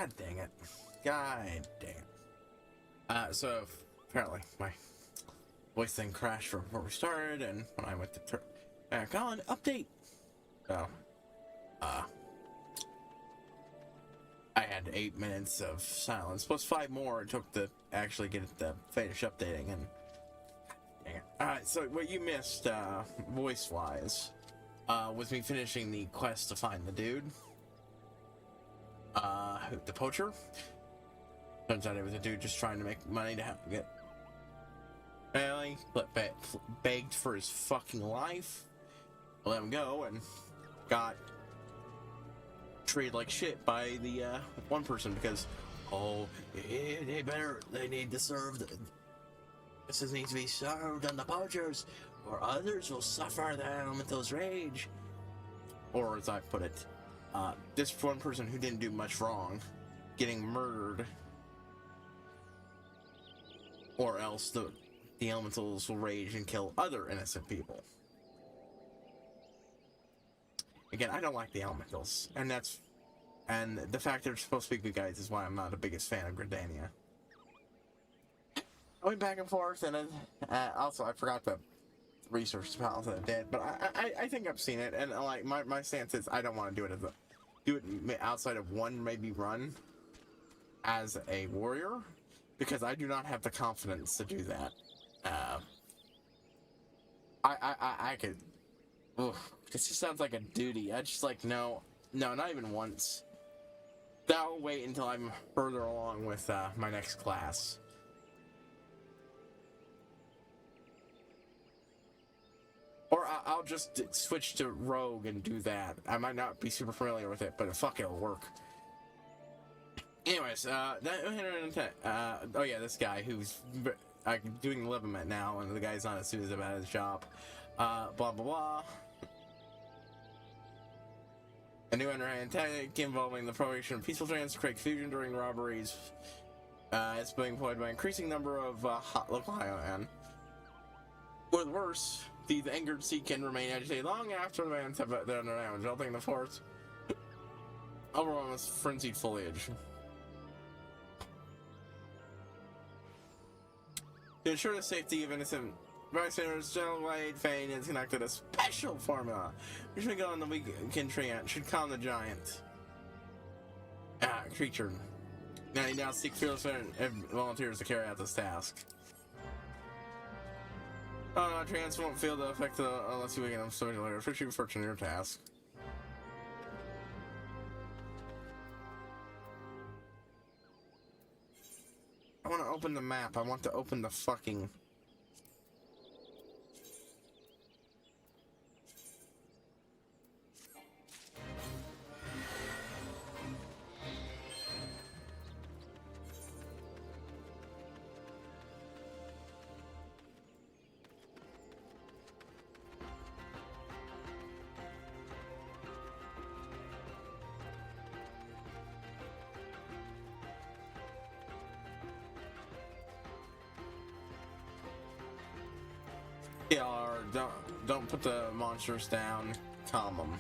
God dang it. God dang it. So apparently my voice thing crashed from before we started, and when I went to turn back on, update. So, I had 8 minutes of silence, plus 5 more it took to actually get it to finish updating, and dang it. Alright, so what you missed, voice-wise, was me finishing the quest to find the dude. The poacher. Turns out it was a dude just trying to make money to get... Really? Begged for his fucking life. Let him go, and got treated like shit by the one person because, oh, they need to serve this needs to be served on the poachers, or others will suffer the elemental's rage. Or as I put it, this one person who didn't do much wrong getting murdered, or else the elementals will rage and kill other innocent people. Again, I don't like the elementals, and the fact they're supposed to be good guys is why I'm not the biggest fan of Gridania. I went back and forth, and then, also I forgot to research the palace that I did, but I think I've seen it, and like my stance is I don't want to do it outside of one maybe run as a warrior, because I do not have the confidence to do that. I could. Ugh, this just sounds like a duty. I just like no, not even once. That'll wait until I'm further along with my next class. Or I'll just switch to rogue and do that. I might not be super familiar with it, but fuck, it'll work. Anyways, oh yeah, this guy who's doing Levimet now, and the guy's not as serious about his job. Blah blah blah. A new underhand tactic involving the prohibition of peaceful trans to create fusion during robberies. It's being employed by an increasing number of local highland. Or worse, the angered sea can remain agitated long after the bands have their underground, resulting in the forest overwhelmed with frenzied foliage. To ensure the safety of innocent bystanders, General Wade Fane has conducted a special formula which may go on the weakened tree ant should calm the giant creature. Now seek fearless volunteers to carry out this task. Oh no, trance won't feel the effect unless you weaken them later. Push you fortune your task. I want to open the map. I want to open the fucking... Yeah, or don't put the monsters down. Calm them.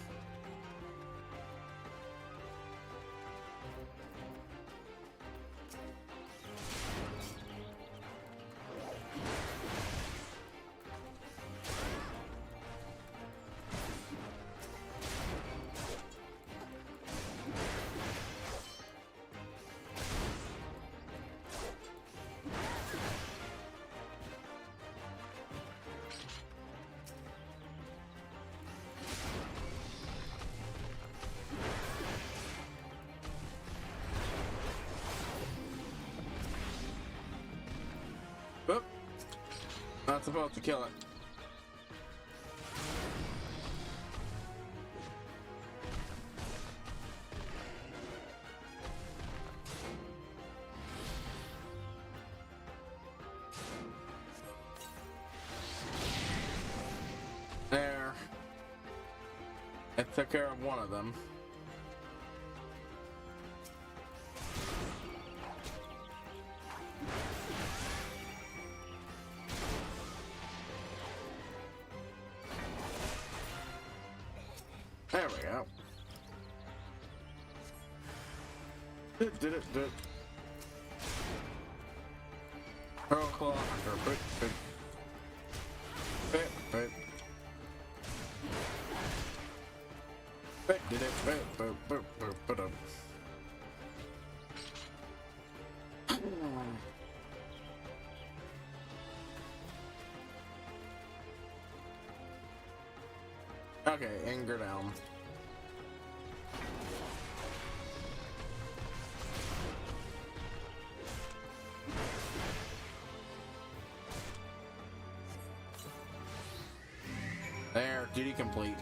Oop. Not supposed to kill it. There. It took care of one of them. There we go. Did it. Pearl Claw Hunter. Did it. Okay, anger down. There, duty complete.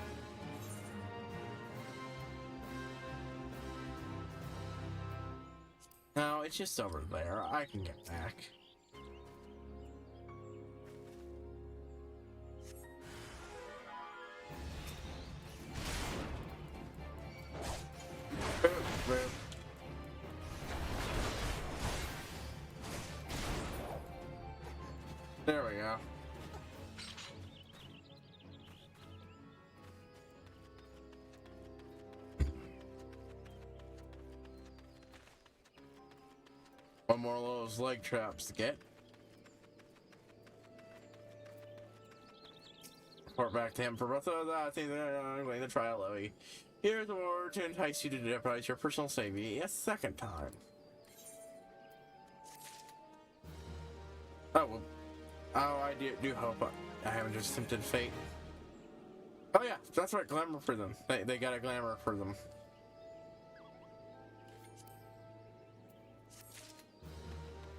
No, it's just over there. I can get back. There we go. One more of those leg traps to get. Report back to him for both of that. I think they're going to try out Levy. Here's the word to entice you to jeopardize your personal safety a second time. Oh, well. Oh, I do hope I haven't just tempted fate. Oh yeah, that's right, glamour for them. They got a glamour for them.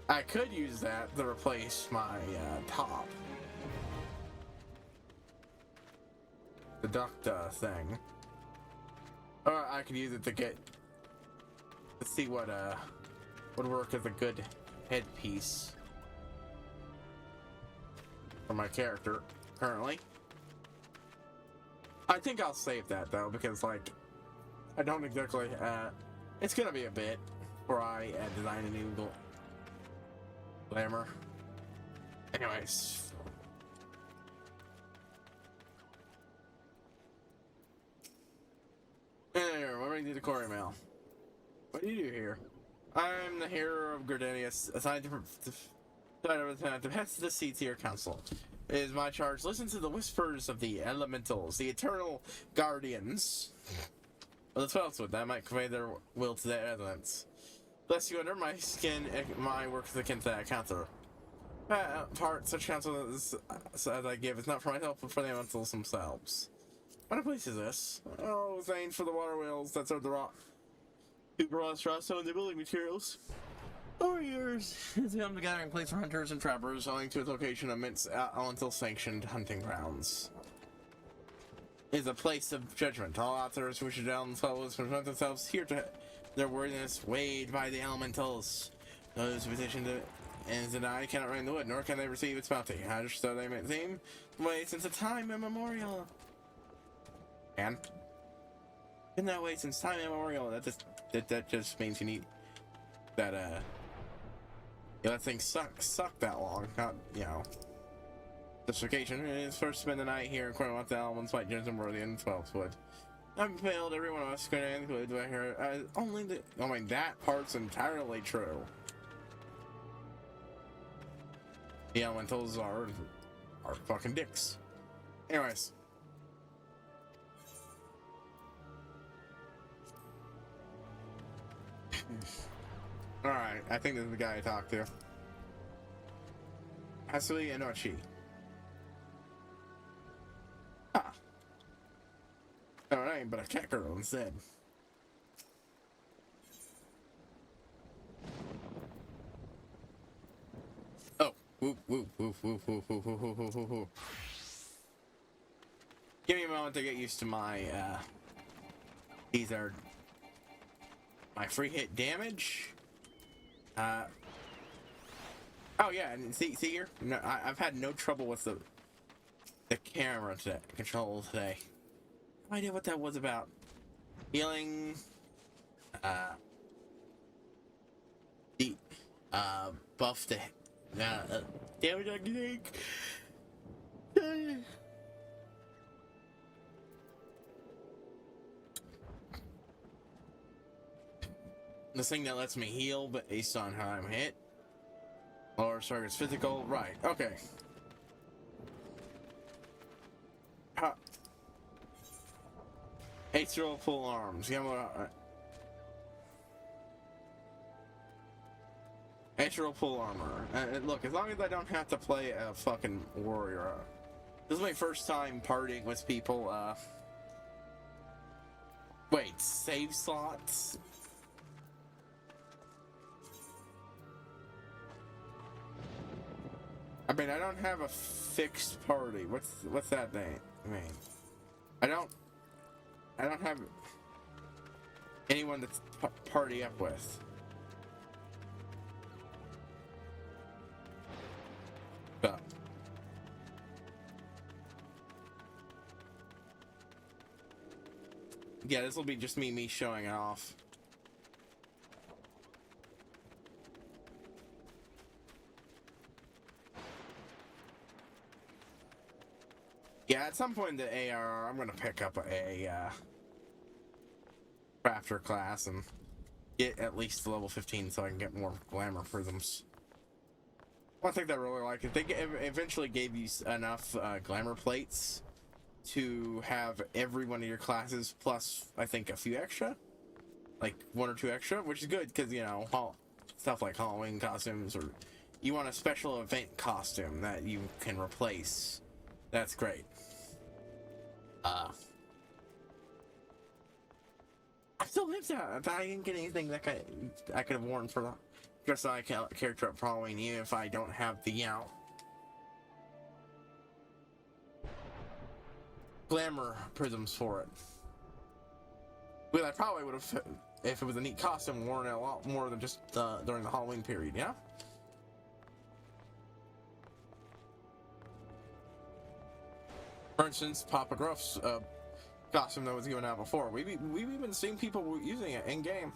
I could use that to replace my top. The duct thing. Or I could use it to see what would work as a good headpiece for my character currently. I think I'll save that though, because like I don't exactly it's gonna be a bit before I design a new glamour. Anyways, anyway, what do we do to Corey Mail? What do you do here? I'm the hero of Gordanius, assigned to pass the seat to your council. It is my charge. Listen to the whispers of the elementals, the eternal guardians of the 12th wood that might convey their will to their elements. Bless you under my skin, my work is akin to that counter. Part such counsel as I give is not for myself, but for the elementals themselves. What a place is this? Oh, thanks for the water wheels that serve the rock. Who brought us Rosso and the building materials? Over years, it's become the gathering place for hunters and trappers, owing to its location amidst elemental sanctioned hunting grounds. It is a place of judgment. All authors who wish to down themselves present themselves here to their worthiness weighed by the elementals. Those who petition to and deny cannot reign the wood, nor can they receive its bounty. How so they may seem, way since a time immemorial. And in that way, since time immemorial, that just means you need that let things suck that long, not, you know. Justification is first spend the night here, according to what the elements might judge them worthy in 12th wood. I've failed every one of us, going to include here. Only the. I mean, that part's entirely true. The elementals are fucking dicks. Anyways. Alright, I think this is the guy I talked to. Hasui Inochi. Ah. Alright, but a cat girl instead. Oh. Whoop, whoop, whoop, whoop, whoop, whoop, whoop, whoop, whoop, whoop. Give me a moment to get used to my, these are my free hit damage. Oh yeah, and see here? No, I've had no trouble with the camera control today. No idea what that was about. Healing, the buff to damage I can take. This thing that lets me heal based on how I'm hit. Or target's physical. Right. Okay. Ha. Atrial full arms. Yeah, Atrial full armor. Look, as long as I don't have to play a fucking warrior. This is my first time partying with people. Wait, save slots? I mean, I don't have a fixed party. What's that name? I mean, I don't have anyone to party up with. But yeah, this will be just me showing off. Yeah, at some point in the ARR, I'm gonna pick up a crafter class and get at least to level 15 so I can get more glamour prisms. One thing that I really like is they eventually gave you enough glamour plates to have every one of your classes plus, I think, a few extra, like 1 or 2 extra, which is good because, you know, stuff like Halloween costumes, or you want a special event costume that you can replace. That's great. I still missed out. I didn't get anything that I could have worn for the just like character up following you if I don't have the, you know, glamour prisms for it. Well, I probably would have, if it was a neat costume, worn it a lot more than just during the Halloween period, yeah? For instance, Papa Gruff's costume that was given out before. We've even seen people using it in game.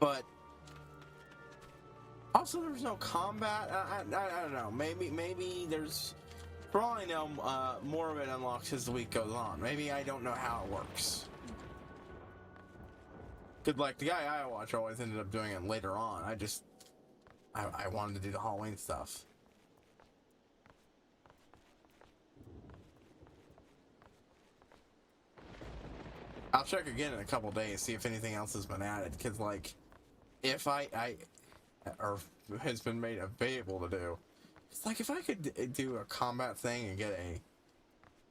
But also, there's no combat. I don't know. Maybe there's. For all I know, more of it unlocks as the week goes on. Maybe I don't know how it works. Cause like the guy I watch always ended up doing it later on. I wanted to do the Halloween stuff. I'll check again in a couple days, see if anything else has been added. Cause like, if or has been made available to do. It's like if I could do a combat thing and get a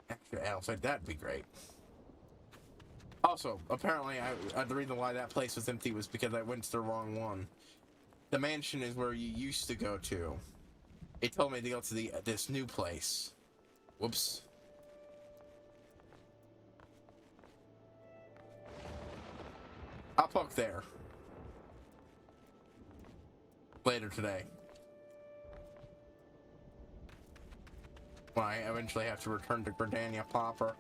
extra outfit, that'd be great. Also, apparently, the reason why that place was empty was because I went to the wrong one. The mansion is where you used to go to. It told me to go to this new place. Whoops. I'll poke there. Later today. When I eventually have to return to Gridania proper.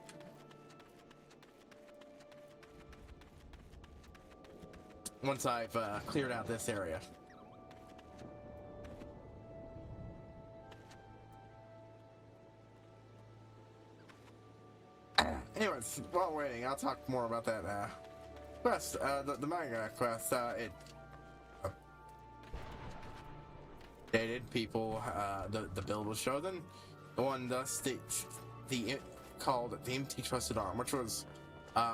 Once I've cleared out this area. Anyways, while waiting, I'll talk more about that quest. The manga quest, it dated people, the build was chosen. The one thus called the Empty Trusted Arm, which was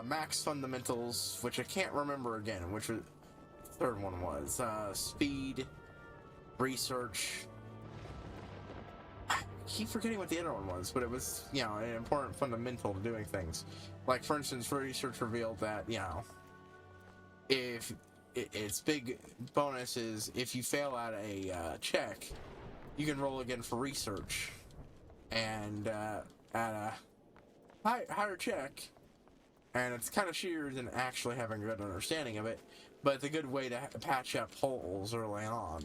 max fundamentals, which I can't remember again, which was the third one was speed, research. I keep forgetting what the other one was, but it was, you know, an important fundamental to doing things. Like, for instance, research revealed that, you know, if its big bonus is if you fail at a check, you can roll again for research. And at a higher check, and it's kind of sheer than actually having a good understanding of it, but it's a good way to patch up holes early on.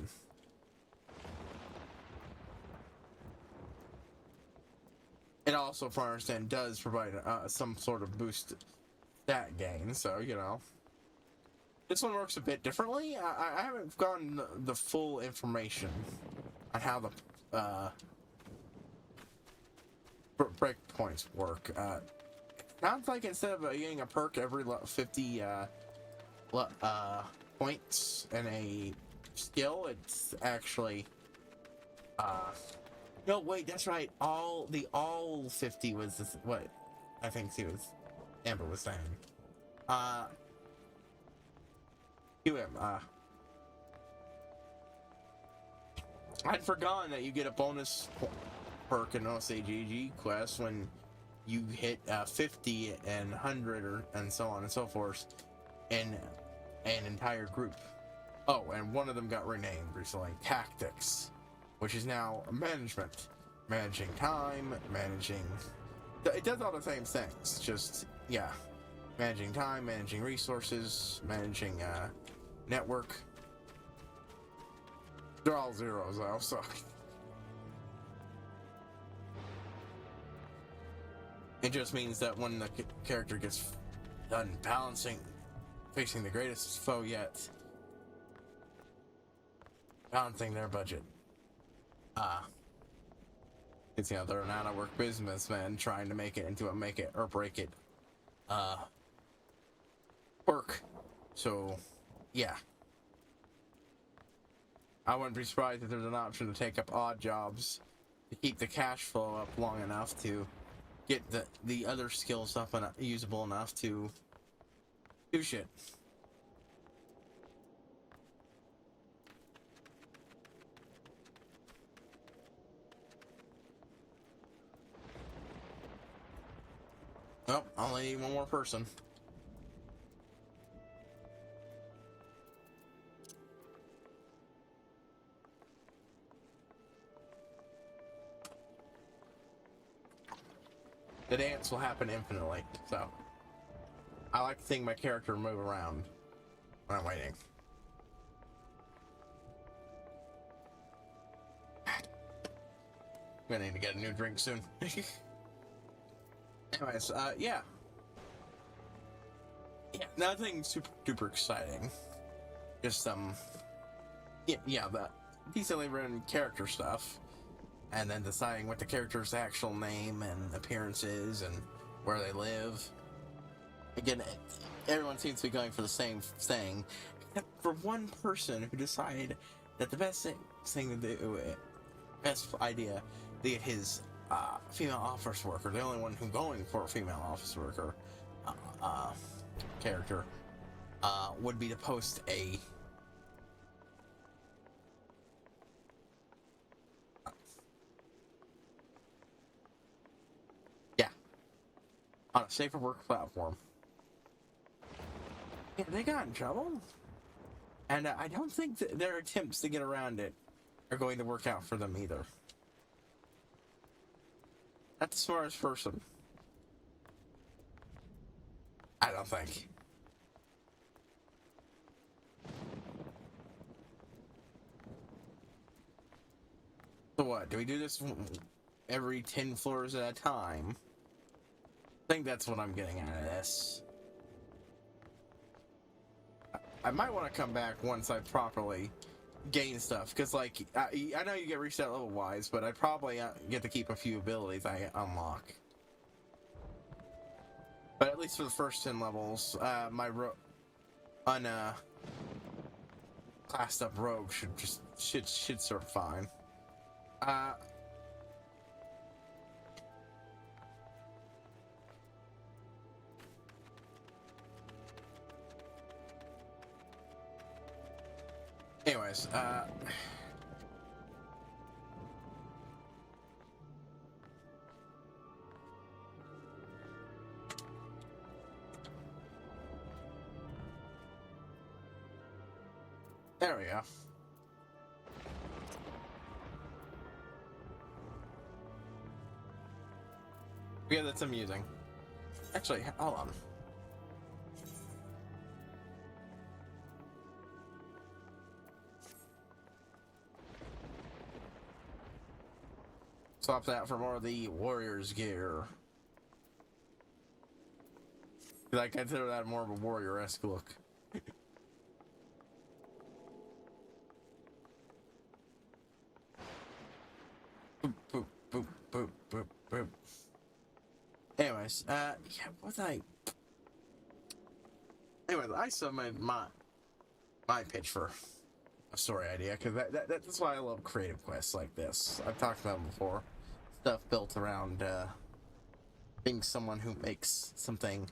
It also, from what I understand, does provide some sort of boost stat gain, so, you know. This one works a bit differently. I haven't gotten the full information on how the breakpoints work. Sounds like instead of getting a perk every 50 points in a skill, it's actually no, wait, that's right. All 50 was this, what I think Amber was saying. I'd forgotten that you get a bonus perk in OSAGG quest when you hit 50 and 100 and so on and so forth in an entire group. Oh, and one of them got renamed recently, Tactics, which is now management. Managing time, it does all the same things, just, yeah. Managing time, managing resources, managing network. They're all zeros though, so. It just means that when the character gets done facing the greatest foe yet, balancing their budget. It's, they're an out-of-work businessman trying to make it into a make it or break it work. So, yeah. I wouldn't be surprised if there's an option to take up odd jobs to keep the cash flow up long enough to get the other skills up and usable enough to do shit. Oh, I only need one more person. The dance will happen infinitely, so I like to think my character will move around when I'm waiting. I'm gonna need to get a new drink soon. Anyways, yeah. Yeah, nothing super duper exciting. Just yeah, the decently written character stuff. And then deciding what the character's actual name and appearance is and where they live. Again, everyone seems to be going for the same thing, except for one person who decided that the best thing to do, best idea, to get his female office worker, the only one who's going for a female office worker character, would be to post a on a safer work platform. Yeah, they got in trouble. And I don't think that their attempts to get around it are going to work out for them either. Not the smartest person. I don't think. So what, do we do this every 10 floors at a time? I think that's what I'm getting out of this. I might want to come back once I properly gain stuff, because, like, I know you get reset level-wise, but I probably get to keep a few abilities I unlock. But at least for the first 10 levels, my classed up rogue should sort of fine. Anyways, there we go. Yeah, that's amusing. Actually, hold on. Swap that for more of the warrior's gear. I consider that more of a warrior-esque look. anyways, yeah, what was I? Anyways, I submitted my pitch for a story idea, because that's why I love creative quests like this. I've talked about them before. Stuff built around being someone who makes something,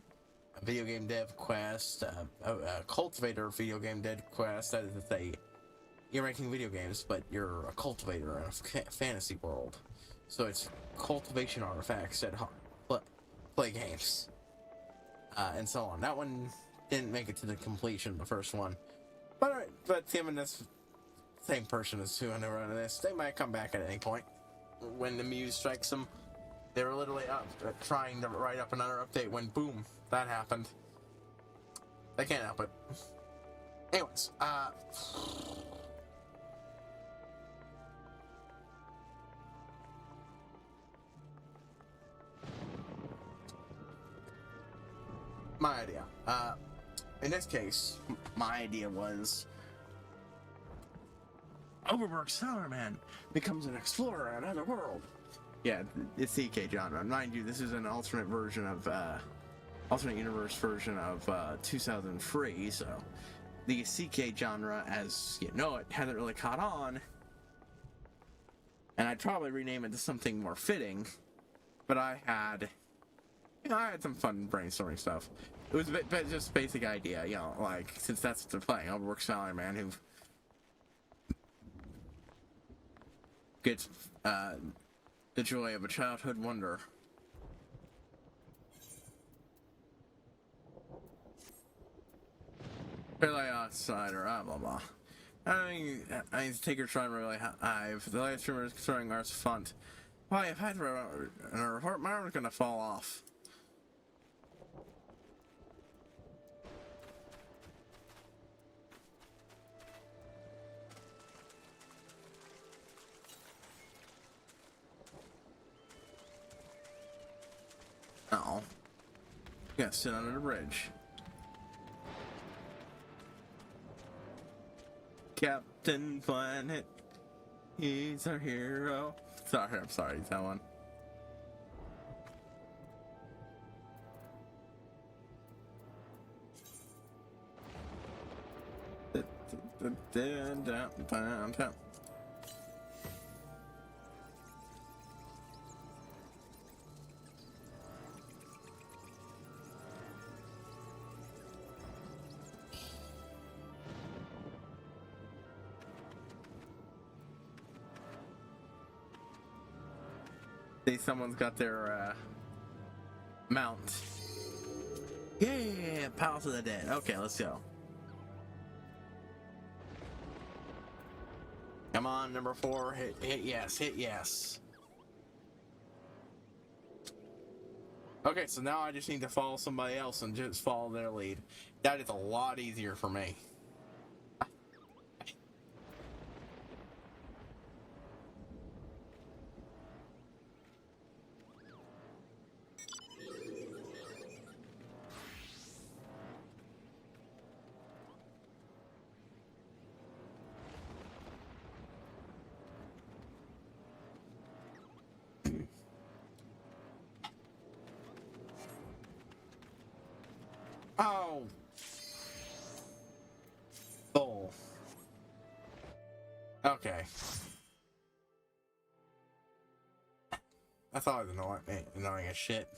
a video game dev quest, a cultivator video game dev quest. That is to say, you're making video games, but you're a cultivator in a fantasy world. So it's cultivation artifacts that play games, and so on. That one didn't make it to the completion, the first one. But Tim and this same person is doing around this. They might come back at any point when the muse strikes them. They were literally up trying to write up another update when boom, that happened. They can't help it. Anyways, my idea. In this case, my idea was overworked Salaman becomes an explorer in another world. Yeah, it's the CK genre. Mind you, this is an alternate version of, alternate universe version of 2003, so the CK genre, as you know it, hasn't really caught on. And I'd probably rename it to something more fitting, but I had some fun brainstorming stuff. It was a bit just basic idea, you know, like, since that's what they're playing, overworked Salaman who gets, the joy of a childhood wonder. Really outsider, blah blah. I mean, take your time really high. The last streamer is throwing ours font. Why, if I had a report, my arm's gonna fall off. Oh. You gotta sit under the bridge. Captain Planet, he's our hero. Sorry, I'm sorry, that one. See, someone's got their mount. Yeah, Palace of the Dead. Okay, let's go. Come on, number 4. Hit yes, hit yes. Okay, so now I just need to follow somebody else and just follow their lead. That is a lot easier for me. Oh. Bull. Okay. I thought it was annoying as shit.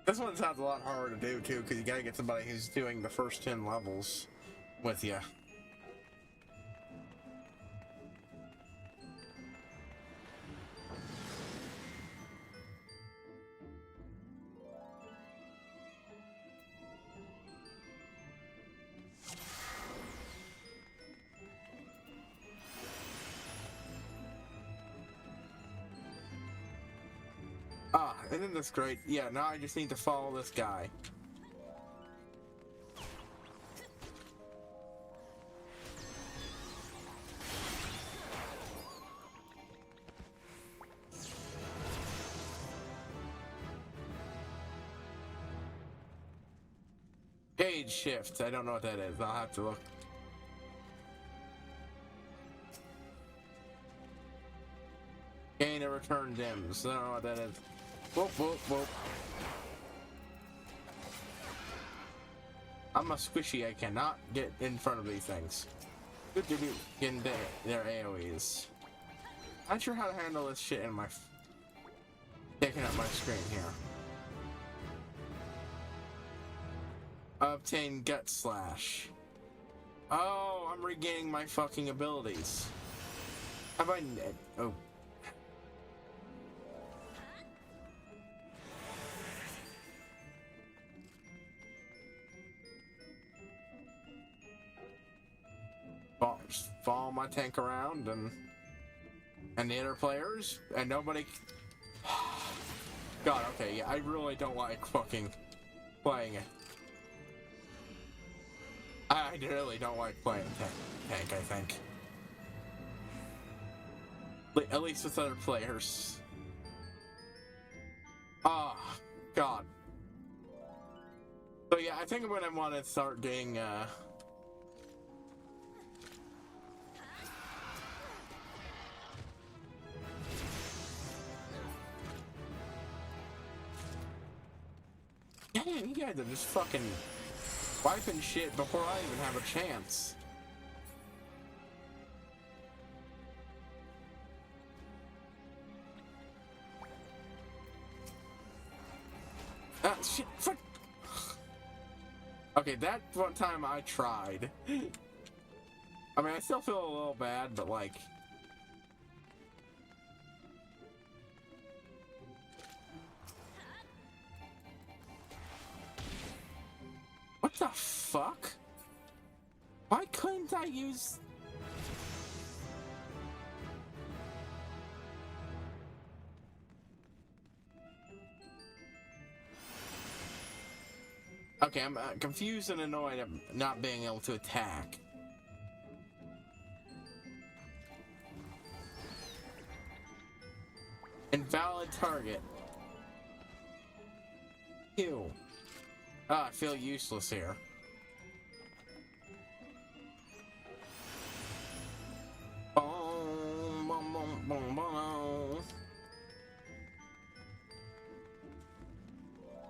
This one sounds a lot harder to do too, because you gotta get somebody who's doing the first 10 levels with you. Ah, isn't this great? Yeah, now I just need to follow this guy. Gauge shift. I don't know what that is. I'll have to look. Gain a return dims. I don't know what that is. Whoop, whoop, whoop. I'm a squishy. I cannot get in front of these things. Good to do in their AoEs. Not sure how to handle this shit in my... taking up my screen here. Obtain Gut Slash. Oh, I'm regaining my fucking abilities. Have I... oh. Just follow my tank around and the other players and nobody. God, okay, yeah, I really don't like fucking playing it. I really don't like playing tank, I think. At least with other players. Oh, God. So yeah, I think I'm gonna want to start getting damn, you guys are just fucking wiping shit before I even have a chance. Ah, shit, fuck. Okay, that one time I tried. I mean, I still feel a little bad, but like... what the fuck? Why couldn't I use... okay, I'm confused and annoyed at not being able to attack. Invalid target. Ew. Ah, I feel useless here. Boom, boom, boom, boom, boom.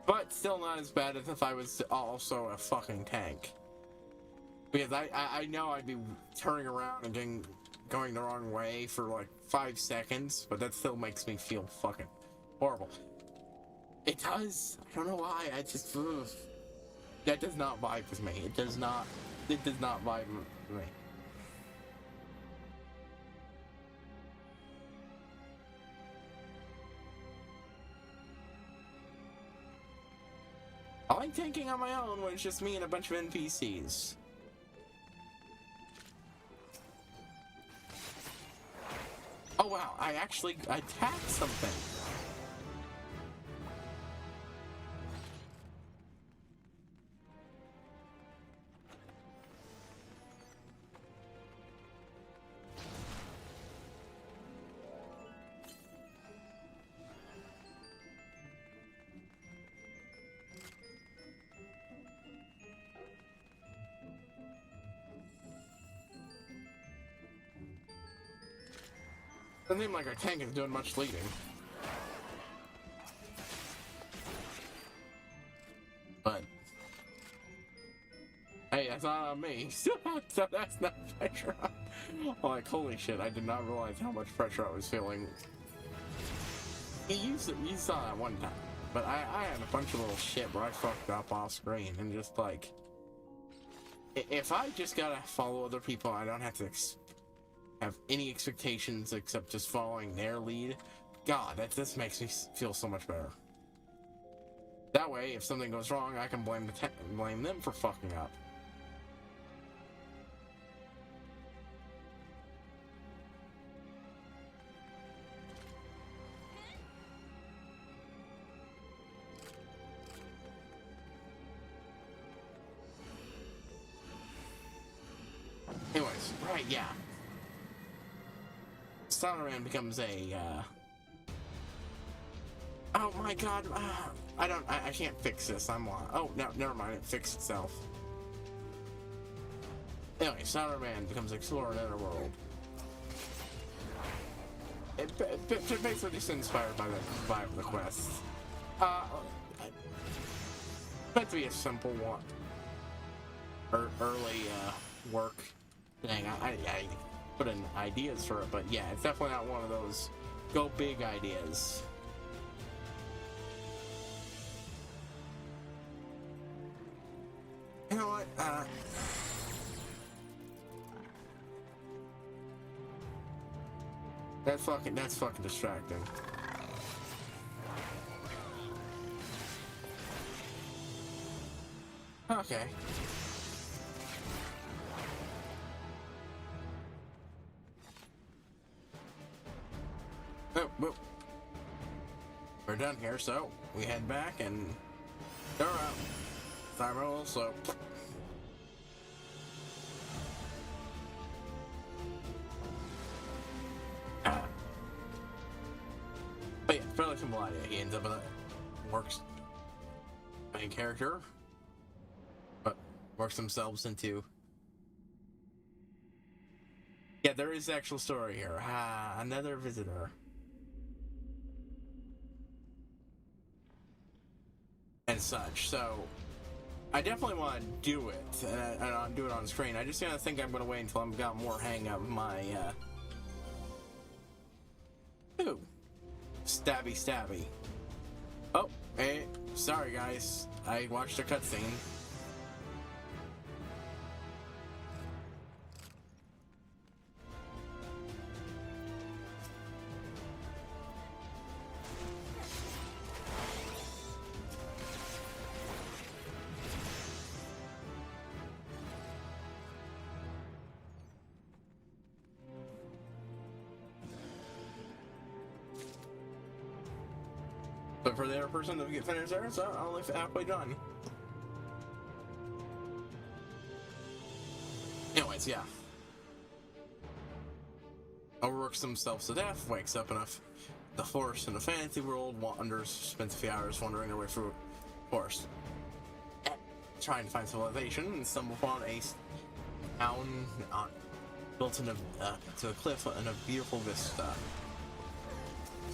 But still not as bad as if I was also a fucking tank. Because I know I'd be turning around and going the wrong way for like 5 seconds, but that still makes me feel fucking horrible. It does. I don't know why. I just... ugh. That does not vibe with me. It does not vibe with me. I like tanking on my own when it's just me and a bunch of NPCs. Oh wow, I actually attacked something. Doesn't seem like our tank is doing much leading. But hey, that's not on me. So that's not pressure on. Like, holy shit, I did not realize how much pressure I was feeling. You saw that one time. But I had a bunch of little shit where I fucked up off screen and just like... if I just gotta follow other people, I don't have to have any expectations except just following their lead. God, this makes me feel so much better. That way, if something goes wrong, I can blame them for fucking up. Anyways, right, yeah. Sonoran becomes a, oh my god, I can't fix this, oh, no, never mind, it fixed itself. Anyway, Sonoran becomes Explorer in Netherworld. It basically just inspired by the quest. Meant to be a simple one. Early work thing. I put in ideas for it, but yeah, it's definitely not one of those go big ideas. You know what? That's fucking distracting. Okay. Oh, whoop. We're done here, so we head back and they're out. Time roll, so. But yeah, fairly simple idea. He ends up in a works main character, but works themselves into. Yeah, there is actual story here. Another visitor. And such, so I definitely want to do it, and I'll do it on screen. I just kind of think I'm going to wait until I've got more hang of my, ooh, stabby. Oh, hey, sorry guys, I watched a cutscene. But for the other person to get finished there, so I'm only halfway done. Anyways, yeah. Overworks himself to death, wakes up in the forest in a fantasy world, wanders, spends a few hours wandering their way through the forest. Trying to find civilization, and stumble upon a town built into to a cliff in a beautiful vista.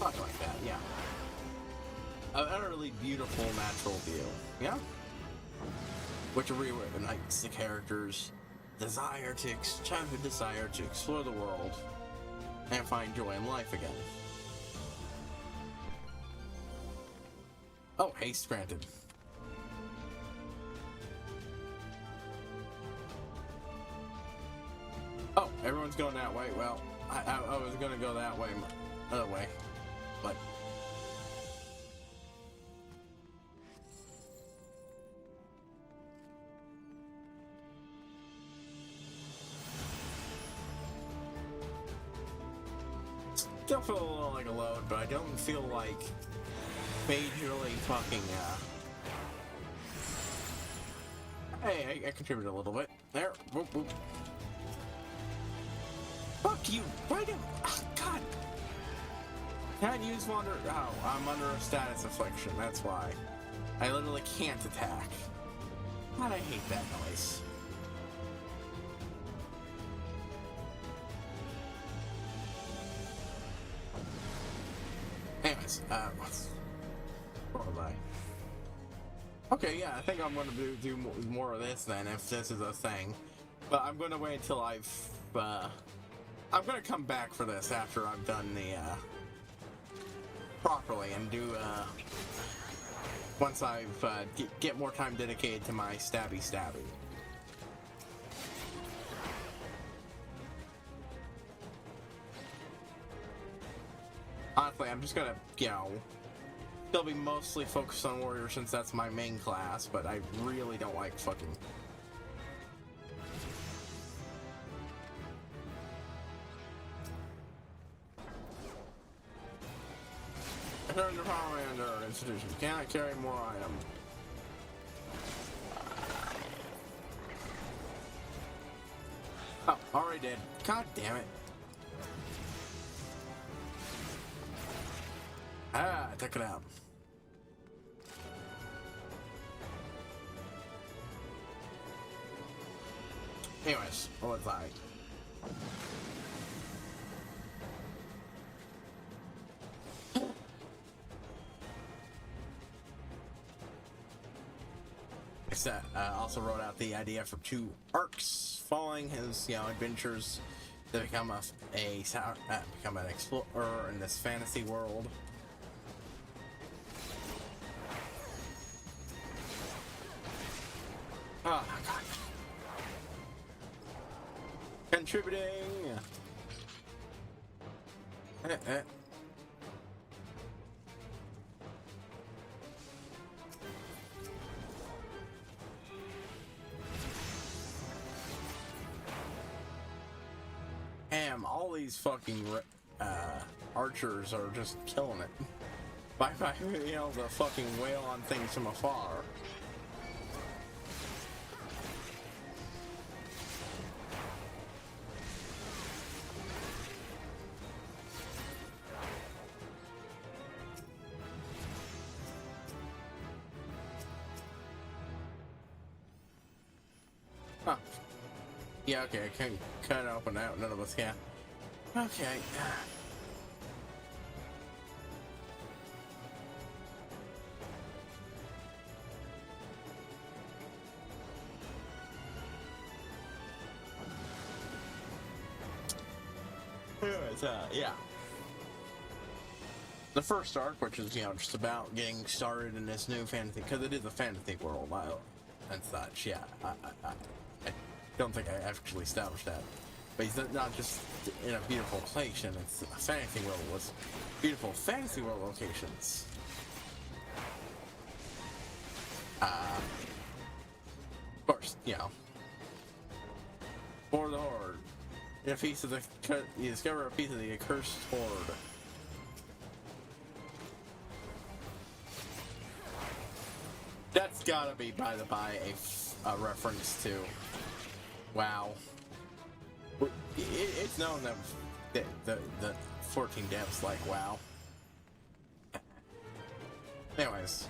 Something like that, yeah. An utterly beautiful natural view, yeah? Which reignites the character's childhood desire to explore the world and find joy in life again. Oh, haste granted. Oh, everyone's going that way. Well, I was gonna go that way, other way, but. Still feel a little like a load, but I don't feel like majorly fucking, Hey, I contributed a little bit. There, whoop, whoop. Fuck you! Why do... Oh, God! Can't use wander... Oh, I'm under a status affliction, that's why. I literally can't attack. God, I hate that noise. Anyways, where was I? Okay, yeah, I think I'm going to do more of this then, if this is a thing. But I'm going to wait until I'm going to come back for this after I've done the, properly, and do, once I've, get more time dedicated to my stabby. Honestly, I'm just gonna, still be mostly focused on warrior since that's my main class, but I really don't like fucking... Return to Power Commander Institution. Cannot carry more item. Oh, already did. God damn it. Ah, I took it out. Anyways, what was I? Also wrote out the idea for 2 arcs following his, adventures to become become an explorer in this fantasy world. Oh God! Contributing. Damn, all these fucking archers are just killing it. By being able to fucking wail on things from afar. Huh. Yeah, okay, I can kind of open out, none of us can. Okay. Anyways, yeah. The first arc, which is, just about getting started in this new fantasy, because it is a fantasy world, and such, yeah. I don't think I actually established that. But he's not just in a beautiful place, and it's a fantasy world with beautiful fantasy world locations. Of course, for the Horde. You discover a piece of the accursed Horde. That's gotta be, by the by, a reference to WoW. It's known that the 14 devs like WoW. Anyways.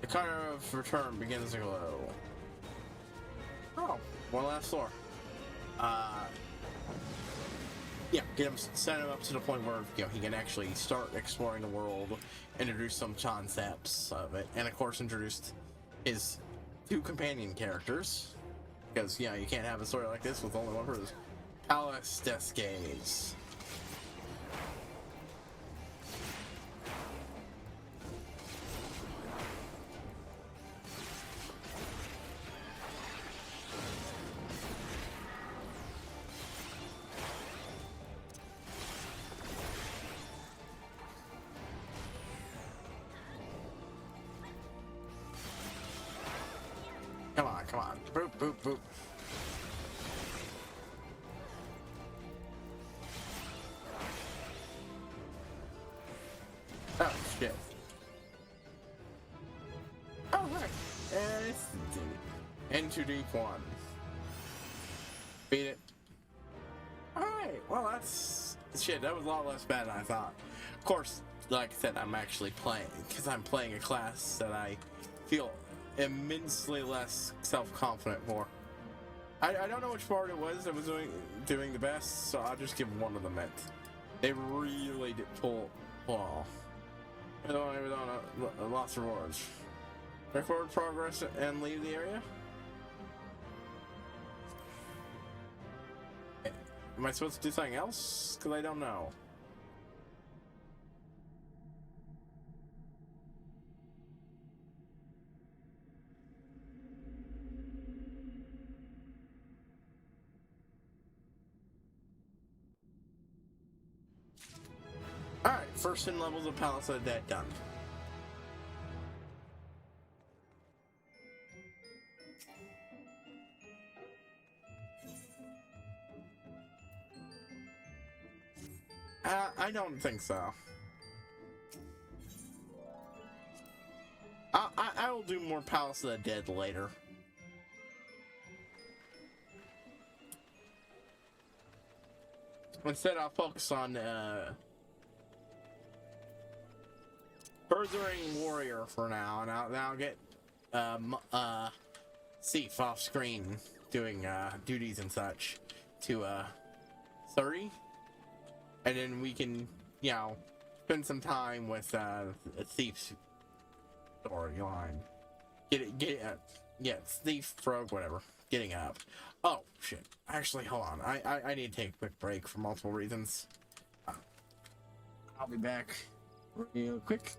The color of return begins to glow. Oh, one last floor. Yeah, set him up to the point where he can actually start exploring the world, introduce some concepts of it, and of course introduced his 2 companion characters, because you can't have a story like this with only one person. Palace Descades. Come on. Boop, boop, boop. Oh, shit. Oh, right. And it's into deep 1. Beat it. Alright, well, that's... Shit, that was a lot less bad than I thought. Of course, like I said, I'm actually playing... Because I'm playing a class that I feel immensely less self-confident for. I don't know which part it was that was doing the best, so I'll just give one of them it. They really did pull off. Lots of rewards. Make forward progress and leave the area? Am I supposed to do something else? Because I don't know. Alright, first 10 levels of Palace of the Dead done. I don't think so. I will do more Palace of the Dead later. Instead, I'll focus on furthering Warrior for now, and I'll get Seif off screen doing duties and such to 30, and then we can, you know, spend some time with a thief's storyline. Thief, frog, whatever. Getting up. Oh shit! Actually, hold on. I need to take a quick break for multiple reasons. I'll be back real quick.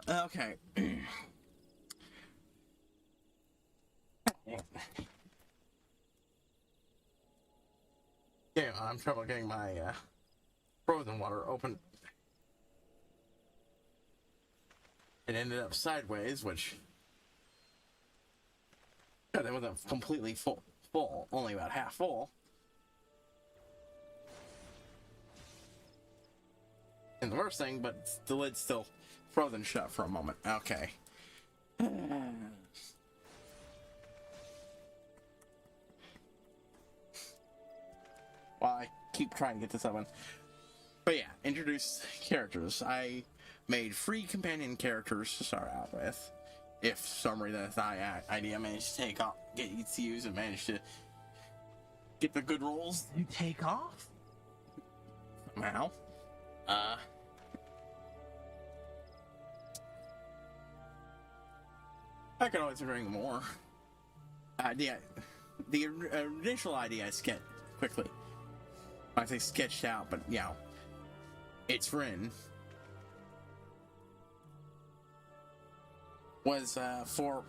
Okay. Yeah, I'm trouble getting my frozen water open. It ended up sideways, which it wasn't completely full, only about half full. And the worst thing, but the lid's still frozen shut for a moment. Okay. Well, I keep trying to get this open. But yeah, introduce characters. I made free companion characters to start out with. If for some reason that idea managed to take off, get ECUs and managed to get the good rolls to take off. Somehow. I could always bring more. The initial idea I sketched quickly. I say sketched out, but yeah, it's written. Was for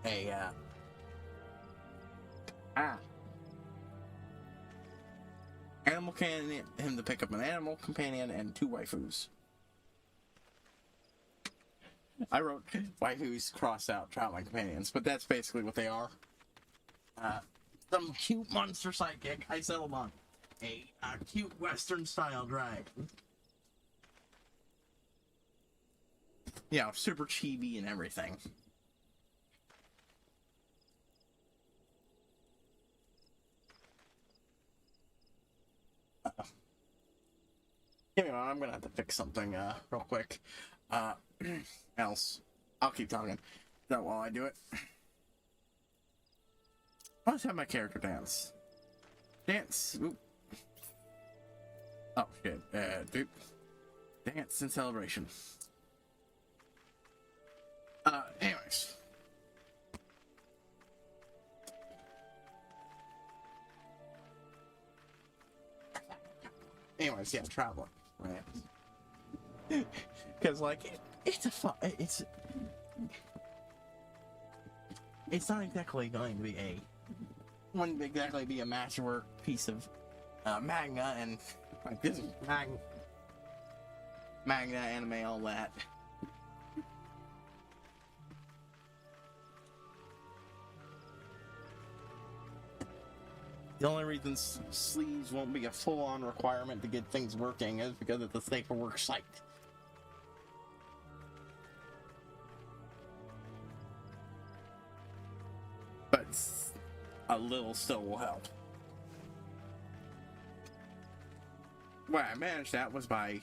a animal companion, him to pick up an animal companion and 2 waifus. I wrote waifus cross out traveling companions, but that's basically what they are. Some cute monster sidekick. I settled on a cute Western style dragon. Yeah, super chibi and everything. Give me Anyway, I'm gonna have to fix something real quick. Else, I'll keep talking. That while I do it. Let's have my character dance. Dance. Oop. Oh shit. Dude. Dance in celebration. Anyways. Anyways, yeah, traveling, right? Because like it's not exactly going to be wouldn't exactly be a masterwork piece of manga, and like this is manga, anime, all that. The only reason sleeves won't be a full-on requirement to get things working is because it's a safe for work site. But a little still will help. The way I managed that was by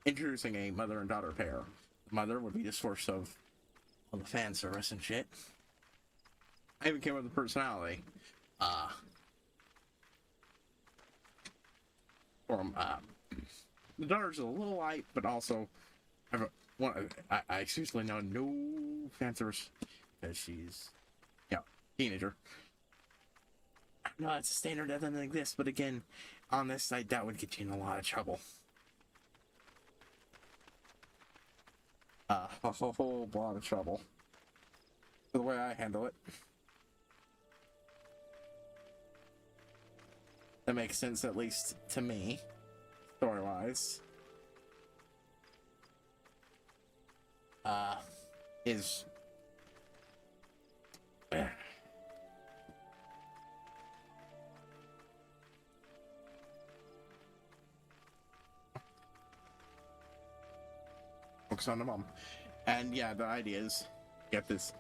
introducing a mother and daughter pair. The mother would be the source of all the fan service and shit. I even came up with a personality. The daughter's a little light, but also I seriously know no fan service because she's, teenager. No, it's a standard that doesn't exist, but again, on this site, that would get you in a lot of trouble. A whole lot of trouble. The way I handle it. That makes sense, at least to me, story-wise. Is... focus on the mom. And yeah, the idea is get this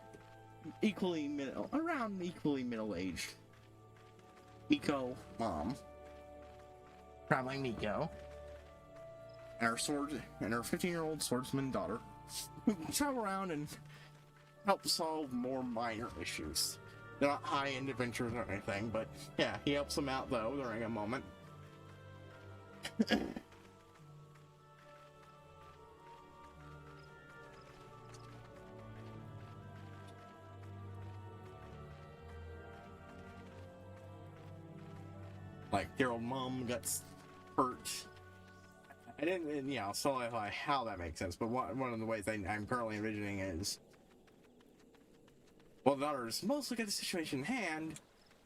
around equally middle-aged Miko mom, traveling Miko, and her 15-year-old swordsman daughter, who travel around and help solve more minor issues. They're not high-end adventures or anything, but yeah, he helps them out though during a moment. Like, their old mom got hurt. I didn't, I'll solidify how that makes sense, but one of the ways I'm currently envisioning is, well, the daughter's mostly got the situation in hand,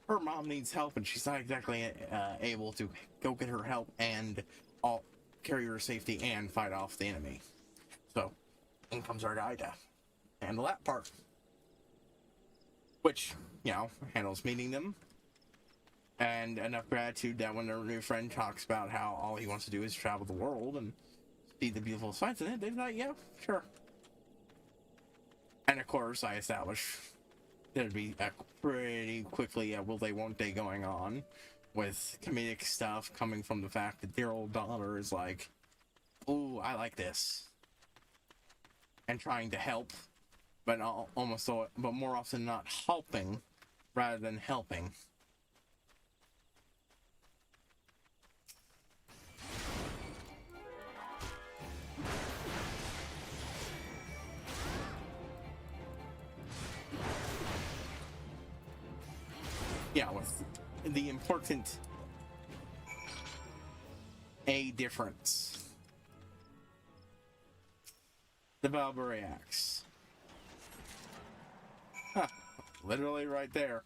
her mom needs help, and she's not exactly able to go get her help and carry her to safety and fight off the enemy. So, in comes our guy to handle that part. Which, handles meeting them. And enough gratitude that when their new friend talks about how all he wants to do is travel the world and see the beautiful sights in it, they're like, yeah, sure. And of course, I establish there'd be pretty quickly a will they won't they going on with comedic stuff coming from the fact that their old daughter is like, ooh, I like this. And trying to help, but but more often not helping rather than helping. Yeah, with the important difference. The Valkyrie axe. Huh, literally right there.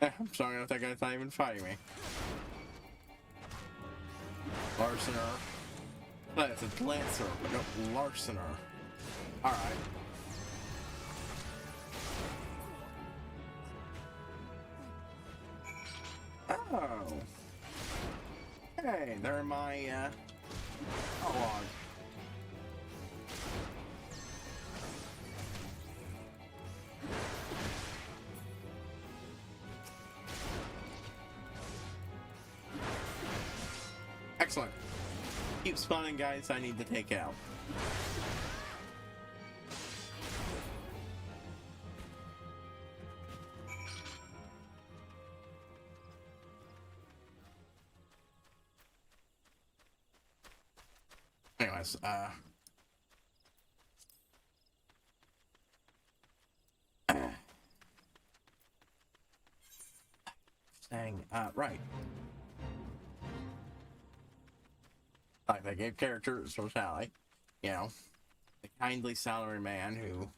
I'm sorry, I don't think that's not even fighting me. Larcener. That's a Lancer, but no, Larcener. Alright. Oh. Hey, they're my, log. Excellent. Keep spawning guys I need to take out. Anyways, right. Like, they gave characters from Sally, you know, the kindly salary man who,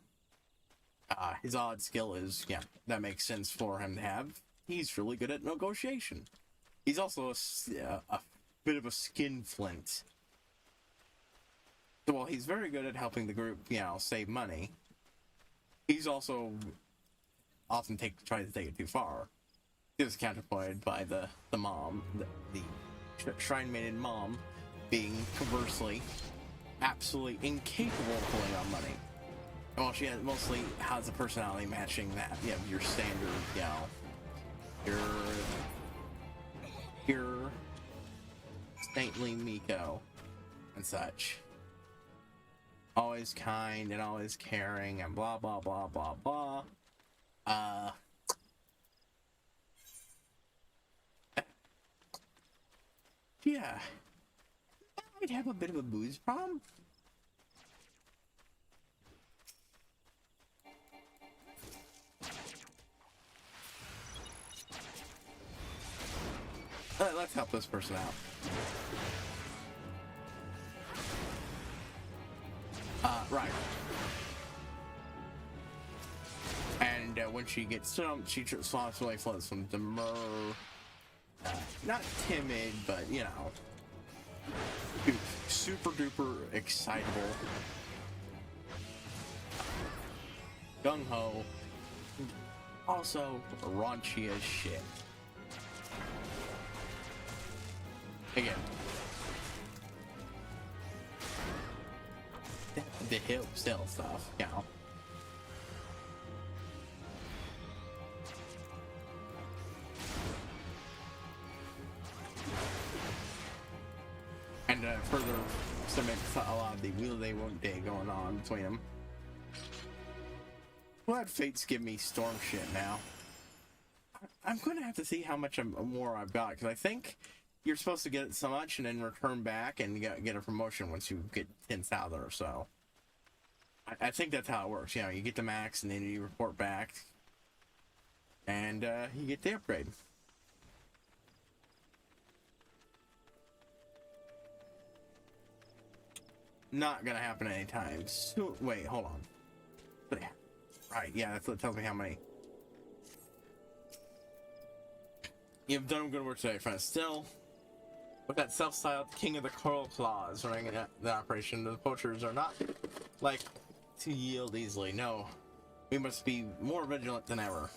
his odd skill is, yeah, that makes sense for him to have. He's really good at negotiation. He's also a bit of a skinflint. So while he's very good at helping the group, you know, save money, he's also often tries to take it too far. He was counterpointed by the mom, the shrine maiden mom, being conversely absolutely incapable of pulling out money. And while she mostly has a personality matching that, you have your standard, you know, your saintly Miko and such. Always kind and always caring and blah blah blah blah blah. Yeah. I'd have a bit of a booze problem. Let's help this person out. Right. And when she gets stumped, she slowly floats from demur, not timid, but you know, super duper excitable, gung ho, also raunchy as shit. Again, the hip still stuff, you know. And further cements a lot of the will they won't they going on between them. Glad Fates give me storm shit now. I'm going to have to see how much more I've got, because I think you're supposed to get so much and then return back and get a promotion once you get 10,000 or so. I think that's how it works. You know, you get the max and then you report back and you get the upgrade. Not gonna happen anytime soon. Wait, hold on. But, right, yeah, that's what tells me how many. You've done good work today, friends. Still, with that self-styled King of the Coral Claws running the operation, the poachers are not like to yield easily. No, we must be more vigilant than ever.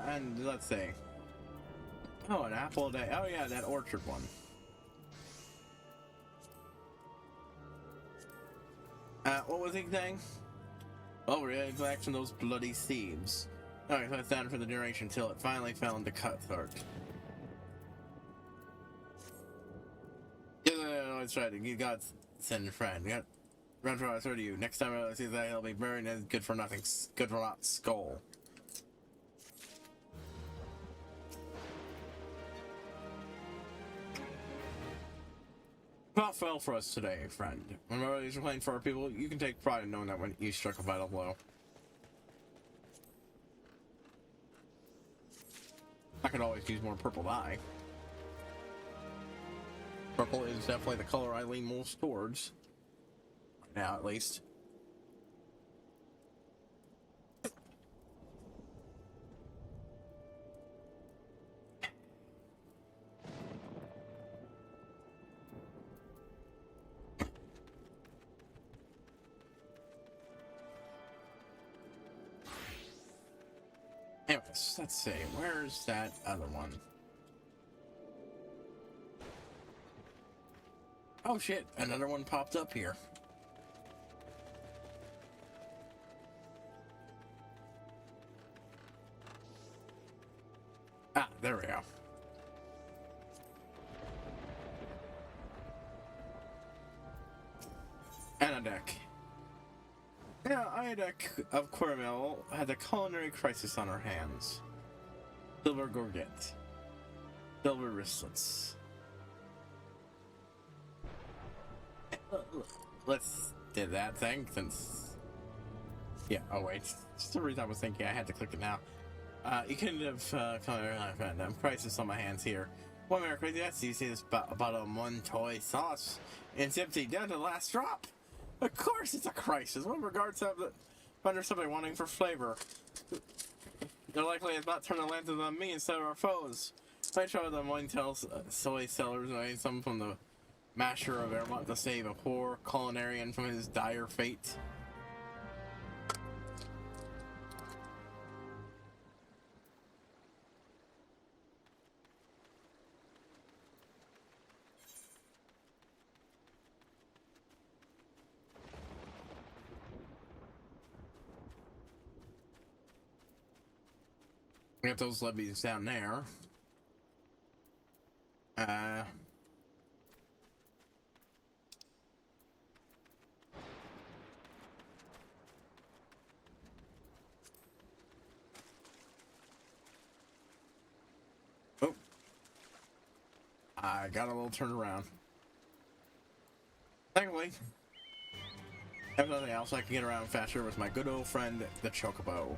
And let's see. Oh, an apple a day. Oh yeah, that orchard one. What was he saying? Oh, we're getting back from those bloody thieves. Alright, so it's down for the duration till it finally fell into Cutthroat. Yeah, that's right. You got send a friend. You got run for I swear to you. Next time I see that, he'll be buried in his good for nothing, good for naught skull. Not fell for us today, friend. When we're always playing for our people, you can take pride in knowing that when you struck a vital blow. I could always use more purple dye. Purple is definitely the color I lean most towards. Right now, at least. Anyways, let's see. Where's that other one? Oh shit, another one popped up here. Ah, there we go. And a deck. Yeah, Ida of Cormel had a culinary crisis on her hands. Silver gorget. Silver wristlets. Let's do that thing since... Yeah, oh wait. Just the reason I was thinking I had to click it now. You couldn't have culinary crisis on my hands here. One minute crazy, you see this bottle of one toy sauce. And it's empty down to the last drop. Of course it's a crisis. What regards have the under somebody wanting for flavor? They're likely about to turn the lances on me instead of our foes. I show them one tells soy sellers and some from the master of Airmont to save a poor culinarian from his dire fate. We got those levies down there. Oh. I got a little turned around. Thankfully, if nothing else, I can get around faster with my good old friend, the Chocobo.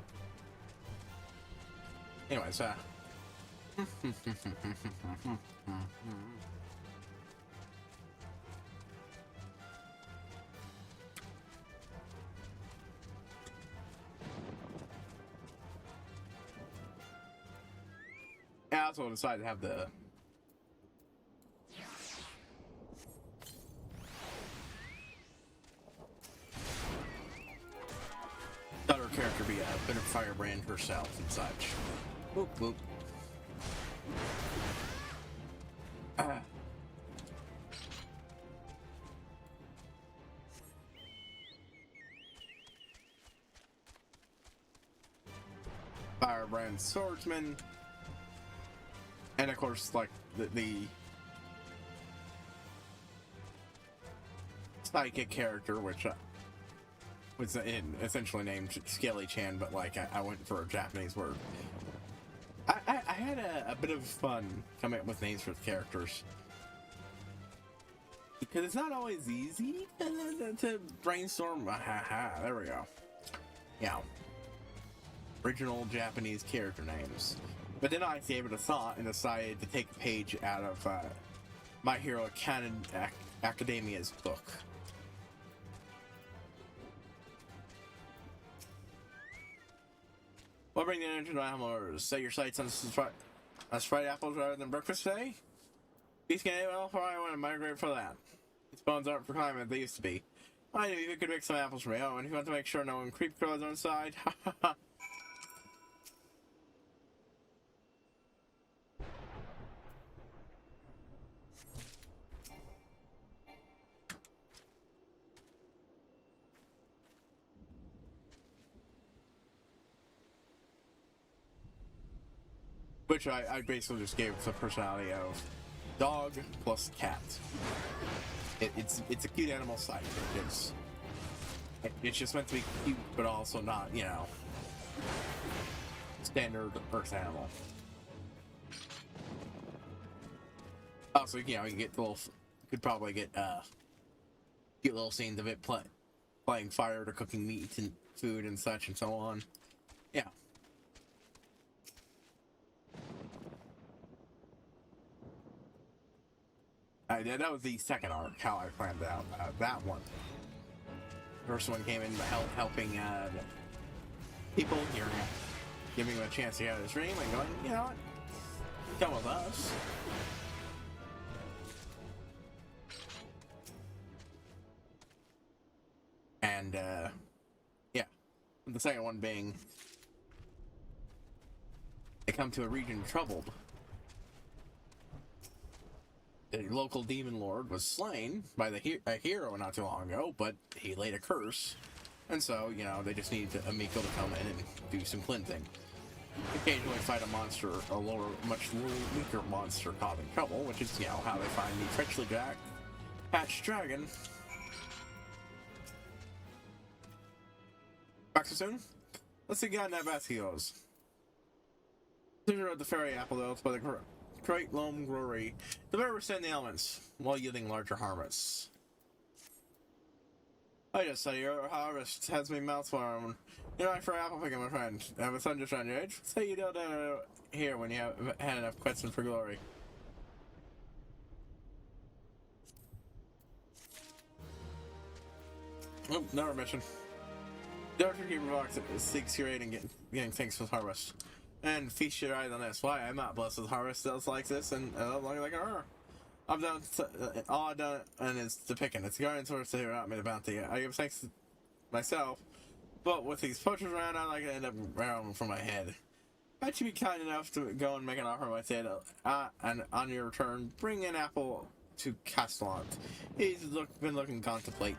Anyways, I also decided to have the other character be a bit of firebrand herself and such. Boop, boop. Firebrand swordsman. And of course, like, the psychic character, which was essentially named Skelly-chan, but like, I went for a Japanese word. I had a bit of fun coming up with names for the characters. Because it's not always easy to brainstorm. There we go. Yeah. Original Japanese character names. But then I gave it a thought and decided to take a page out of My Hero Academia's book. What bring the energy to animals? Set your sights on fried apples rather than breakfast today? These can well, I want to migrate for that. These bones aren't for climbing as they used to be. I knew you could make some apples for me. Oh, and if you want to make sure no one creep crawls on the side, ha ha ha. Which I basically just gave the personality of dog plus cat. It's a cute animal sight. It's just meant to be cute, but also not, you know, standard Earth animal. Also, you know, you get little, you could probably get cute little scenes of it playing fire to cooking meat and food and such and so on. Yeah. That was the second arc, how I planned out that one. First one came in helping people here, giving them a chance to get out of this dream and going, you know what, come with us. And yeah, the second one being They come to a region troubled. The local demon lord was slain by a hero not too long ago, but he laid a curse. And so, you know, they just need Amico to come in and do some cleansing. Occasionally fight a monster, much weaker monster causing trouble, which is, you know, how they find the treachery patched dragon. Back so soon? Let's see how that basket goes. Consider the fairy apple though, by the great loam glory. The better withstand the elements, while yielding larger harvests. I just say your harvest has me mouthwarm. You're right for apple picking, my friend. Have a son just around your age? Say you don't here when you have had enough questions for glory. Oh, another mission. Doctor Keeper Box seeks your aid in getting things for harvest. And feast your eyes on this. Why? I'm not blessed with harvest sales like this, and like I've done all I've done, and it's the picking. It's the guardian's orders to hear out me the bounty. I give thanks to myself, but with these poachers around, I like to end up around from my head. Might you be kind enough to go and make an offer of my head, and on your return, bring an apple to Castellant. He's been looking to contemplate.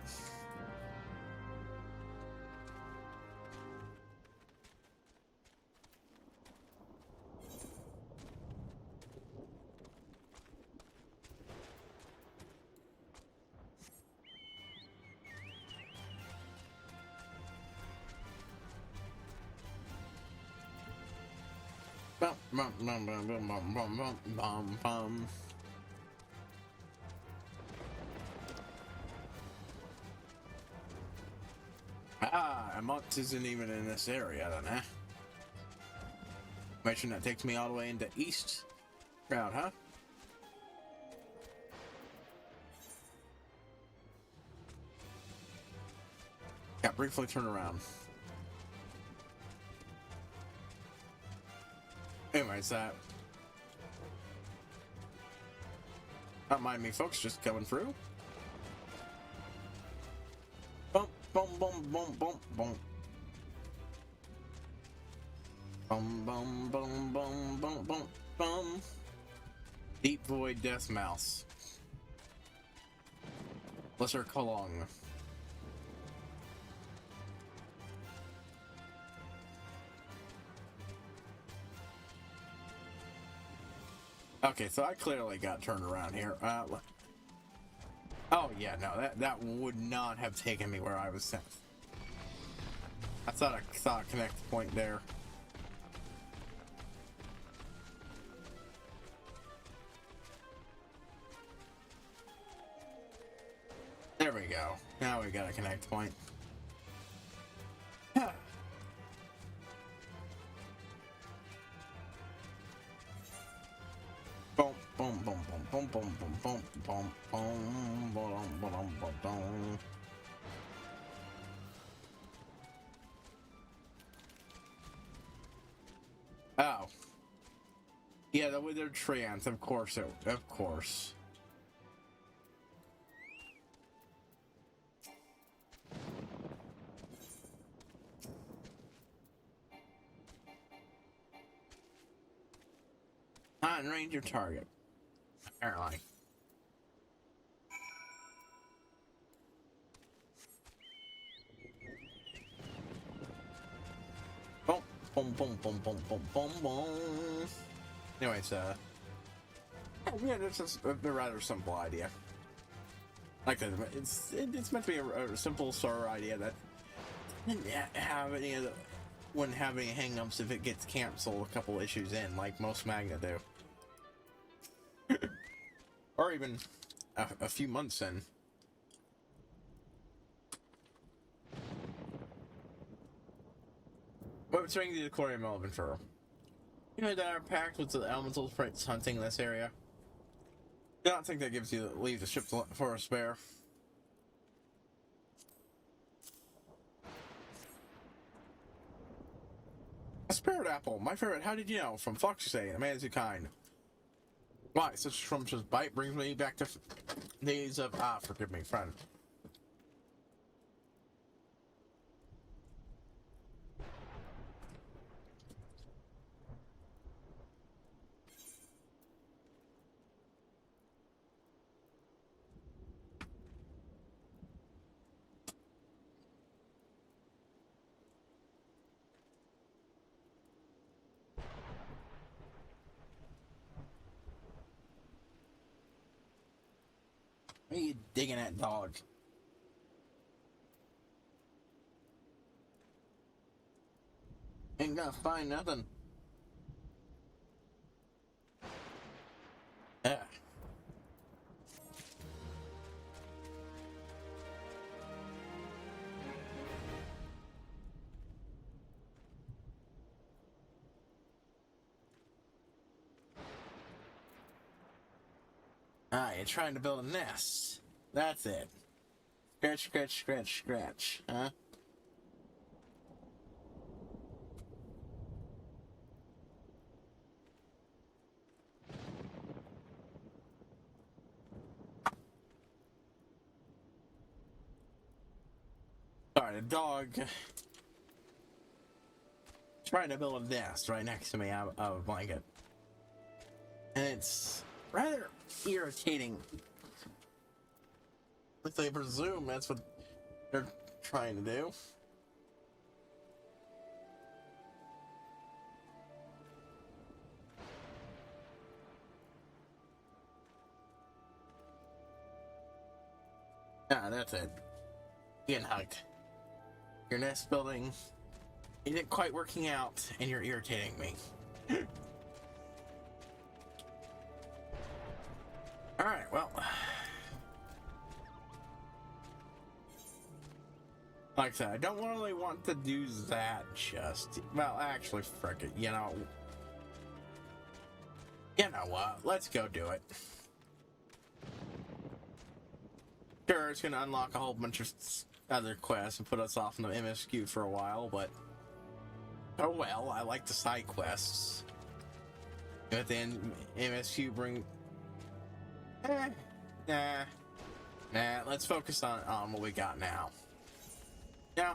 Bum, bum, bum, bum, bum, bum, bum, bum, bum. Ah, Amont isn't even in this area then, huh? Mission that takes me all the way into East Route, huh? Yeah, briefly turn around. Anyways, don't mind me, folks, just coming through. Bump, bump, bump, bump, bump, bump. Bum, bum, bum, bum, bum, bum, bum. Deep Void Death Mouse. Lesser Kolong. Okay, so I clearly got turned around here. Oh yeah, no, that would not have taken me where I was sent. I thought I saw a connect point there. There we go. Now we got a connect point. Boom, boom, boom, boom, boom, boom, boom, boom, boom, boom, boom, boom, boom. Oh. Yeah, the withered treants, of course, of course. Range your target. Apparently. Boom, boom, boom, boom, boom, boom, boom, boom. Anyways, yeah, it's just a rather simple idea. Like it's meant to be a simple sort of idea that wouldn't have any hang-ups if it gets canceled a couple issues in, like most Magna do. Or even a few months in. But returning to the aquarium elephant fur. You know that our pact with the elemental sprites hunting this area? I don't think that gives you leave the ship for a spare. A spirit apple, my favorite. How did you know? From Foxy, a man is too kind. Why? Such scrumptious bite brings me back to days of forgive me, friend. Where are you digging that dog? Ain't gonna find nothing. Yeah. Ah, you're trying to build a nest. That's it. Scratch, scratch, scratch, scratch. Huh? Sorry, the dog trying to build a nest right next to me out of a blanket. And it's rather irritating. At least I presume that's what they're trying to do. Ah, that's it. Getting hugged. Your nest building isn't quite working out, and you're irritating me. Alright, well. Like I said, I don't really want to do that just... Well, actually, frick it, you know... You know what? Let's go do it. Sure, it's gonna unlock a whole bunch of other quests and put us off in the MSQ for a while, but... Oh well, I like the side quests. But then MSQ bring... Nah, let's focus on what we got now. Yeah.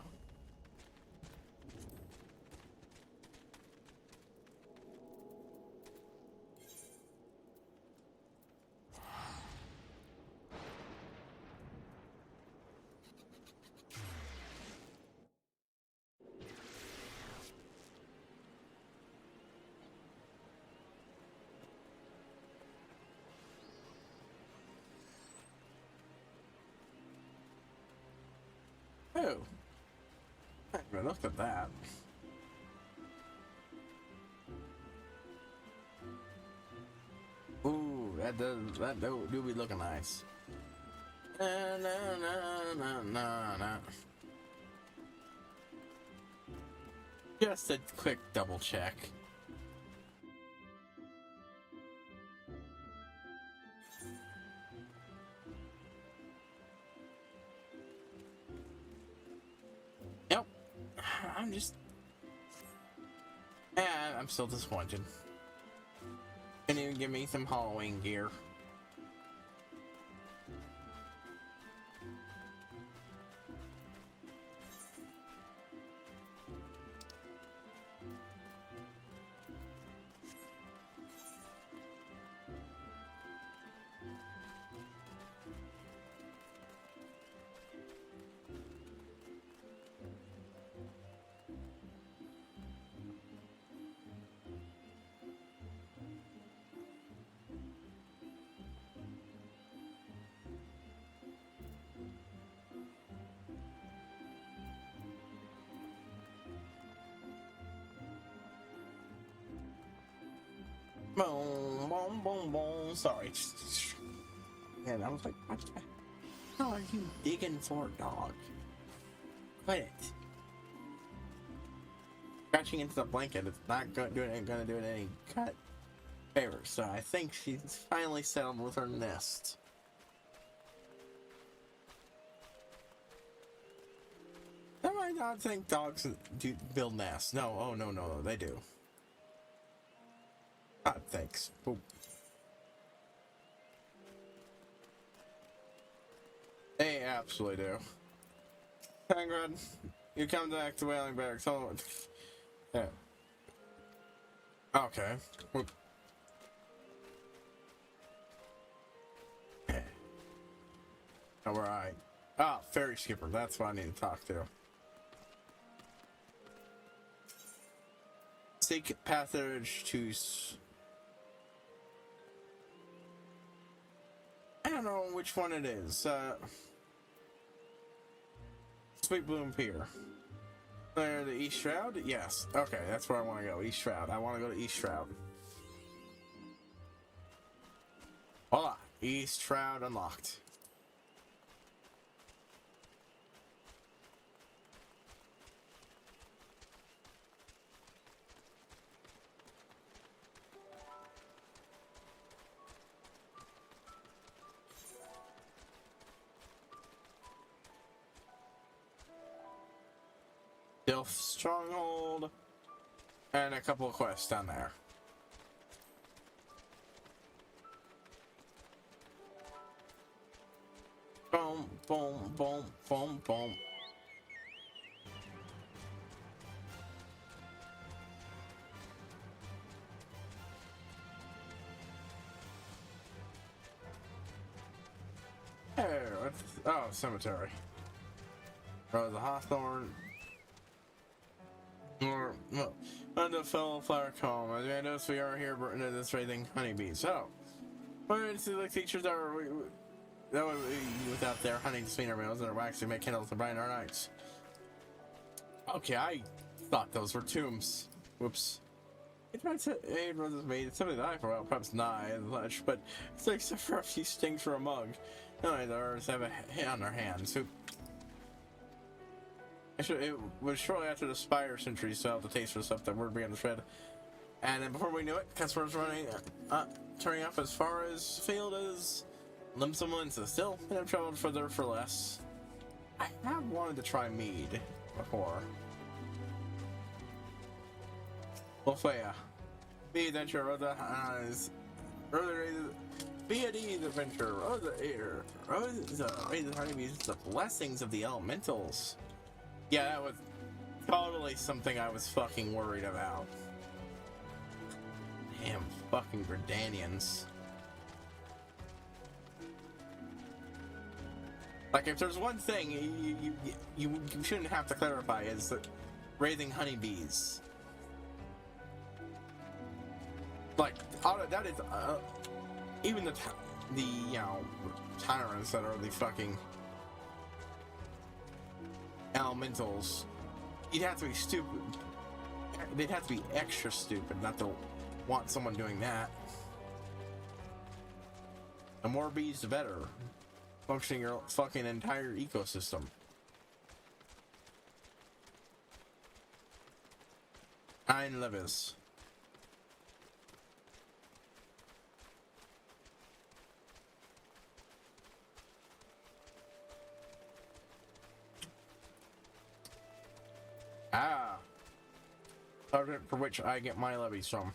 Oh. I haven't even looked at that. Ooh, that do be looking nice. No. Just a quick double check. Yep. I'm still disappointed. Couldn't even give me some Halloween gear. Boom, boom, boom, boom. Sorry. And I was like, what the hell are you digging for, dog? Quit it. Scratching into the blanket, it's not gonna do it any cut favor. So I think she's finally settled with her nest. I might not think dogs do build nests. No, oh no, they do. God, thanks. Boop. They absolutely do. Tangrad, you come back to Whaling Barracks. Yeah. Okay. Whoop. Alright. Ah, ferry skipper. That's what I need to talk to. Seek passage to... I don't don't know which one it is. Sweet Bloom Pier. There, the East Shroud? Yes. Okay, that's where I want to go. East Shroud. I want to go to East Shroud. Voila. East Shroud unlocked. Dilf Stronghold. And a couple of quests down there. Boom, boom, boom, boom, boom. Hey, oh, cemetery. Rose of Hawthorne. Under fellow flower comb. As I notice we are here into this raising honeybees. So, we're to the creatures that would be without their honey to sweeten our meals and our wax to make candles to brighten our nights. Okay, I thought those were tombs. Whoops. It might say aid was made. It's something that I forgot, perhaps nigh as much, but it's except for a few stings for a mug. No, the others have a hit on their hands. It was shortly after the Spire century, so the taste for stuff that word began to spread. And then before we knew it, customers were turning up as far as field as Limsum Linsa. Still, I've traveled further for less. I have wanted to try mead before. Wolfea. Be adventure, Rosa is be at ease, adventure, Rosa Air. Rosa raises honeybees, the blessings of the elementals. Yeah, that was totally something I was fucking worried about. Damn fucking Verdanians. Like, if there's one thing you shouldn't have to clarify is that raising honeybees. Like, that is even the you know, tyrants that are the fucking elementals, you'd have to be stupid. They'd have to be extra stupid not to want someone doing that. The more bees, the better. Functioning your fucking entire ecosystem. Ein Levis. Ah, target for which I get my levies from.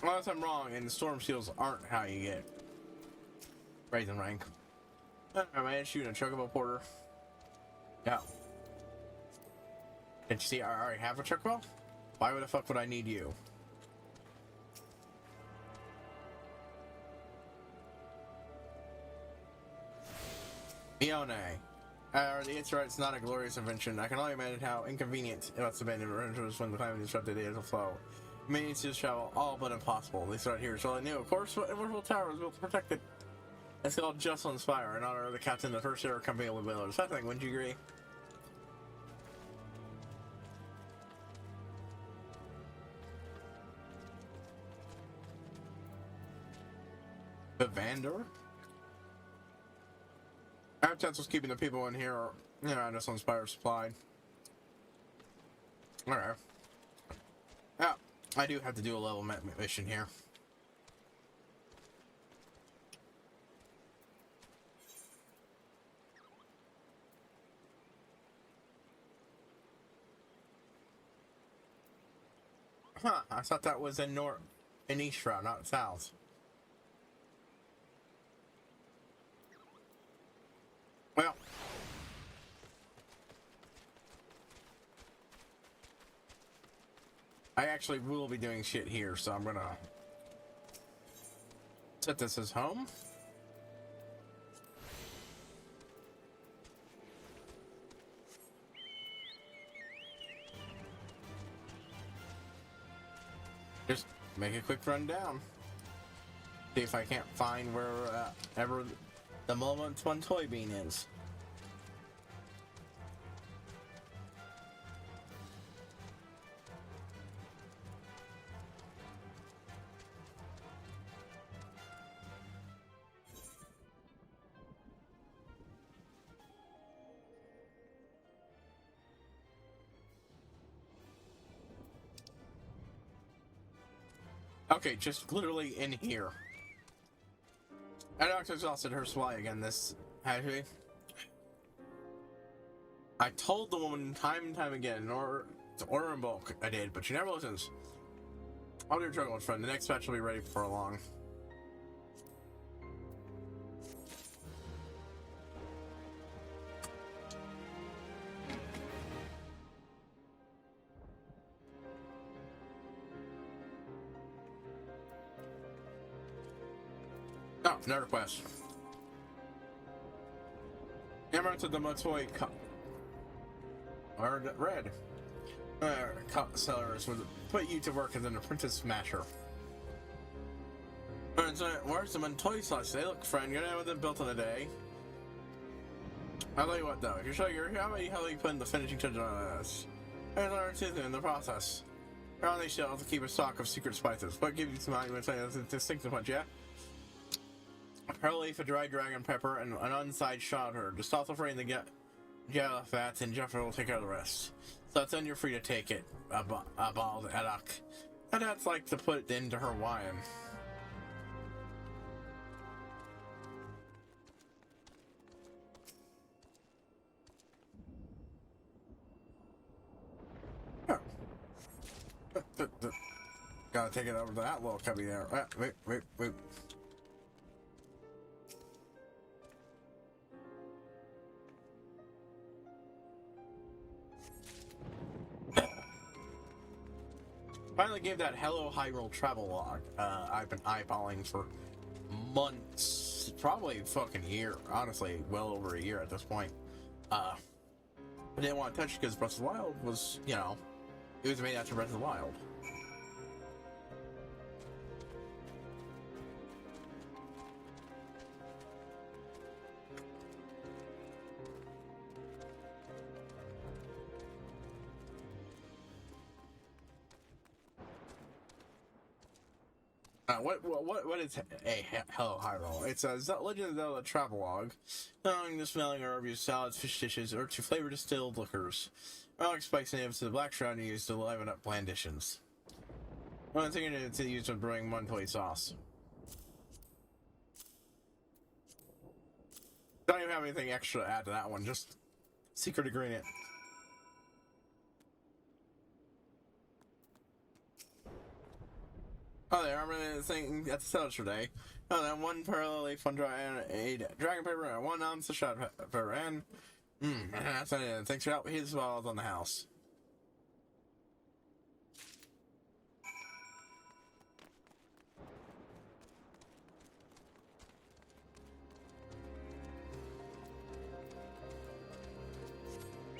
Unless I'm wrong, and the storm seals aren't how you get raising rank. I managed shooting a chocobo porter. Yeah. Did you see I already have a chocobo? Why the fuck would I need you? Ione. The answer it's not a glorious invention. I can only imagine how inconvenient it must have been when the climate disrupted the days flow. Means to travel all but impossible. They start here, so I knew. Of course, Immortal Tower was built to protect it. It's called Just on Spire, in honor of the captain of the first air company of the village. I think, wouldn't you agree? Evander? Appetite was keeping the people in here, you know, just on Spire supplied. Alright. Yeah, I do have to do a level mission here. Huh, I thought that was in East Shroud, not south. Well, I actually will be doing shit here, so I'm gonna set this as home. Just make a quick run down. See if I can't find where ever the moment one toy bean is. Okay, just literally in here. I Doctor exhausted her supply again this actually. I told the woman time and time again to order in bulk. I did, but she never listens. I'll do your trouble, friend. The next batch will be ready before long. Oh, no request. Hammer to the Motoy Red. Sellers would put you to work as an apprentice smasher. Where's the Montoy sauce? They look friend. You're not them built in a day. I'll tell you what though, if you show your how many you put in the finishing touches on this. There's our tooth in the process. Around these shelves to keep a stock of secret spices. What gives you some arguments that's a distinctive punch, yeah? A pearl leaf, a dried dragon pepper, and an unsigned shot herb. Just also free in the gala fats, and Jeffrey will take care of the rest. So then you're free to take it, a bald Eddock. And that's like to put it into her wine. Gotta take it over to that little cubby there. Wait. Finally gave that Hello Hyrule travel log. I've been eyeballing for months, probably a fucking year, honestly, well over a year at this point. I didn't want to touch it because Breath of the Wild was, you know, it was made after Breath of the Wild. What is a Hello Hyrule? It's a Legend of Zelda travelogue, allowing the smelling or review salads, fish dishes, or to flavor distilled liquors. Alex spikes natives to the black shroud and used to liven up bland dishes. One thing it's used when brewing Montoy sauce. Don't even have anything extra to add to that one, just secret ingredient. Oh, there, I'm running the thing at the sellers today. Oh, then one pearl leaf, one dry, and a dragon pepper, and 1 ounce of shot pepper, and that's it. Thanks for help. Here's walls on the house.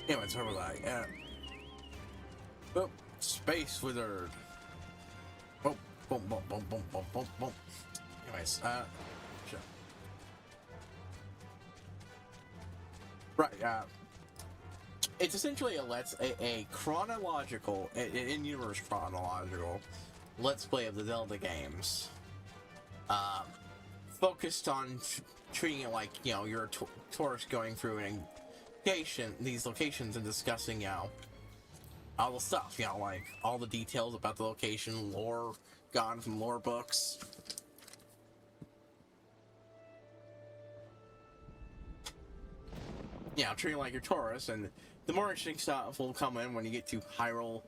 Anyways, where was I? Oh, Space Wizard. Oh. Boom. Anyways, sure. Right, it's essentially a chronological, in-universe chronological Let's Play of the Zelda games. Focused on treating it like, you know, you're a tourist going through these locations and discussing, you know, all the stuff, you know, like all the details about the location, lore, gone from lore books. Yeah, treating like you're tourists, and the more interesting stuff will come in when you get to Hyrule,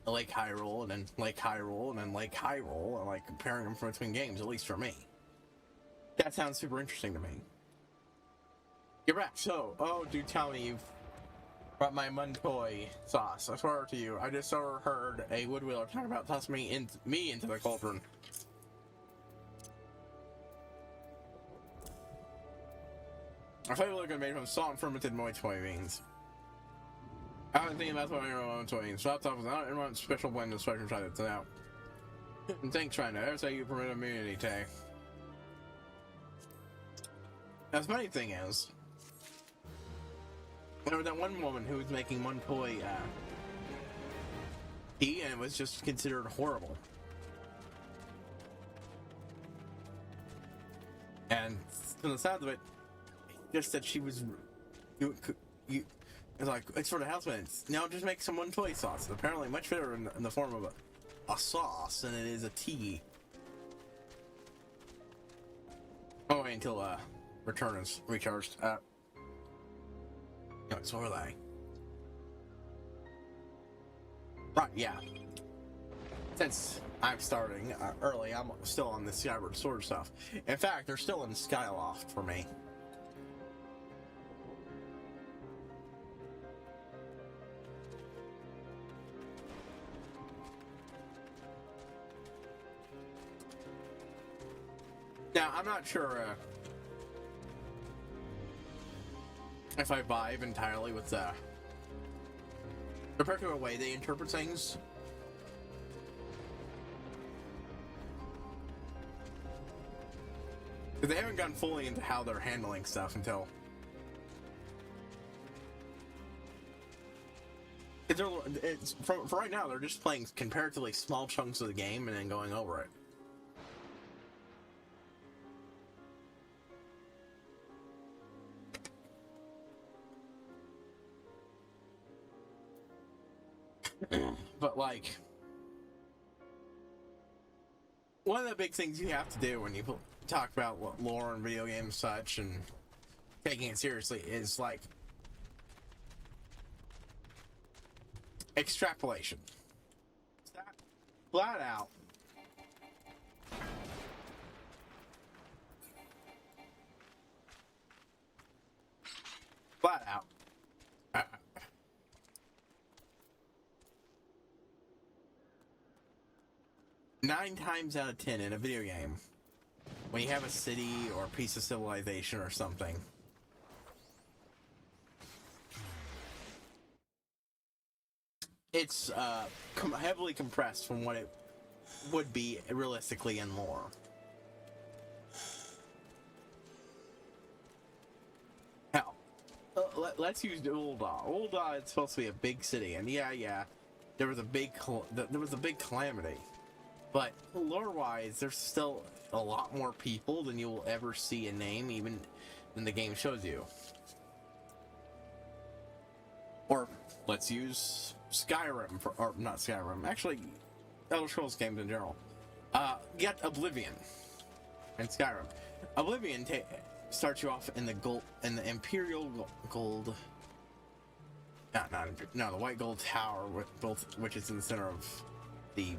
Lake Hyrule, and then Lake Hyrule, and then Lake Hyrule, and like comparing them from between games, at least for me. That sounds super interesting to me. You're back, so, do tell me you've brought my Montoy sauce. I swear to you, I just overheard a woodwheeler talk about tossing me into the cauldron. Our favorite liquor made from salt and fermented Montoy beans. I've been thinking about throwing your Montoy beans. Stop top without everyone's special blend of spectrum try that out. Thanks, China. That's how you permit immunity tag. Now, the funny thing is, there was that one woman who was making one toy tea, and it was just considered horrible. And from the sound of it, just that she was, it's like, it's for the house maintenance. Now just make some one toy sauce. It's apparently much better in the form of a sauce than it is a tea. Oh, wait until return is recharged. So are they? Right, yeah. Since I'm starting early, I'm still on the Skyward Sword stuff. In fact, they're still in Skyloft for me. Now, I'm not sure if I vibe entirely with compared to the way they interpret things. Because they haven't gone fully into how they're handling stuff until... for right now, they're just playing comparatively small chunks of the game and then going over it. But, like... one of the big things you have to do when you talk about lore and video games and such and taking it seriously is like extrapolation. Flat out. Flat out. 9 times out of 10 in a video game, when you have a city or a piece of civilization or something, it's heavily compressed from what it would be realistically in lore. Hell, let's use Ul'dah. Ul'dah is supposed to be a big city, and yeah, there was a big calamity. But lore-wise, there's still a lot more people than you will ever see a name, even than the game shows you. Or let's use Skyrim, or not Skyrim, actually Elder Scrolls games in general. Get Oblivion and Skyrim. Oblivion starts you off in the Imperial Gold. No, the White Gold Tower, which is in the center of the.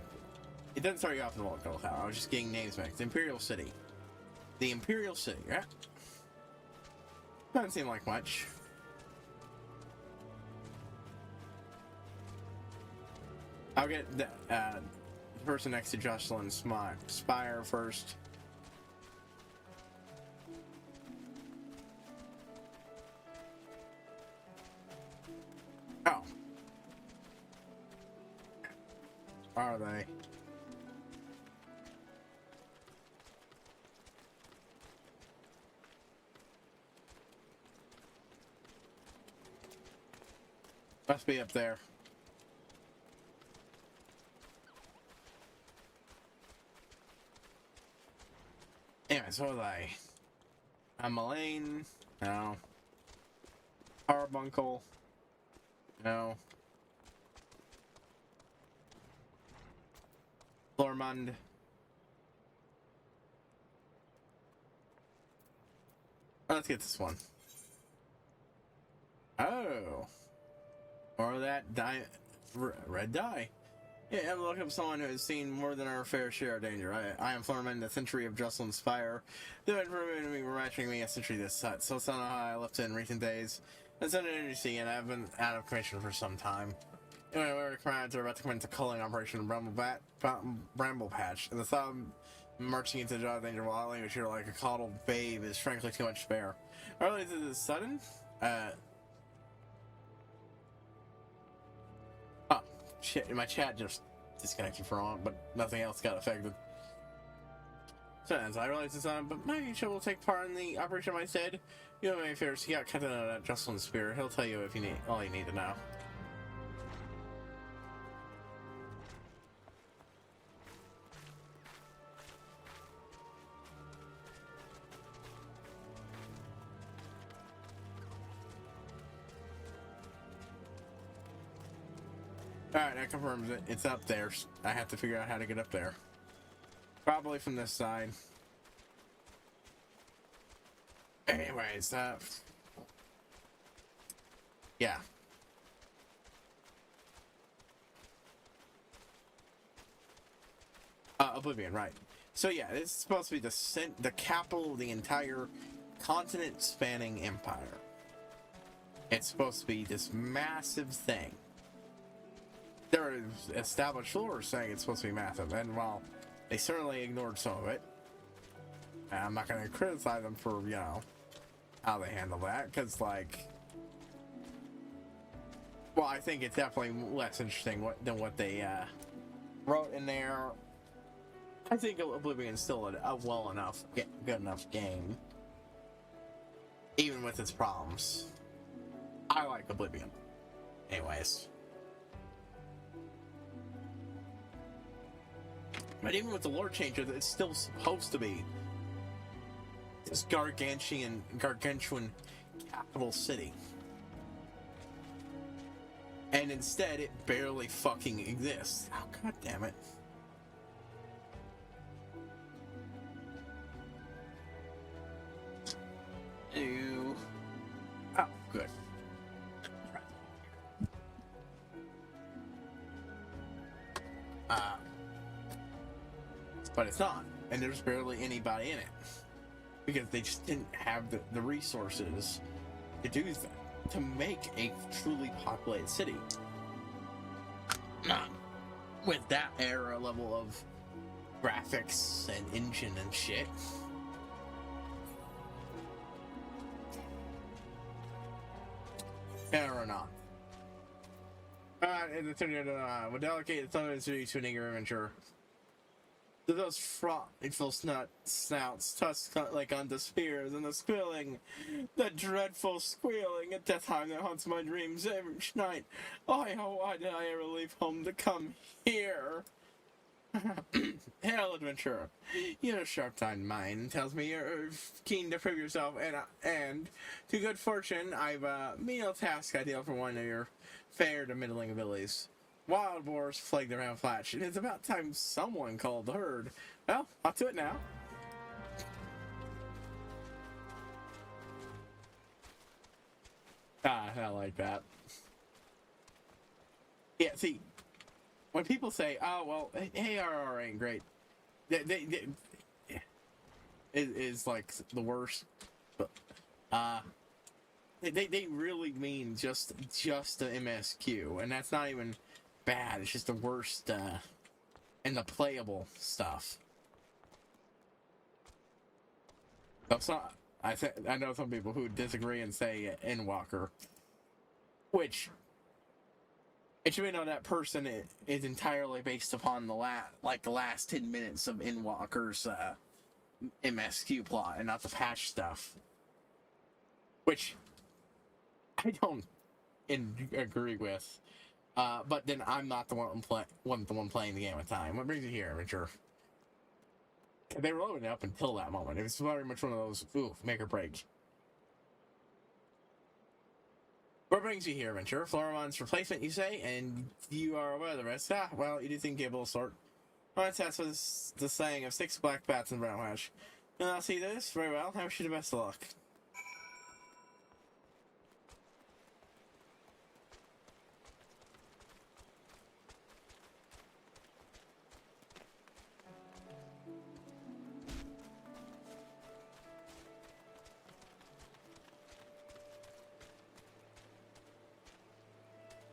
It doesn't start you off in the White Gold Tower. I was just getting names mixed. Imperial City. The Imperial City, right? Doesn't seem like much. I'll get the person next to Jocelyn's Spire first. Oh. Are they? Must be up there. Anyway, so are they? Mullane? No. Carbuncle? No. Flormund? Let's get this one. Oh. Or that red dye. Yeah, I'm looking for someone who has seen more than our fair share of danger. I am Florman, the century of Jocelyn's Spire. The men were matching me a century this set, so it's not how I left in recent days. It's an interesting, and I've been out of commission for some time. Anyway, we're about to commence a culling operation in Bramble Patch, and the thought of marching into the jaw of danger while I here like a coddled babe is frankly too much to bear. Early this is sudden. Oh, shit, my chat just disconnected for a moment, but nothing else got affected. So as I realize it's on, but my agent will take part in the operation. I said, you know, my affairs. He got Captain Jocelyn's spear. He'll tell you if you need all you need to know. Alright, that confirms it. It's up there. I have to figure out how to get up there. Probably from this side. Anyways, yeah. Oblivion, right. So yeah, it's supposed to be the capital of the entire continent-spanning empire. It's supposed to be this massive thing. There are established lore saying it's supposed to be massive, and while they certainly ignored some of it, I'm not going to criticize them for, you know, how they handle that, because, like, well, I think it's definitely less interesting than what they wrote in there. I think Oblivion's still a good enough game, even with its problems. I like Oblivion. Anyways. But even with the lore changes, it's still supposed to be this gargantuan capital city. And instead, it barely fucking exists. Oh, god damn it. Ew. Oh, good. But it's not, and there's barely anybody in it because they just didn't have the resources to do that, to make a truly populated city. Not with that era level of graphics and engine and shit. Fair or not. In the turn, we'll delegate the thunder to an eager adventurer. To those frightful snouts, tusks like unto spears, and the squealing, the dreadful squealing at death time that haunts my dreams every night. Oh, why did I ever leave home to come here? Hail, adventurer. Your sharp-tongued mind tells me you're keen to prove yourself, and to good fortune, I've a menial task ideal for one of your fair to middling abilities. Wild boars plague around Flatch, and it's about time someone called the herd. Well, I'll do it now. I like that. Yeah, see, when people say, "Oh, well, ARR ain't great," it is like the worst. But they really mean just the MSQ, and that's not even bad. It's just the worst and the playable stuff. That's not. I know some people who disagree and say Endwalker, which it should be known that person is entirely based upon the last 10 minutes of Endwalker's MSQ plot and not the patch stuff, which I don't agree with. But then I'm not the one playing the game at the time. What brings you here, Adventure? They were loading up until that moment. It was very much one of those, make or break. What brings you here, Adventure? Floramon's replacement, you say? And you are aware of the rest? Ah, well, you do think capable of sort. Alright, that's what the saying of 6 black bats and brown hash. You now see this? Very well. I wish you the best of luck.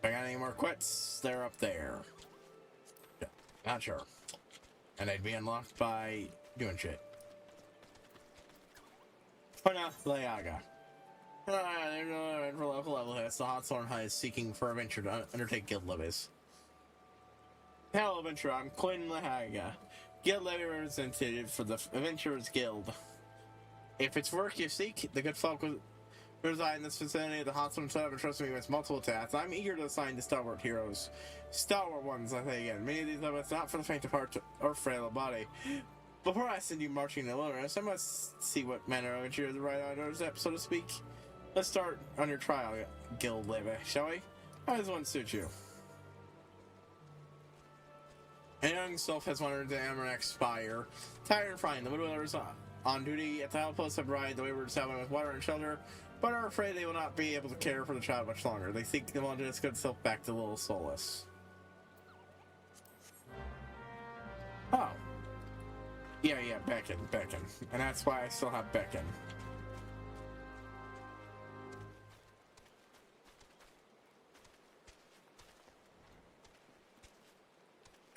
If I got any more quits, they're up there. Yeah, not sure. And they'd be unlocked by doing shit. Puna Layaga. For local level hits, the Hawthorne High is seeking for a venture to undertake guild levies. Hello, adventurer. I'm Quinn Lahaga, guild levy representative for the Adventurers Guild. If it's work you seek, the good folk will reside in this vicinity of the hospital set up and trust me with multiple tasks. I'm eager to assign the stalwart heroes. Stalwart ones, I say again. Many of these limits not for the faint of heart or frail of body. Before I send you marching in the wilderness, I must see what manner of adventure the right on your step, so to speak. Let's start on your trial, guild levy, shall we? How does one suit you? A young self has wandered to Amarak Spire. Tired of frying, the woodwellers on duty at the outpost have provided the wayward settlement with water and shelter, but are afraid they will not be able to care for the child much longer. They seek to launch its good self back to little Solus. Oh. Yeah, Beacon. And that's why I still have Beacon.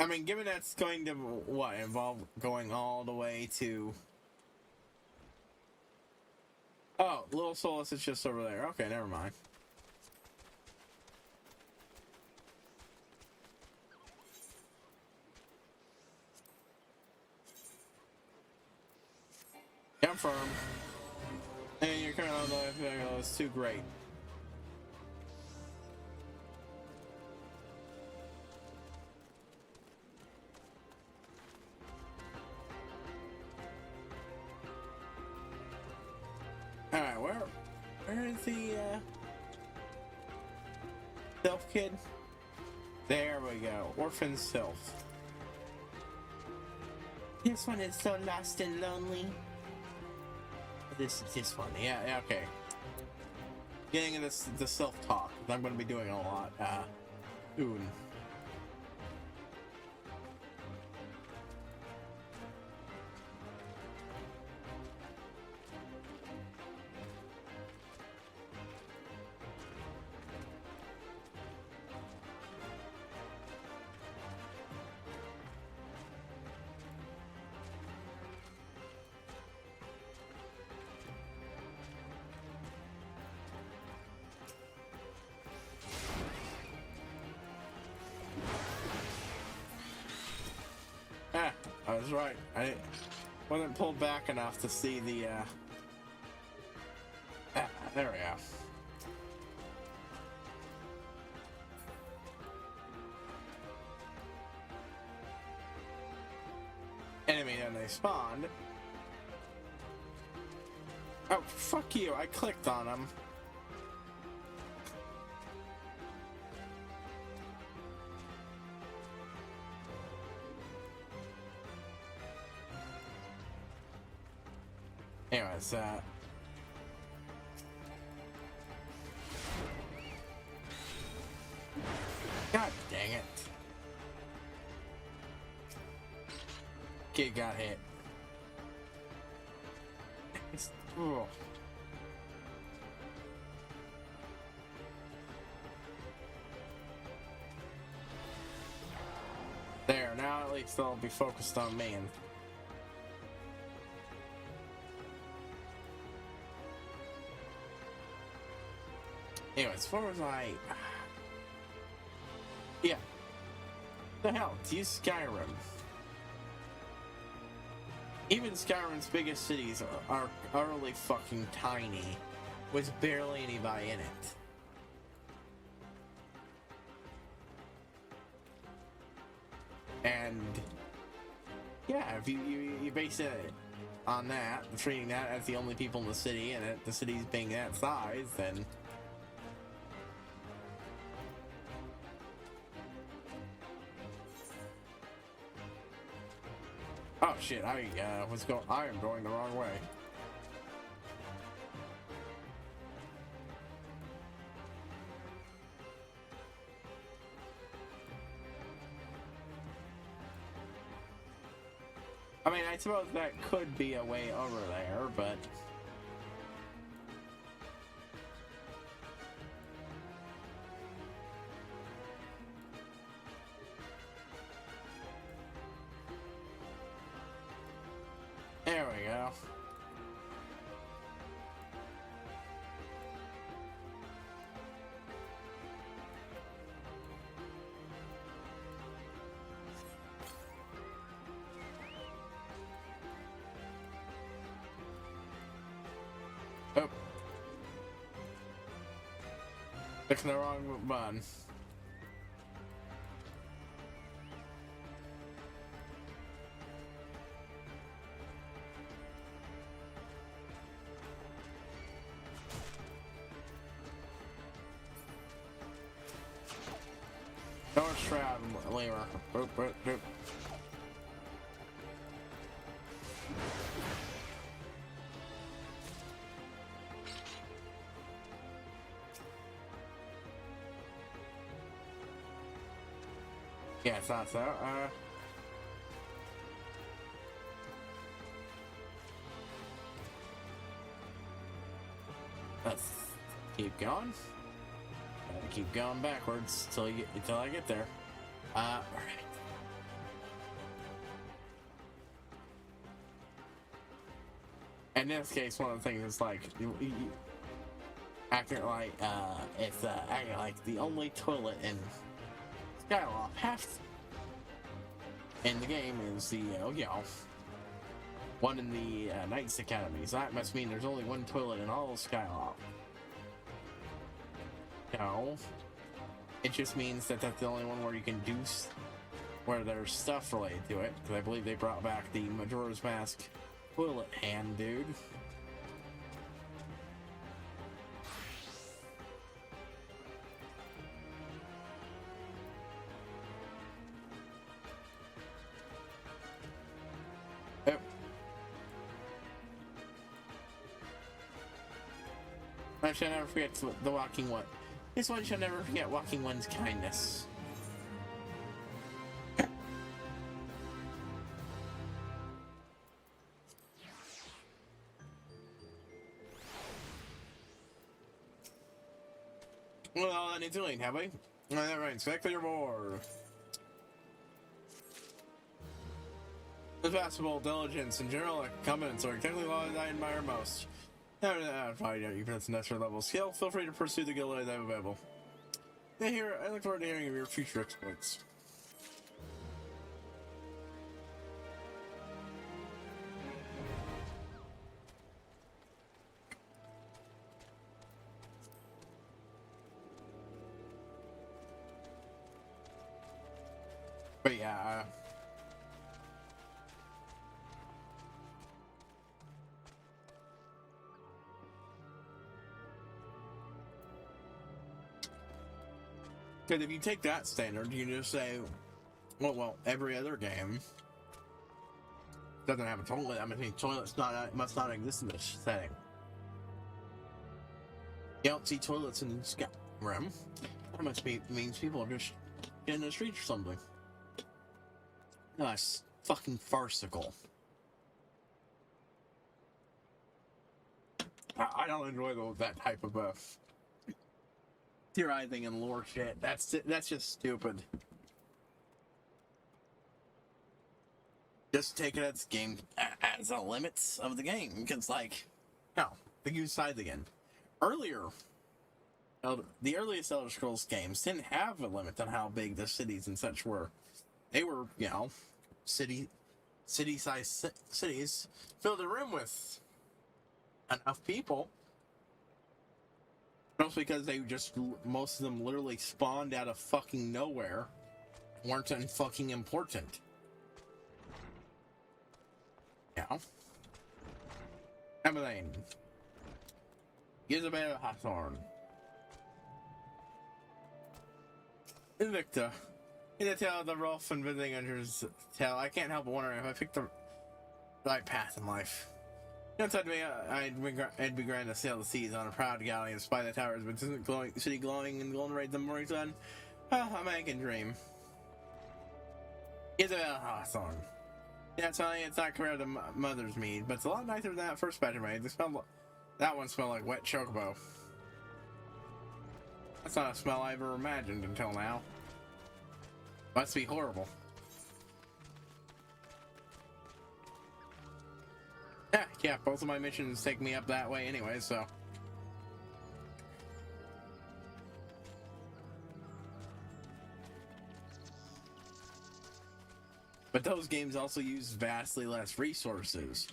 I mean, given that's going to, what, involve going all the way to... Oh, Little Solus is just over there. Okay, never mind. Confirm. And your current level is too great. Alright, where is the Self Kid? There we go. Orphan Self. This one is so lost and lonely. This one. Yeah, okay. Getting into the self-talk. I'm gonna be doing a lot soon. I was right. I wasn't pulled back enough to see the there we go. Enemy and they spawned. Oh, fuck you. I clicked on them. Anyways, God dang it. Kid got hit. Oh. There, now at least they'll be focused on me and anyways, where was I? Yeah. The hell, to use Skyrim. Even Skyrim's biggest cities are utterly fucking tiny, with barely anybody in it. And yeah, if you base it on that, treating that as the only people in the city, and the city's being that size, then oh shit, I am going the wrong way. I mean, I suppose that could be a way over there, but there we go. Oh. Clicking the wrong button. North Shroud Lemur. Boop, boop, boop. Yeah, it's not so. Let's keep going. Keep going backwards until I get there. Alright. In this case, one of the things is like acting like it's acting like the only toilet in Skyloft half in the game is the one in the Knights Academy. So that must mean there's only one toilet in all of Skyloft. No, it just means that that's the only one where you can do where there's stuff related to it. Because I believe they brought back the Majora's Mask toilet hand dude. Oh. I shall never forget the walking one. This one shall never forget walking one's kindness. Well, that needs doing, have we? Alright, expect your board. Responsible, diligence, and general competence are technically laws I admire most. Probably don't you pronounce necessary level of skill. Feel free to pursue the guild that I have available. I look forward to hearing of your future exploits. But yeah, because if you take that standard, you can just say, well, every other game doesn't have a toilet. I mean, toilets must not exist in this setting. You don't see toilets in Skyrim. That must means people are just in the streets or something. That's fucking farcical. I don't enjoy that type of theorizing and lore shit. That's just stupid. Just take it as game as the limits of the game, because like, no, the use sides again. Earlier, the earliest Elder Scrolls games didn't have a limit on how big the cities and such were. They were, city-sized cities filled a room with enough people. Mostly because most of them literally spawned out of fucking nowhere, weren't fucking important. Yeah. Emmeline. Isabel Hawthorne. Invicta. In the tale of the Rolf and visiting Hunter's tale, I can't help but wondering if I picked the right path in life. You know, to me, I'd be grand to sail the seas on a proud galley and spy the towers, but isn't the city glowing in golden rays of the morning sun? Oh, a man can dream. Isabel Hawthorne. Yeah, it's not compared to Mother's Mead, but it's a lot nicer than that first batch I made. That one smelled like wet chocobo. That's not a smell I ever imagined until now. Must be horrible. Yeah, both of my missions take me up that way anyway, so. But those games also use vastly less resources.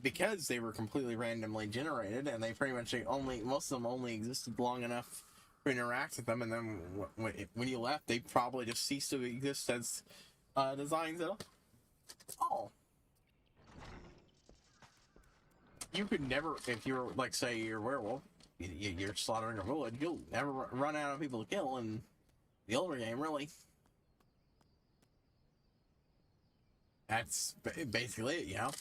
because they were completely randomly generated, and they pretty much most of them only existed long enough to interact with them, and then when you left, they probably just ceased to exist as designs at all. You could never, if you're like, say, you're a werewolf, you're slaughtering a village, you'll never run out of people to kill in the older game, really. That's basically it, you know?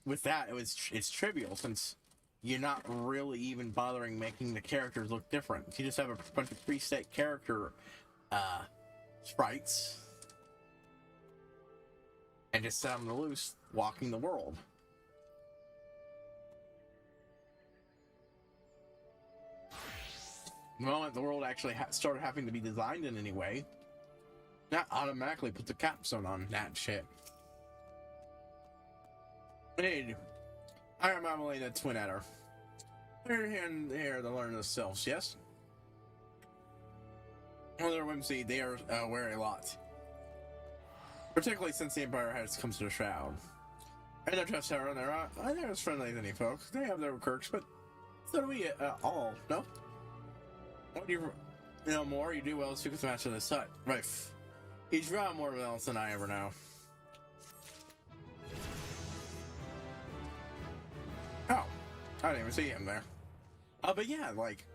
With that, it's trivial, since you're not really even bothering making the characters look different. You just have a bunch of preset character sprites and just set them loose, walking the world. The moment the world actually started having to be designed in any way, that automatically put the capstone on that shit. Indeed. I am Amelina Twin Adder. We're here to learn the selves, yes? Well, their whimsy, they are wear a lot. Particularly since the Empire has come to the Shroud. And their trust tower, they're as friendly as any folks. They have their quirks, but so do we all, no? What do you know more? You do well to seek the master of this hut. Right. He's drawn more else than I ever know. Oh, I didn't even see him there. But yeah, like...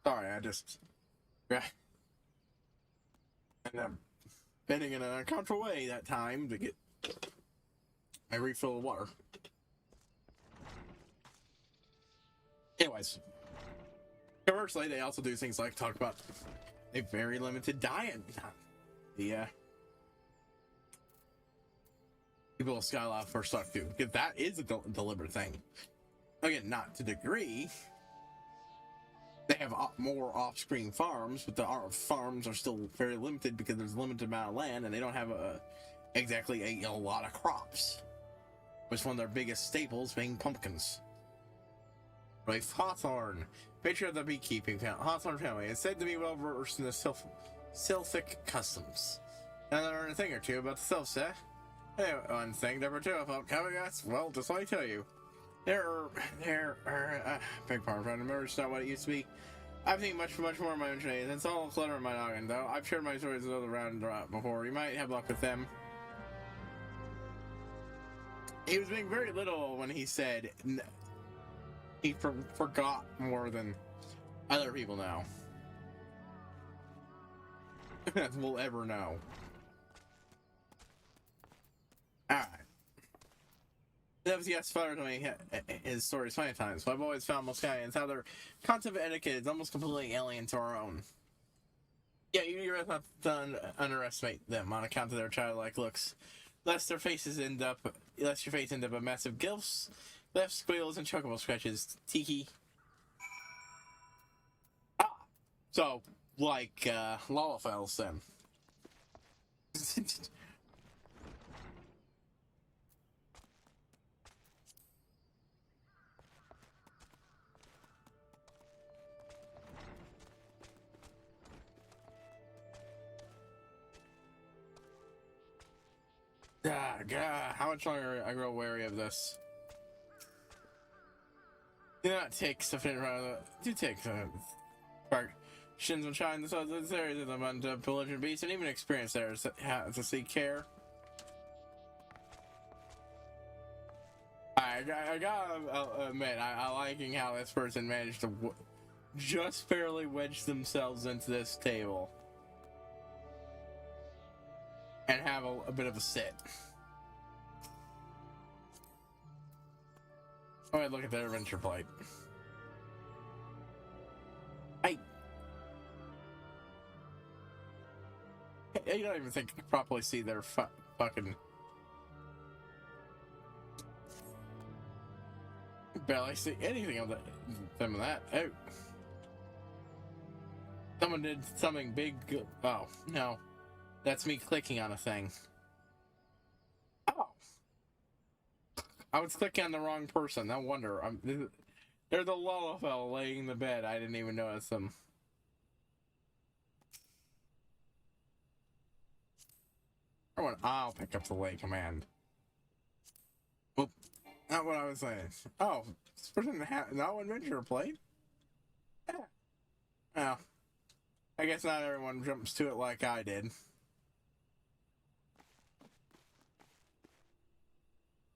Sorry, I just... And I'm bending in an uncomfortable way that time to get my refill of water. Anyways. Conversely, they also do things like talk about a very limited diet. The, people of Skylab first talk to, because that is a deliberate thing. Again, not to degree. They have more off-screen farms, but the farms are still very limited because there's a limited amount of land, and they don't have exactly a lot of crops. Which one of their biggest staples being pumpkins. Rafe Hawthorne, patriarch of the beekeeping Hawthorne family, is said to be well versed in the Sylphic customs. And I learned a thing or two about the Sylphs, eh? Hey, one thing, number two about coming us, well, just let me tell you. Big part of it, remember, it's not what it used to be. I've seen much more in my own days. It's all clutter in my noggin, though. I've shared my stories with other round before. You might have luck with them. He was being very literal when he said he forgot more than other people now. We'll ever know. Alright. Yes, father told me his stories many times, but I've always found Moscalians how their concept of etiquette is almost completely alien to our own. Yeah, you're not to underestimate them on account of their childlike looks, lest your face end up a mess of gilfs, left squeals, and chocobo scratches. Tiki. Ah, so like Lalafels then. God, how much longer I grow wary of this? Do not take stuff in front of the... Do take spark. Shins and shine, this areas of the amount of belligerent beasts, and even experienced there to seek care. I gotta admit, I liking how this person managed to just barely wedge themselves into this table. And have a bit of a sit. Alright, look at their adventure plate. You don't even think you can properly see their fucking barely see anything of that. Oh, someone did something big. Oh no, that's me clicking on a thing. Oh, I was clicking on the wrong person. No wonder. There's a Lullafell laying in the bed. I didn't even notice them. I'll pick up the lay command. Well, not what I was saying. Oh, this person no adventure played? Yeah. Well, I guess not everyone jumps to it like I did.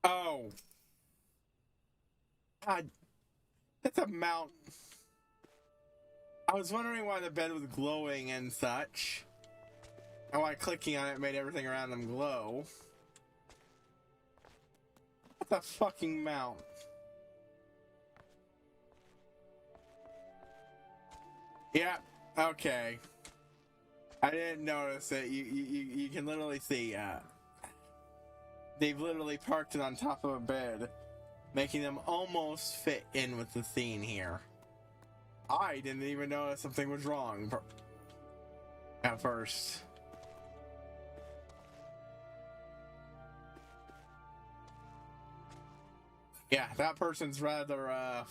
Oh. God. That's a mount. I was wondering why the bed was glowing and such. And why clicking on it made everything around them glow. That's a fucking mount. Yeah, okay. I didn't notice it. You can literally see, they've literally parked it on top of a bed, making them almost fit in with the scene here. I didn't even notice something was wrong at first. Yeah, that person's rather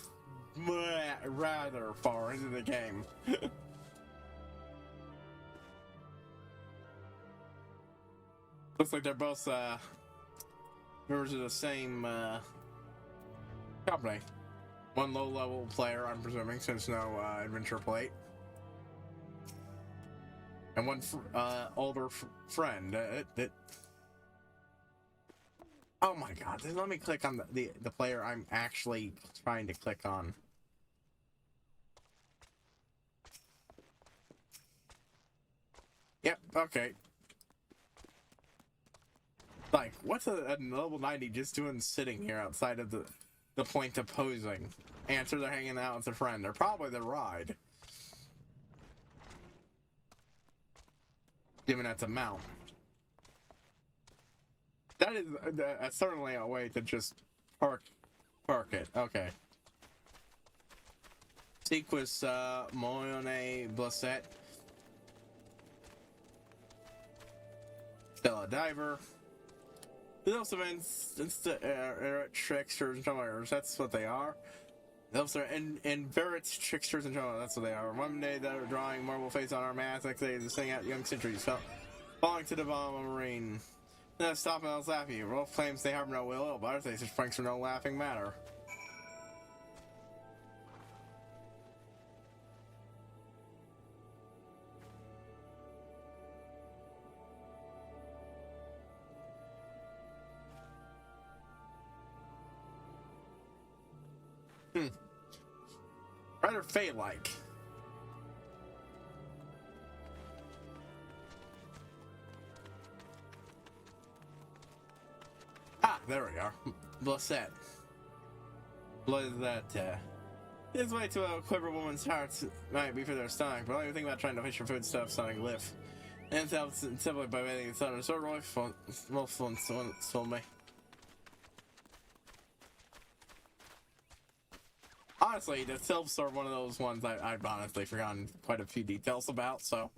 far into the game. Looks like they're both members of the same company. One low-level player, I'm presuming, since no adventure plate, and one older friend. Oh my god! Let me click on the player I'm actually trying to click on. Yep. Okay. Like, what's a level 90 just doing sitting here outside of the point of posing? Answer, they're hanging out with a friend. They're probably the ride. Given that's a mount. That is certainly a way to just park it. Okay. Sequus Moyone Blasset. Stella Diver. There's also been tricksters and drummers. That's what they are. Those are and Verrett's tricksters and drummers. That's what they are. One day they're drawing marble face on our mask. Next day they're singing out young centuries. Falling to the bottom of a marine. Then stopping and laughing. Rolf claims they have no will, but others say such pranks are no laughing matter. Rather Fey-like. Ah, there we are. Blasset. What is that, This way to a clever woman's heart might be for their stomach, but don't even think about trying to fish for food stuff sounding lift. And simply by bathing the sun or so Rolf once told me. Honestly, the sylphs are one of those ones I've honestly forgotten quite a few details about, so.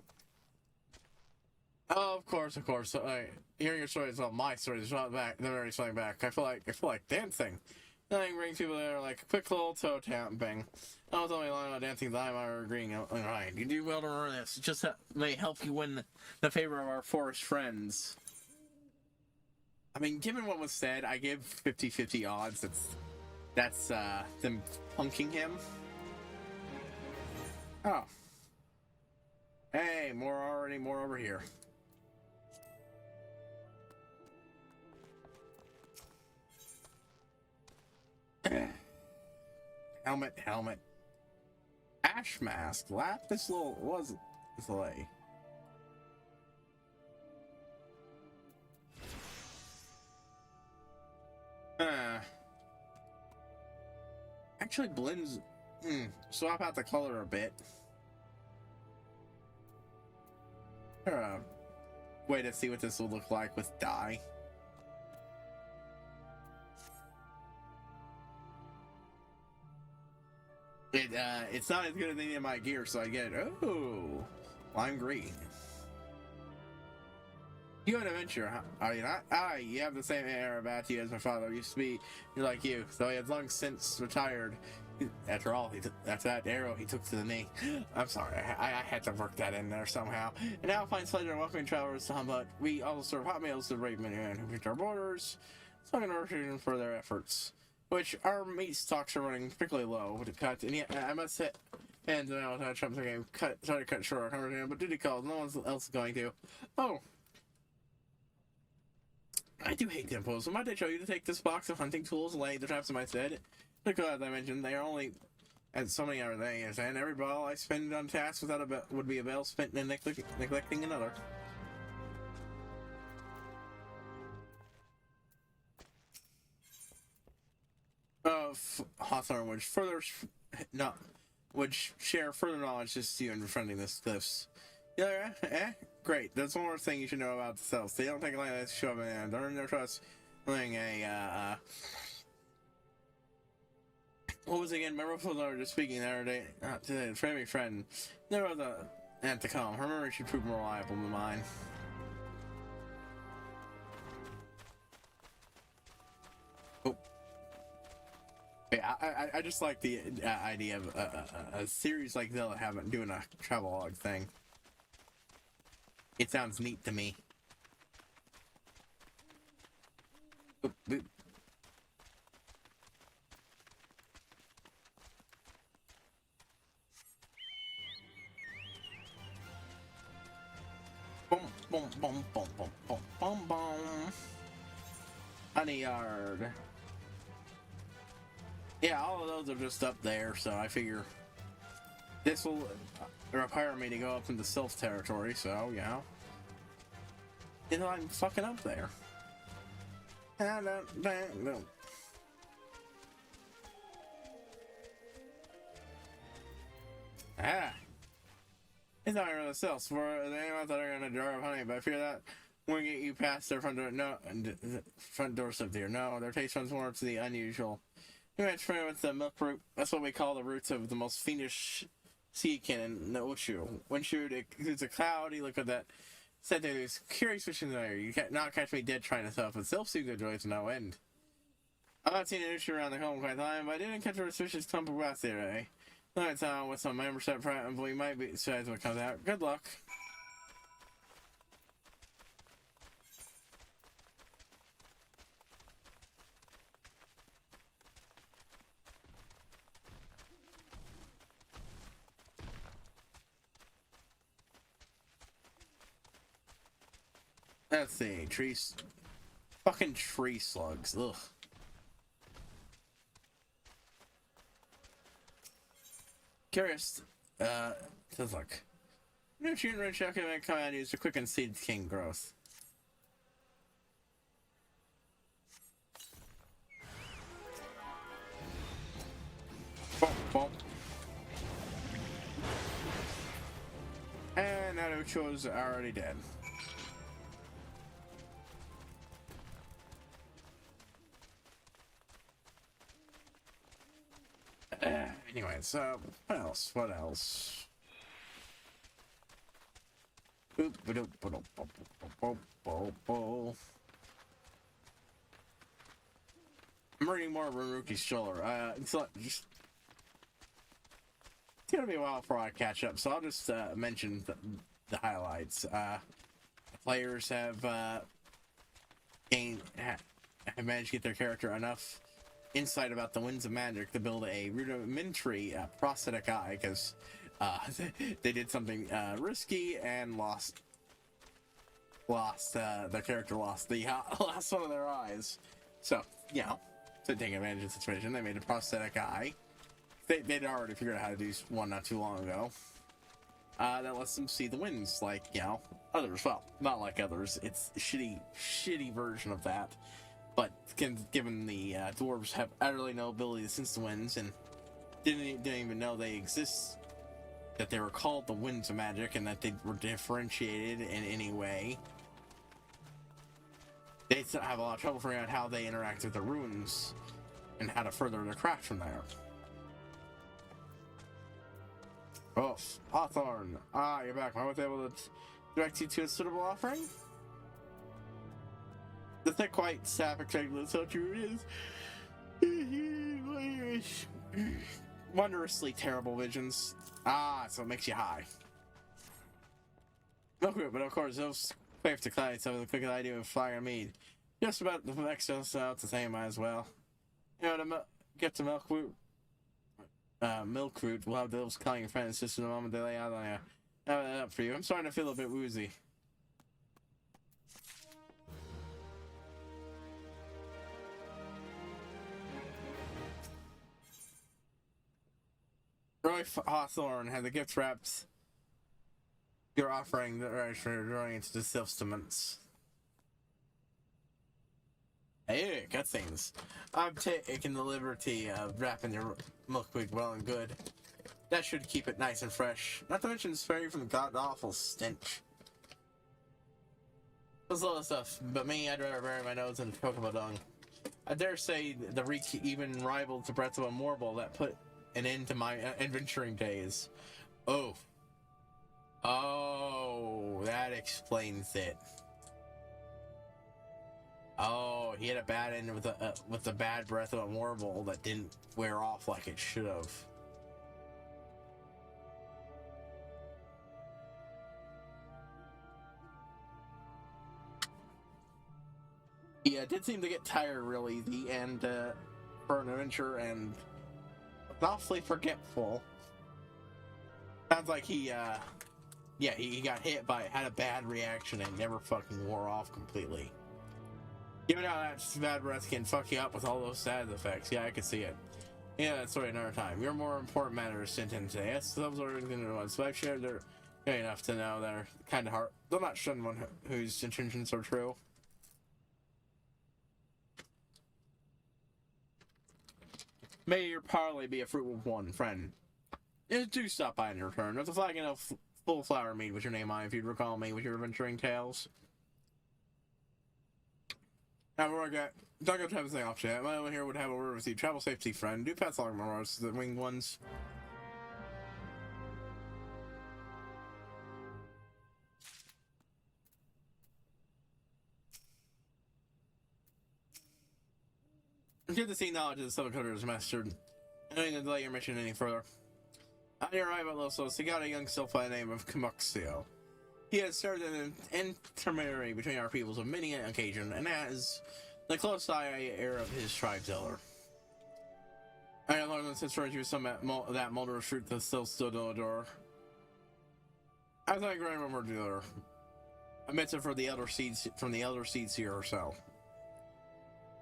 Oh, of course. Hearing your stories about my stories, they're very something back. I feel like dancing. Nothing brings people there like a quick little toe tapping. I was only lying about dancing that I'm agreeing. Alright, you do well to learn this. It just may help you win the favor of our forest friends. I mean, given what was said, I give 50-50 odds. That's them punking him. Oh. Hey, more over here. Helmet. Ash mask. Lapis Lazuli. Actually blends. Swap out the color a bit. way to see what this will look like with dye. It's not as good as any of my gear, so I get oh, lime green. You have an adventure, huh? I mean, you have the same air about you as my father used to be. You're like you, though he has long since retired. After all, after that arrow he took to the knee. I'm sorry, I had to work that in there somehow. And now finds pleasure in welcoming travelers to Humbut. We also serve hot meals to the brave men who protect our borders, so I can appreciate them for their efforts. Which our meat stocks are running particularly low to cut, and yet I must hit. And now I Trump's game try to cut short our conversation, but duty calls. No one else is going to. Oh. I do hate tempos. So might I show you to take this box of hunting tools and lay the traps in my stead? Because, as I mentioned, they are only as so many other things, and every ball I spend on tasks without would be a bell spent in neglecting another. Hawthorne would share further knowledge just to you in befriending this cliffs. Yeah, great. That's one more thing you should know about themselves. They don't take a line to show up and earn their trust. Doing what was it again? My Ruffles were just speaking the other day today. A friend. Never was at to come. Her memory should prove more reliable than mine. Oh. Yeah, I just like the idea of a series like they'll have doing a travelogue thing. It sounds neat to me. Boop, boop. Boom, boom, boom, boom, boom, boom, boom, boom. Honey yard. Yeah, all of those are just up there, so I figure this will require me to go up into Sylph territory, so, you know. You know, I'm fucking up there. No. Ah. It's not really Sylph. For anyone that are gonna jar of honey, but I fear that won't get you past their front door. No, front doorstep there. No, their taste runs more to the unusual. You might try with the milk root. That's what we call the roots of the most fiendish sea cannon, the Oshu. When shoot, it's a cloudy look at that. Said there's curious visions there. You can't not catch me dead trying to stuff, but Sylph seems to enjoy it to no end. I've not seen an issue around the home quite time, but I didn't catch a suspicious clump of grass the other day. Let's with some membership, probably might be surprised when it comes out. Good luck. Let's see, trees. Fucking tree slugs. Ugh. Curious. Says look. Nutrient rich alchemy command used to quicken seed king growth. Boom, boom. And Narucho's already dead. Anyway, so what else? What else? I'm reading more of Ruruki's shoulder. It's gonna be a while before I catch up, so I'll just mention the highlights. Players have managed to get their character enough insight about the winds of magic to build a rudimentary prosthetic eye, because they did something risky and lost their character lost the last one of their eyes. So, you know, to take advantage of the situation, they made a prosthetic eye. They'd already figured out how to do one not too long ago. That lets them see the winds, like, you know, others. Well, not like others. It's a shitty version of that. But given the dwarves have utterly no ability to sense the winds and didn't even know they exist, that they were called the winds of magic and that they were differentiated in any way, they still have a lot of trouble figuring out how they interact with the runes and how to further their craft from there. Oh, Hawthorne. Ah, you're back. I was able to direct you to a suitable offering? The thick white sap extracted so true is. Wondrously terrible visions. Ah, so it makes you high. No group, but of course, those claims to clients have the quickest idea of flying a mead. Just about the next one, so it's the same, might as well. You know, to get to milk root. Milk root will have those calling your friends just in the moment they lay out on you. Have that up for you. I'm starting to feel a bit woozy. Roy Hawthorne had the gift wrapped your offering that right for drawing into the self-stimulants. Hey, got things. I'm taking the liberty of wrapping your milkweed well and good. That should keep it nice and fresh. Not to mention spare you from the god-awful stench. There's a lot of stuff, but me, I'd rather bury my nose in chocobo dung. I dare say the reek even rivaled the breath of a mortal that put an end to my adventuring days. Oh. Oh, that explains it. Oh, he had a bad end with the bad breath of a mortal that didn't wear off like it should have. Yeah, it did seem to get tired real easy, and for an adventure, and was awfully forgetful. Sounds like he got hit by it, had a bad reaction, and never fucking wore off completely. Given how that bad breath can fuck you up with all those sad effects, yeah, I could see it. Yeah, that's story another time. Your more important matters sent in today. Yes, those are going to ones, but I've shared their enough to know they're kind of hard. They'll not shun one whose intentions are true. May your parley be a fruitful one, friend. Do stop by in return. With a flagon of full flower mead with your name on, if you'd recall me with your adventuring tales. However, I got don't go to have anything off yet. My one here would have a word with you. Travel safety, friend. Do pass along my remarks to the winged ones. Good to see knowledge of the Silver Coder is mastered. I don't need to delay your mission any further. On your arrival at Losos, he got a young sylph by the name of Kamuxio. He has served as an intermediary between our peoples on many an occasion, and has the close eye air of his tribe's elder. I have learned that since you some that Mulder's fruit that still stood on the door. I think I remember dealer. I meant it for the elder seeds from the elder seeds here or so.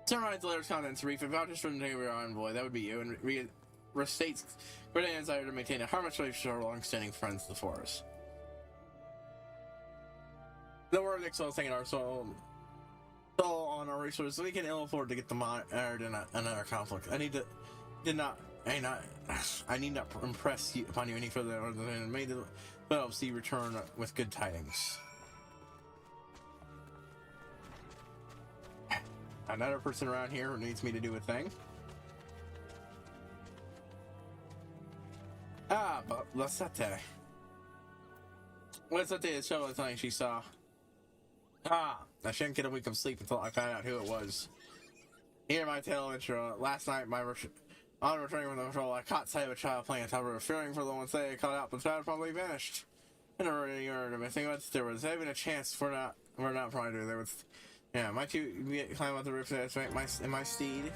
Summarize the letter's contents, reef and vouchers from the your envoy, that would be you, and restates great desire to maintain a harmonious relationship with our long-standing friends of the forest. The word Nixon is taking our soul on our resources, so we can ill afford to get them aired in another conflict. I need not impress you upon you any further than may the well see return with good tidings. Another person around here who needs me to do a thing. Ah, but Lasete. Lasete is showing the thing she saw. Ah, I shouldn't get a week of sleep until I found out who it was. Hear my tale intro. Last night, on returning from the patrol, I caught sight of a child playing a tower, fearing for the ones they caught out, but the child probably vanished. I never really heard of it. Think about this, there was even a chance we're not probably doing there with. Yeah, might you climb out the roof there in my steed?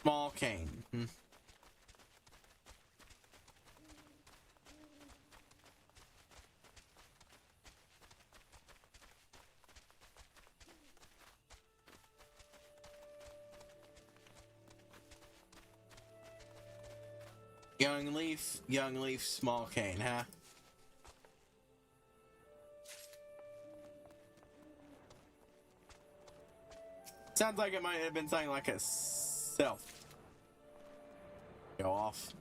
Small cane. Young leaf, small cane, huh? Sounds like it might have been something like a self. Go off.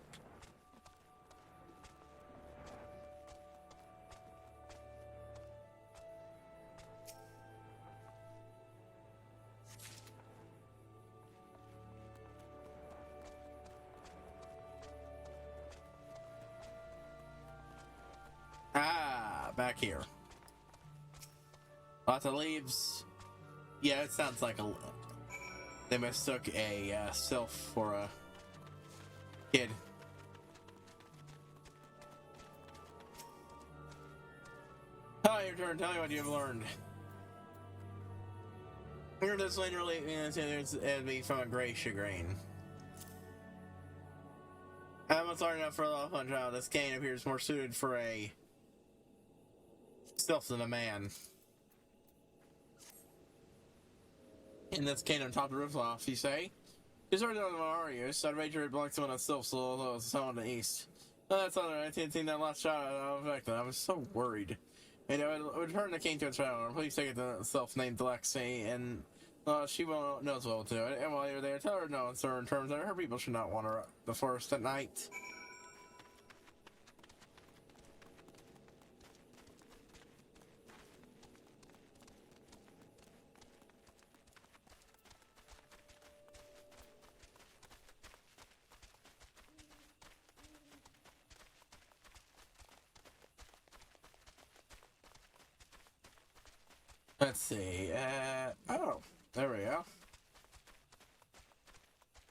back here. Lots of leaves. Yeah, it sounds like they mistook a sylph for a kid. Hi, your turn. Tell me what you've learned. Here, this later it'd be from a gray shagreen. I'm sorry enough for a little fun child. This cane appears more suited for a sylph than a man. And this cane on top of the roof loft, you say? He's already on the Marius. I'd wager it belongs to one of the sylphs, although it's someone in the east. No, that's not right. I didn't think that last shot affected. I was so worried. And I would return the cane to its owner. Please take it to the sylph named Alexei, and she knows what to do. And while you're there, tell her no in certain terms that her people should not wander the forest at night. Let's see, oh, there we go.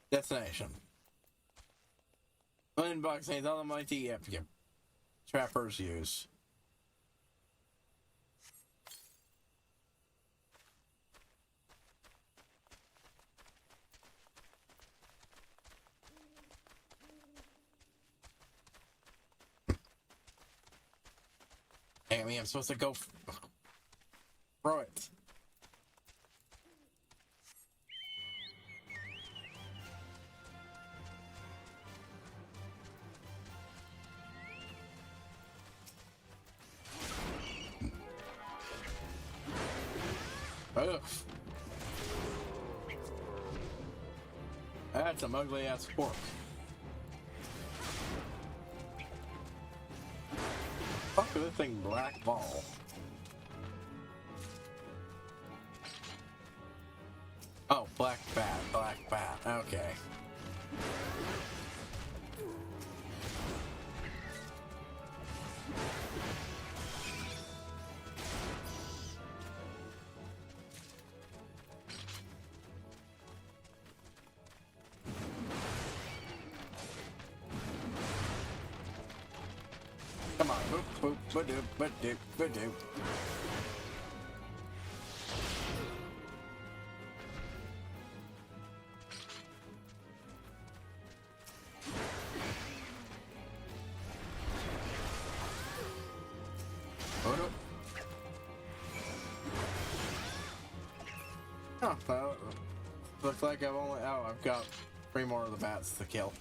Destination. Million bucks ain't all the money, yep. Trappers use. Hey, I mean, I'm supposed to go throw it. Ugh. That's some ugly ass pork. Fuck this thing, black ball. Oh, black bat, okay. Come on, boop, boop, ba-doop, ba-doop, ba-doop. Oh, looks like I've got 3 more of the bats to kill.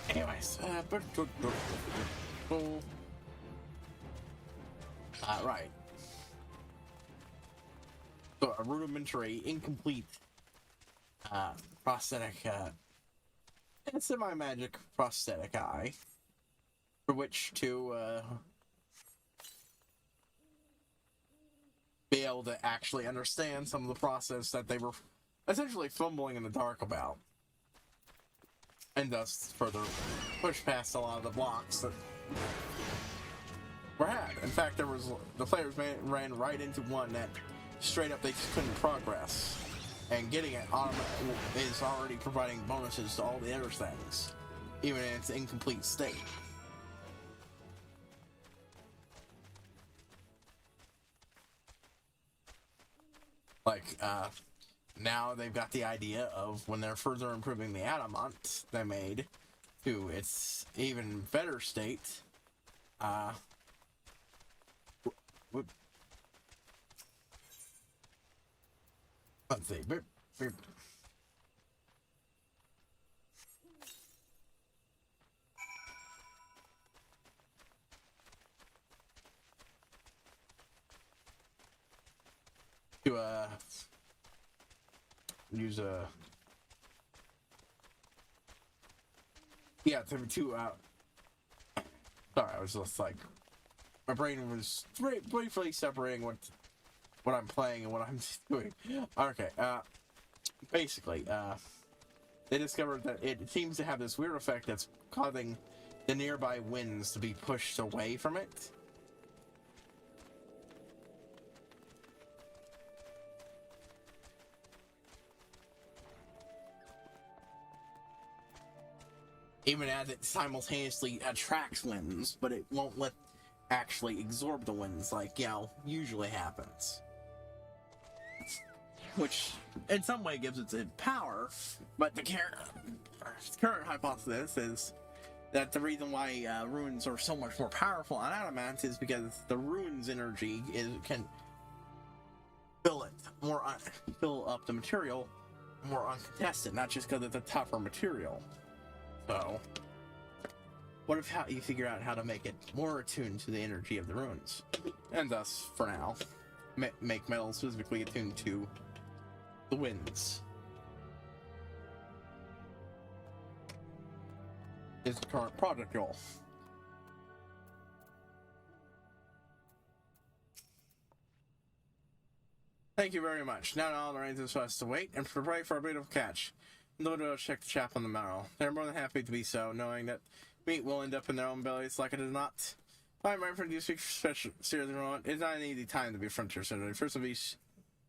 Anyways, right. So a rudimentary, incomplete, prosthetic, and semi-magic prosthetic eye, for which to, be able to actually understand some of the process that they were essentially fumbling in the dark about. And thus further push past a lot of the blocks that were had. In fact, the players ran right into one that straight up they just couldn't progress. And getting it is already providing bonuses to all the other things, even in its incomplete state. Like, now they've got the idea of when they're further improving the adamant they made to its even better state. Let's see. Boop, boop. To use a sorry, I was just like, my brain was briefly separating what I'm playing and what I'm doing. Okay, basically, they discovered that it seems to have this weird effect that's causing the nearby winds to be pushed away from it. Even as it simultaneously attracts winds, but it won't let actually absorb the winds like, you know, usually happens. Which, in some way, gives it power, but the current hypothesis is that the reason why runes are so much more powerful on adamant is because the runes energy can fill up the material more uncontested, not just because it's a tougher material. So, what if you figure out how to make it more attuned to the energy of the runes, and thus, for now, make metals specifically attuned to the winds? Is the current project goal. Thank you very much. Now all the remains for us to wait and prepare for a beautiful catch. Though to check the chap on the marrow. They're more than happy to be so, knowing that meat will end up in their own bellies like it is not. I'm ready for you to speak special seriously moment. It's not an easy time to be a frontier senator. First of these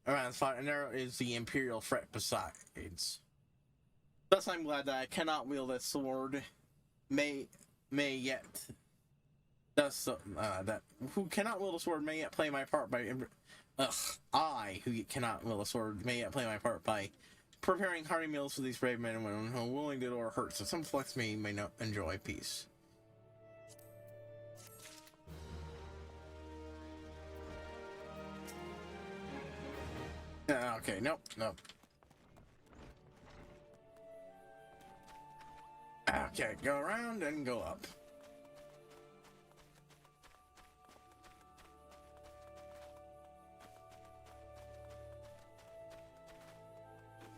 around the spot, and there is the Imperial threat besides. Thus I'm glad that I cannot wield this sword. May yet that who cannot wield a sword may yet play my part by I who cannot wield a sword may yet play my part by preparing hearty meals for these brave men and women who are willing to do or hurt, so some flex me may not enjoy peace. Okay, nope. Okay, go around and go up.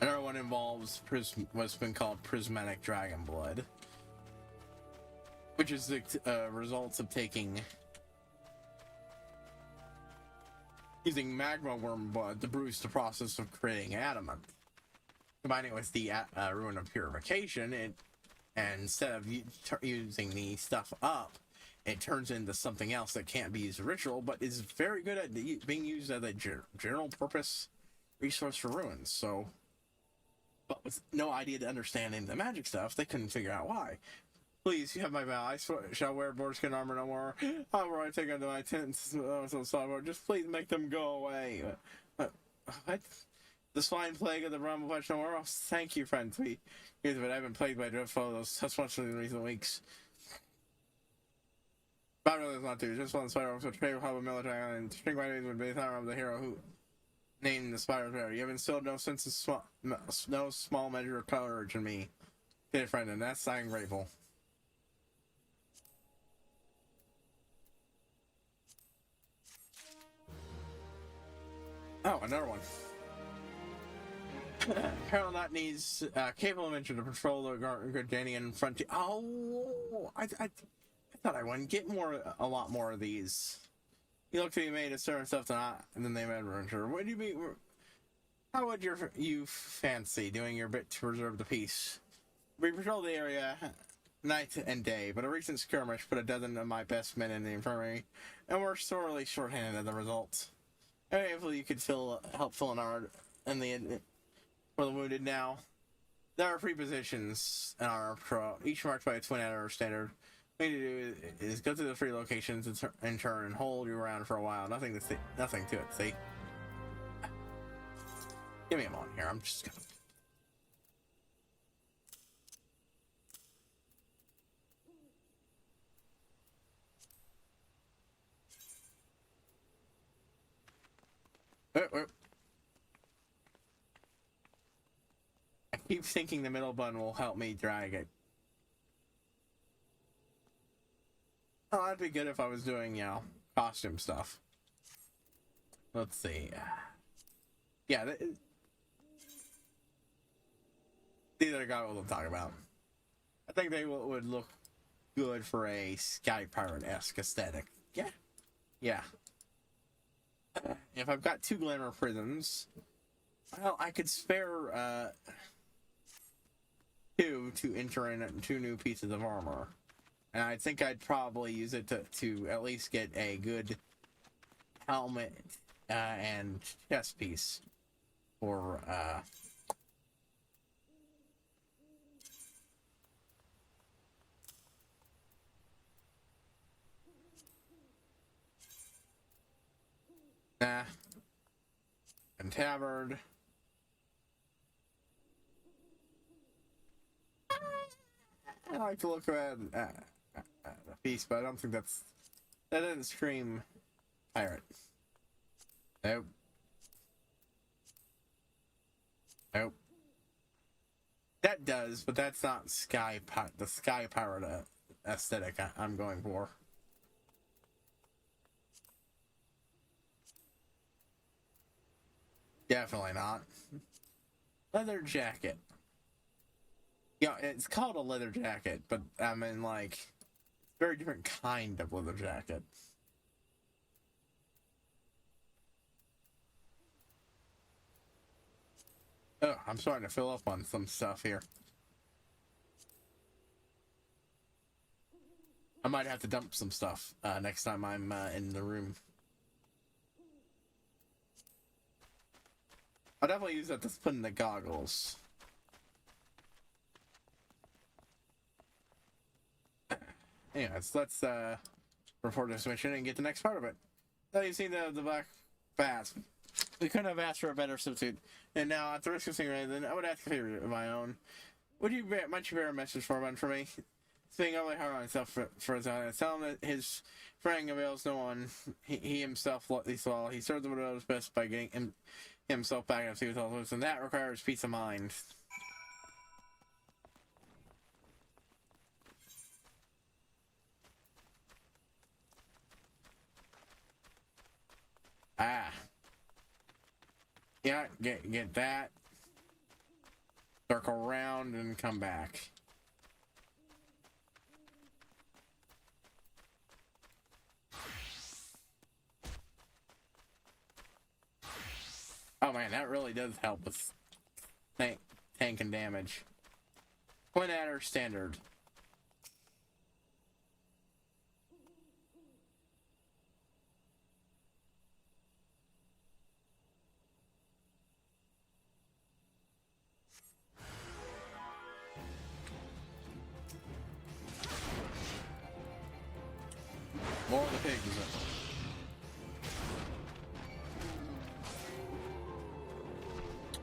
Another one involves what's been called prismatic dragon blood, which is the results of using magma worm blood to boost the process of creating adamant. Combining it with the rune of purification, and instead of using the stuff up, it turns into something else that can't be used as a ritual, but is very good at being used as a general purpose resource for runes. So, but with no idea to understanding the magic stuff, they couldn't figure out why. Please, you have my vow. I shall wear boarskin armor no more. However, I take under my tents, just please make them go away. What? The swine plague of the realm of flesh no more? Oh, thank you, friend. Here's what I've been plagued by dreadful those much in recent weeks. But really not to. Just one spider so trade with a military and string my days would be the honor of the hero who named the spider bearer. You have instilled no sense of no small measure of courage in me, dear friend, and that's I'm grateful. Oh, another one. Apparently that needs capable of entry to patrol the Gardanian frontier. Oh, I thought I wouldn't get a lot more of these. You look to be made of certain stuff than they made adventure. What do you mean? How would you fancy doing your bit to preserve the peace? We patrol the area night and day, but a recent skirmish put a dozen of my best men in the infirmary, and we're sorely short-handed as a result. Hopefully you could help fill in for the wounded now. There are 3 positions in our patrol, each marked by a twin at our standard. What we need to do is go to the 3 locations in turn and hold you around for a while. Nothing to it, see? Give me a moment here, I'm just gonna... I keep thinking the middle button will help me drag it. Oh, that'd be good if I was doing, you know, costume stuff. Let's see. Yeah, these are what I'm talking about. I think they would look good for a Sky Pirate-esque aesthetic. Yeah. If I've got 2 glamour prisms, well, I could spare 2 to enter in 2 new pieces of armor. And I think I'd probably use it to at least get a good helmet and chest piece for and tabard. I like to look at a piece, but I don't think that doesn't scream pirate. Nope. Nope. That does, but that's not the sky pirate aesthetic I'm going for. Definitely not. Leather jacket. Yeah, it's called a leather jacket, but I mean, like, very different kind of leather jacket. Oh, I'm starting to fill up on some stuff here. I might have to dump some stuff next time I'm in the room. I'll definitely use that to put in the goggles. Anyways, let's report this mission and get the next part of it. So you've seen the black bass. We couldn't have asked for a better substitute. And now, at the risk of saying anything, I would ask a favor of my own. Might you bear a message for one for me? Speaking only hard on himself for his own. Tell him that his friend avails no one. He himself least of all. He serves the world's best by getting himself back up to his own, and that requires peace of mind. Ah. Yeah, get that. Circle around and come back. Oh man, that really does help with tank and damage. Point at her standard. More of the pigs.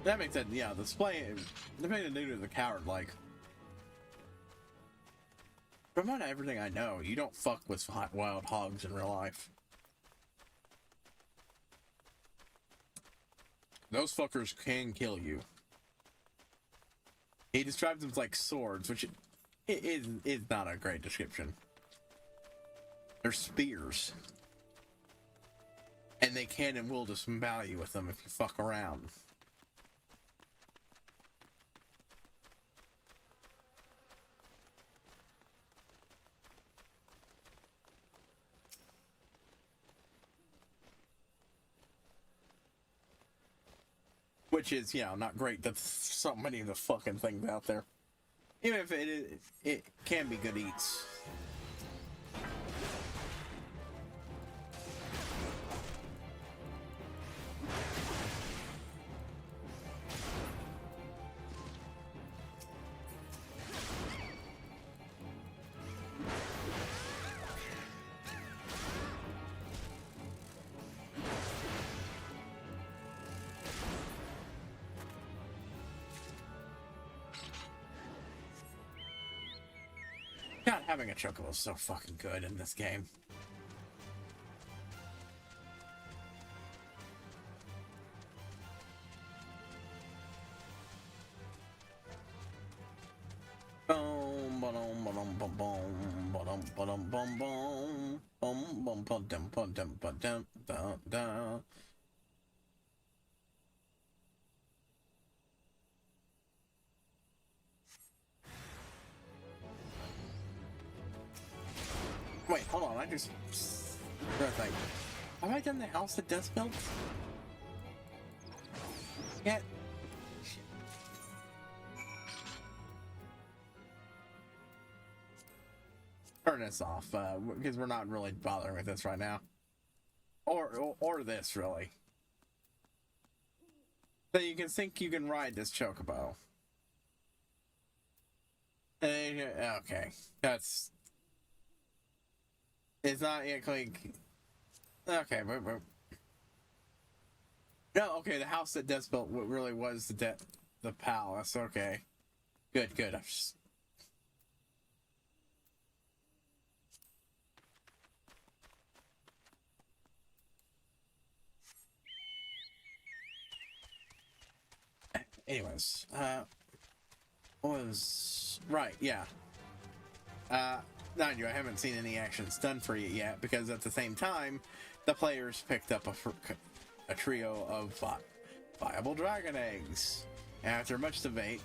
That makes sense. Yeah, the play the dude is a coward. Like, from everything I know, you don't fuck with wild hogs in real life. Those fuckers can kill you. He describes them as like swords, which is not a great description. They're spears. And they can and will disembowel you with them if you fuck around. Which is, you know, not great. That's so many of the fucking things out there. Even if it can be good eats. God, having a chocobo is so fucking good in this game. Wait, hold on, I just... Thing. Have I done the house that does build? Yeah. turn this off, because we're not really bothering with this right now. Or this, really. So you can think you can ride this chocobo. Okay, that's... It's not like... Okay, no, okay, the house that Des built really was the palace, okay. Good, I'm just... Anyways, was... Right, yeah. Mind you, I haven't seen any actions done for you yet, because at the same time, the players picked up a trio of viable dragon eggs. After much debate,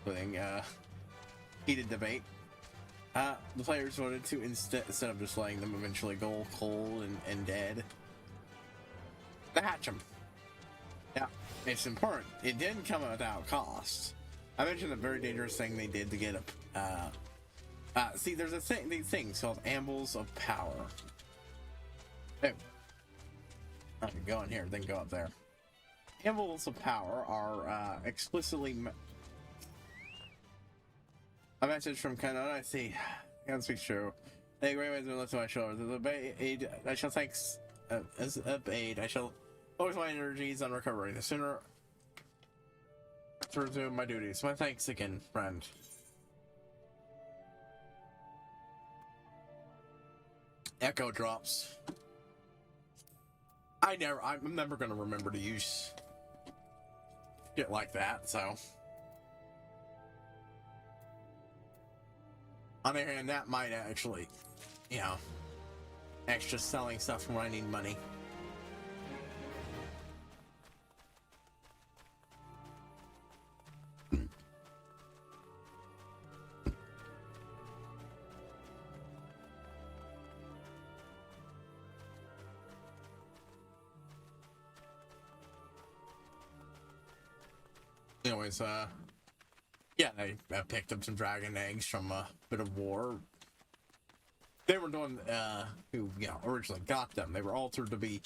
including heated debate, the players voted to instead of just letting them eventually go cold and dead, to hatch them. Yeah, it's important. It didn't come without cost. I mentioned the very dangerous thing they did to get a... see, there's these things called ambles of power. Oh. I can go in here, then go up there. Ambles of power are explicitly... A message from Canon, I see. Can't speak true. They great ways to lift my shoulders. As a aid, I shall thanks... as a aid, I shall focus my energies on recovery. The sooner to resume my duties. My thanks again, friend. Echo drops. I'm never gonna remember to use shit like that, so. On the other hand, that might actually, you know, extra selling stuff when I need money. Anyways, yeah, I picked up some dragon eggs from a bit of war. They were doing, who, you know, originally got them. They were altered to be,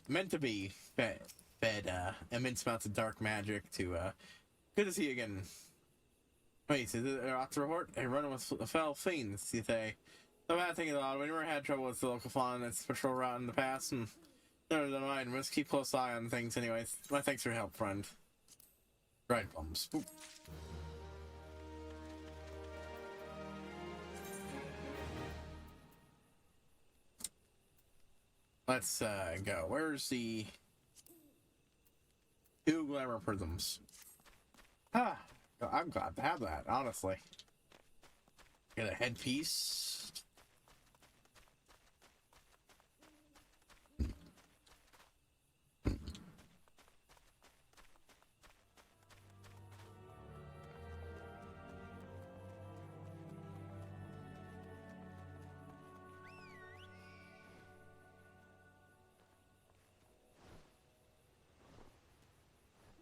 meant to be fed immense amounts of dark magic to, good to see you again. Wait, is it off the report? Hey, running with foul fiends, you say. No bad thing about it. We never had trouble with the local fawn that's patrol route in the past, and never mind. Let's keep close eye on things anyways. My thanks for your help, friend. Right, bums. Ooh. Let's go. Where's the 2 glamour prisms? Ah, I'm glad to have that, honestly. Get a headpiece.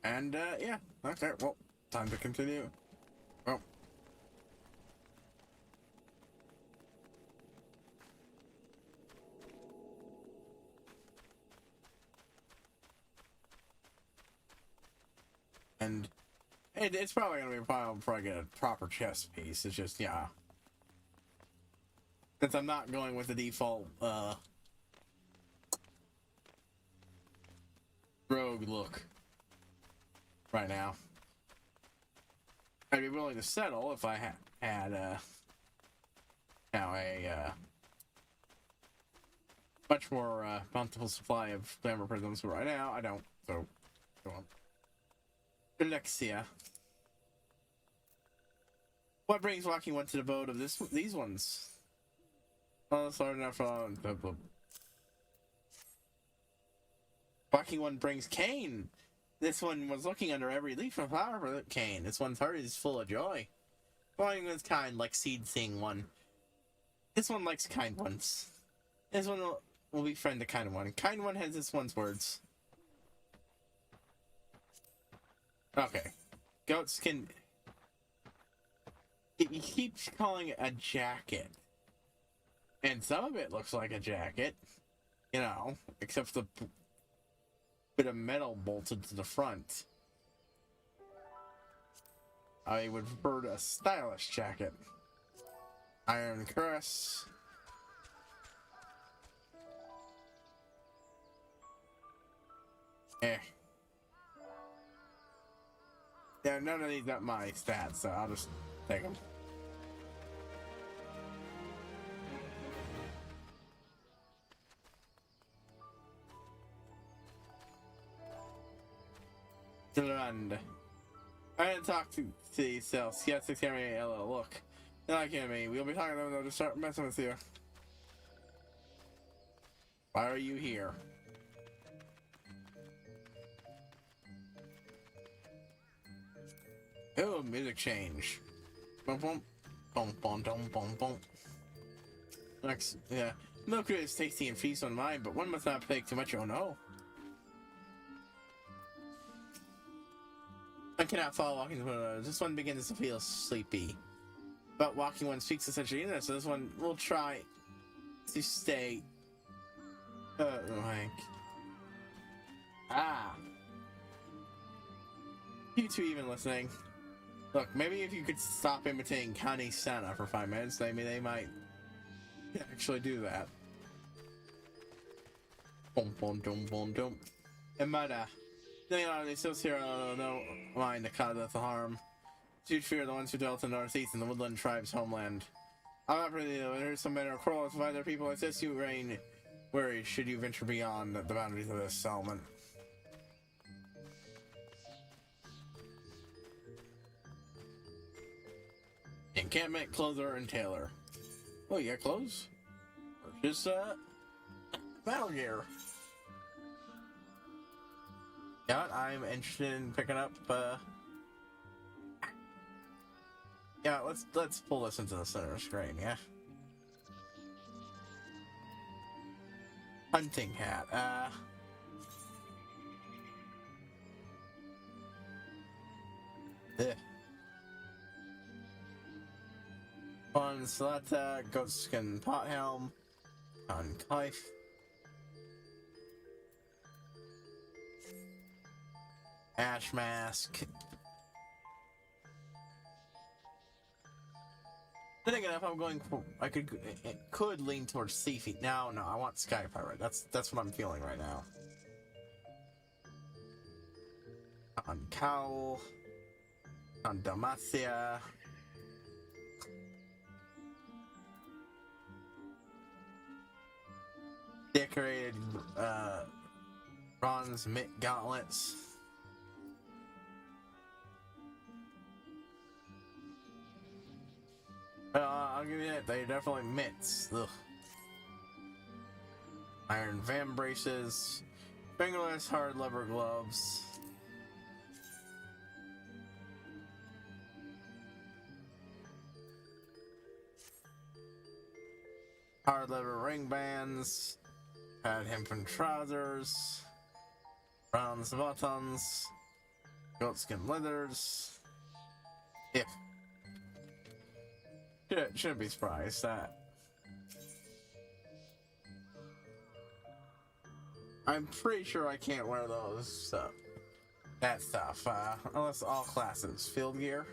And, yeah. Okay, well, time to continue. Oh. And it's probably going to be a while before I get a proper chest piece. It's just, yeah. Since I'm not going with the default, rogue look right now. I'd be willing to settle if I had now a much more bountiful supply of glamour prisms, but right now I don't. So go on. Alexia. What brings Walking One to the boat of these ones? Oh, sorry enough. Walking One brings Cain. This one was looking under every leaf and flower for Cain. This one's heart is full of joy. Walking One's kind, like Seed Seeing One. This one likes kind ones. This one will befriend the kind one. Kind one has this one's words. Okay. Goat skin. He keeps calling it a jacket. And some of it looks like a jacket, you know, except for the bit of metal bolted to the front. I would prefer a stylish jacket. Iron Crest. Eh. Yeah, none of these got my stats, so I'll just take them. Run. I didn't talk to the cells. Yes, 6 camera LL. Look. They're not kidding me. We'll be talking to them, they'll just start messing with you. Why are you here? Oh, music change. Boom, boom. Boom, boom, boom, boom, boom. Next, yeah. Milk is tasty and feast on mine, but one must not take too much, oh no. I cannot follow walking. This one begins to feel sleepy. But walking one speaks essentially in this, so this one will try to stay. Like. Ah. You two even listening? Look, maybe if you could stop imitating Kani Sana for 5 minutes, maybe they might actually do that. Boom, boom, boom, boom, boom. And they still here, no mind the cause of the harm. Huge fear the ones who dwelt in the northeast in the woodland tribe's homeland. I'm not really though, there's some better quarrels with other people. Assist you reign worried should you venture beyond the boundaries of this settlement. Encampment, clother, and tailor. Oh, you got clothes? Just battle gear. Yeah, I'm interested in picking up yeah, let's pull this into the center screen, yeah. Hunting hat, on Salata, goatskin pot helm, on Kife. Ash mask. Then again, if I'm going for, I could lean towards sea feet. No, I want Sky Pirate. That's what I'm feeling right now. On Cowl. On Damacia. Decorated bronze mitt gauntlets. I'll give you that. They're definitely mitts. Ugh. Iron van braces. Fingerless hard leather gloves. Hard leather ring bands. Pad hempen trousers. Bronze buttons. Goatskin leathers. If. Shouldn't be surprised that. I'm pretty sure I can't wear those that stuff unless all classes. Field gear.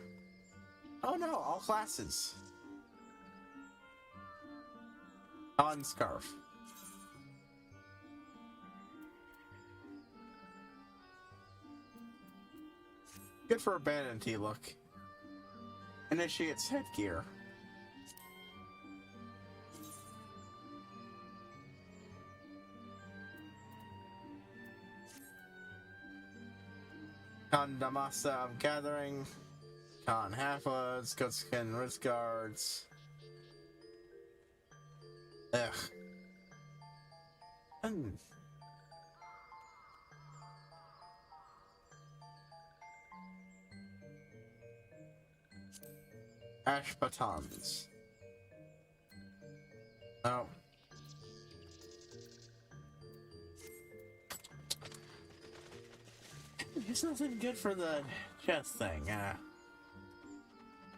Oh no, all classes. On scarf. Good for a bandit look. Initiate's headgear. Con Damasa of Gathering, Con Halfwoods, Goatskin Wrist Guards. Ugh. Ash batons. Oh. There's nothing good for the chest thing.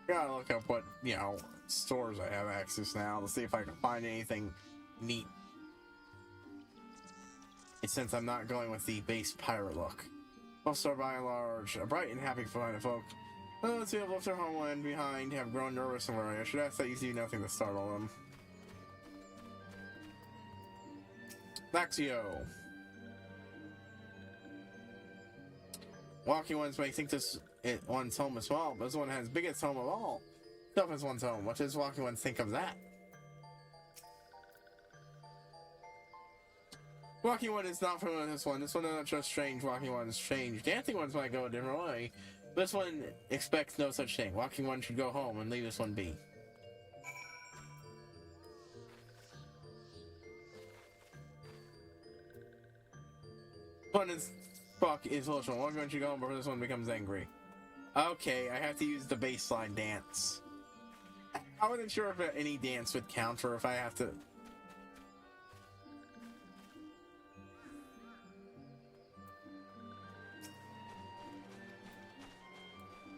Gotta look up what, you know, stores I have access now to see if I can find anything neat. Since I'm not going with the base pirate look. Most are by and large bright and happy for fine folk. Those who have left their homeland behind have grown nervous and worried. I should ask that you see nothing to startle them. Laxio. Walking ones may think this one's home as well, but this one has biggest home of all. Stuff is one's home. What does walking ones think of that? Walking one is not familiar with this one. This one is not just strange. Walking one is strange. Dancing ones might go a different way. This one expects no such thing. Walking one should go home and leave this one be. One is fuck is emotional. Walking one should go home before this one becomes angry. Okay, I have to use the baseline dance. I wasn't sure if any dance would count or if I have to.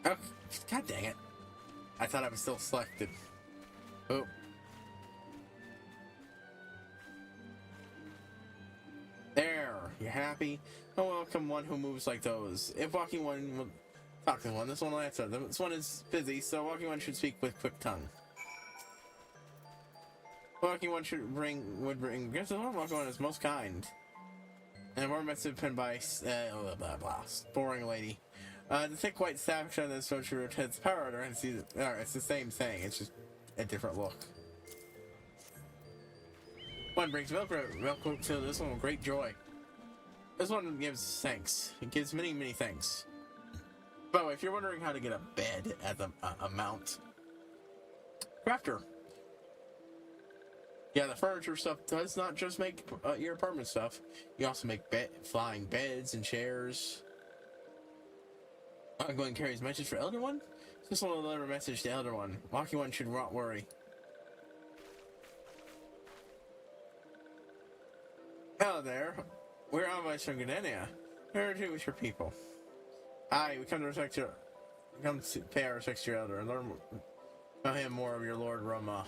Oh, God dang it. I thought I was still selected. Oh. There. You happy? Oh, welcome one who moves like those. If walking one will talk to one, this one will answer. This one is busy, so walking one should speak with quick tongue. Walking one would bring gifts to one. Walking one is most kind. And more message pinned by blah blah blah. Boring lady. The thick white staff on this structure rotates power and it's the same thing, it's just a different look. One brings milk to this one with great joy. This one gives thanks. It gives many, many thanks. By the way, if you're wondering how to get a bed at the mount, crafter. Yeah, the furniture stuff does not just make your apartment stuff. You also make flying beds and chairs. I'm going to carry his message for Elder One. This one will deliver a message to Elder One. Walking One should not worry. Hello there. We're envoys from Gardenia. Here to with your people. Aye, we come to pay our respects to your elder and learn from him more of your Lord Roma.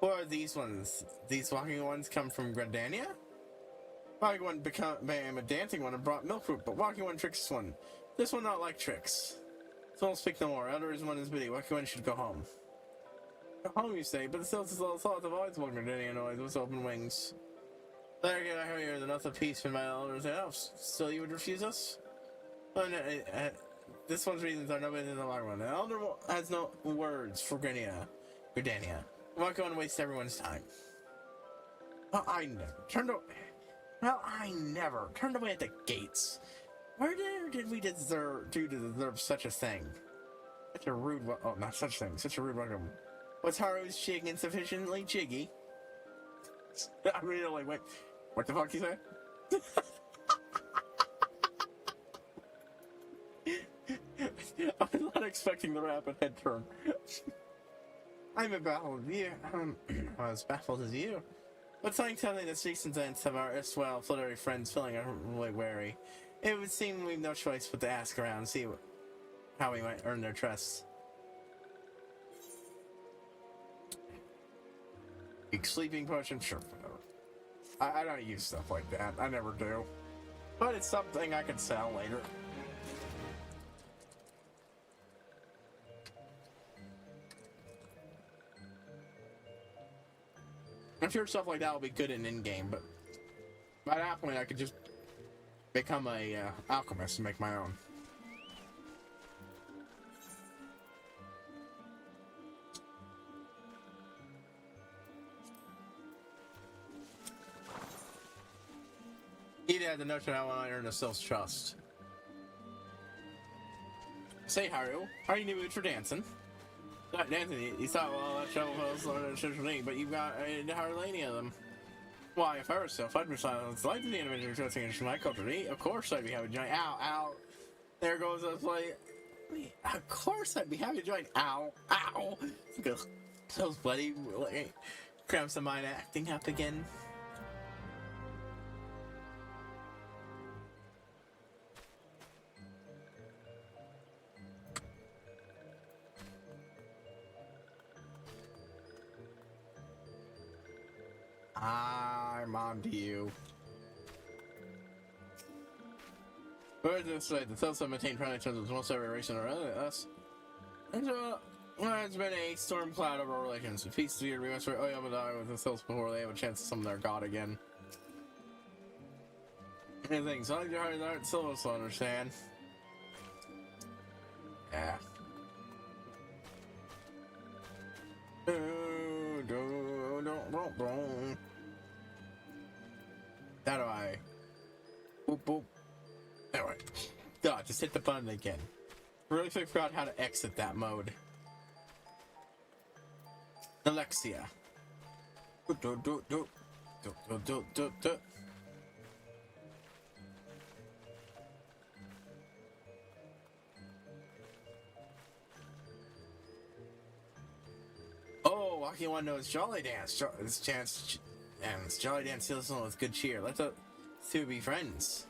Who are these ones? These walking ones come from Gardenia? Walking one became a dancing one and brought milk fruit, but walking one tricks one. This one not like tricks. So don't speak no more. Elder is one is busy. Walking one should go home. Go home, you say, but the still thoughts of always welcome Gardenia noise with open wings. There again, I hear the note of peace from my elders and elves. Still, you would refuse us? Oh, no, this one's reasons are no better than the long one. The elder has no words for Gardenia. I'm not going to waste everyone's time. Well, I never turned away at the gates. Where did we deserve to deserve such a thing? Such a rude not such thing. Such a rude welcome. Was Haru's jig insufficiently jiggy? I really wait. What the fuck you say? I was not expecting the rapid head turn. I'm baffled. I was baffled as you. But something telling me the recent events of our erstwhile fluttery friends feeling really wary. It would seem we've no choice but to ask around and see how we might earn their trust. Big sleeping potion? Sure, whatever. I don't use stuff like that. I never do. But it's something I can sell later. I'm sure stuff like that will be good in-game, but by that point I could just become a alchemist and make my own. He'd had the notion I want to earn a self's trust. Say, Haru, are you in the mood for dancing? Not dancing, you thought, well, that shovel was me, but you've got hardly of them. Why, if I were self, I'd be silent. Like the individual dressing in my culture. Of course I'd be happy to join. Ow, ow. There goes us like. Of course I'd be happy to join. Ow, ow. Those bloody cramps of mine acting up again. I'm on to you. Where's this way? The cells have maintained friendly terms with most every race in us. And so, there's been a storm cloud over our relations. If peace feared, we must oh yeah, but die with the cells before they have a chance to summon their god again. Anything, so your heart aren't so understand. Yeah. How do I? Boop boop. Alright. Duh, just hit the button again. Really forgot how to exit that mode. Alexia. Oh, Walking One knows Jolly Dance. This chance, and this Jolly Dance fills someone with good cheer. Let the two be friends.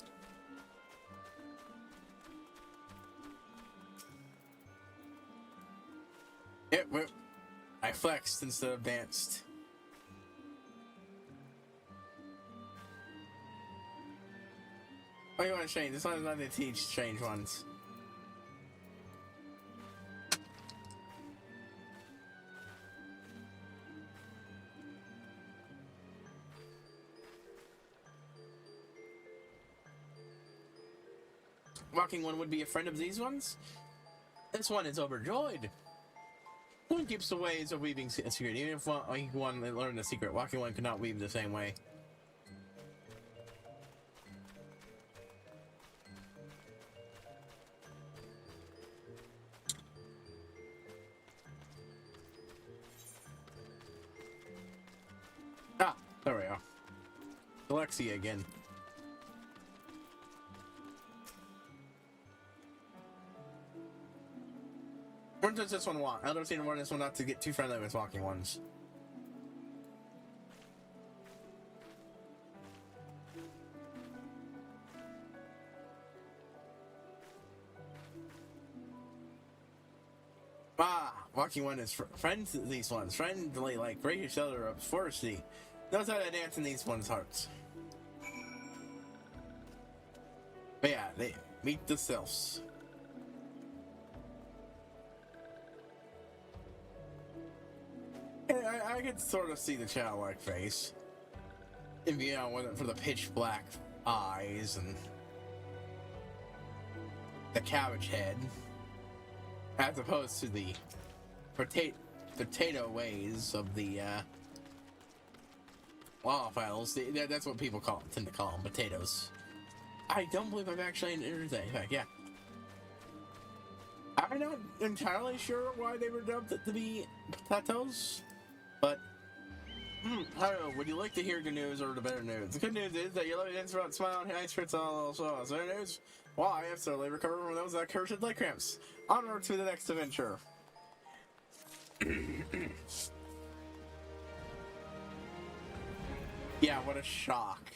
Yep, I flexed instead of danced. What do you want to change? This one's not to teach strange ones. Walking One would be a friend of these ones? This one is overjoyed. One keeps the ways of weaving a secret. Even if Walking One learned the secret, Walking One could not weave the same way. Ah, there we are. Alexia again. What does this one want? I don't seem to want this one not to get too friendly with Walking Ones. Ah, Walking One is friends of these ones. Friendly like great each other of foresty. Knows how to dance in these ones' hearts. But yeah, they meet the selves. I could sort of see the childlike face. If you know, wasn't for the pitch black eyes and the cabbage head, as opposed to the potato ways of the Wildfowls. That's what people tend to call them, potatoes. I don't believe I've actually entered that. In fact, yeah. I'm not entirely sure why they were dubbed to be potatoes. But, I don't know, would you like to hear good news or the better news? The good news is that your lovely dance about smile and HighPriest all so. The better news? Well, I have slowly recovered from those that cursed leg cramps. Onward to the next adventure. Yeah, what a shock.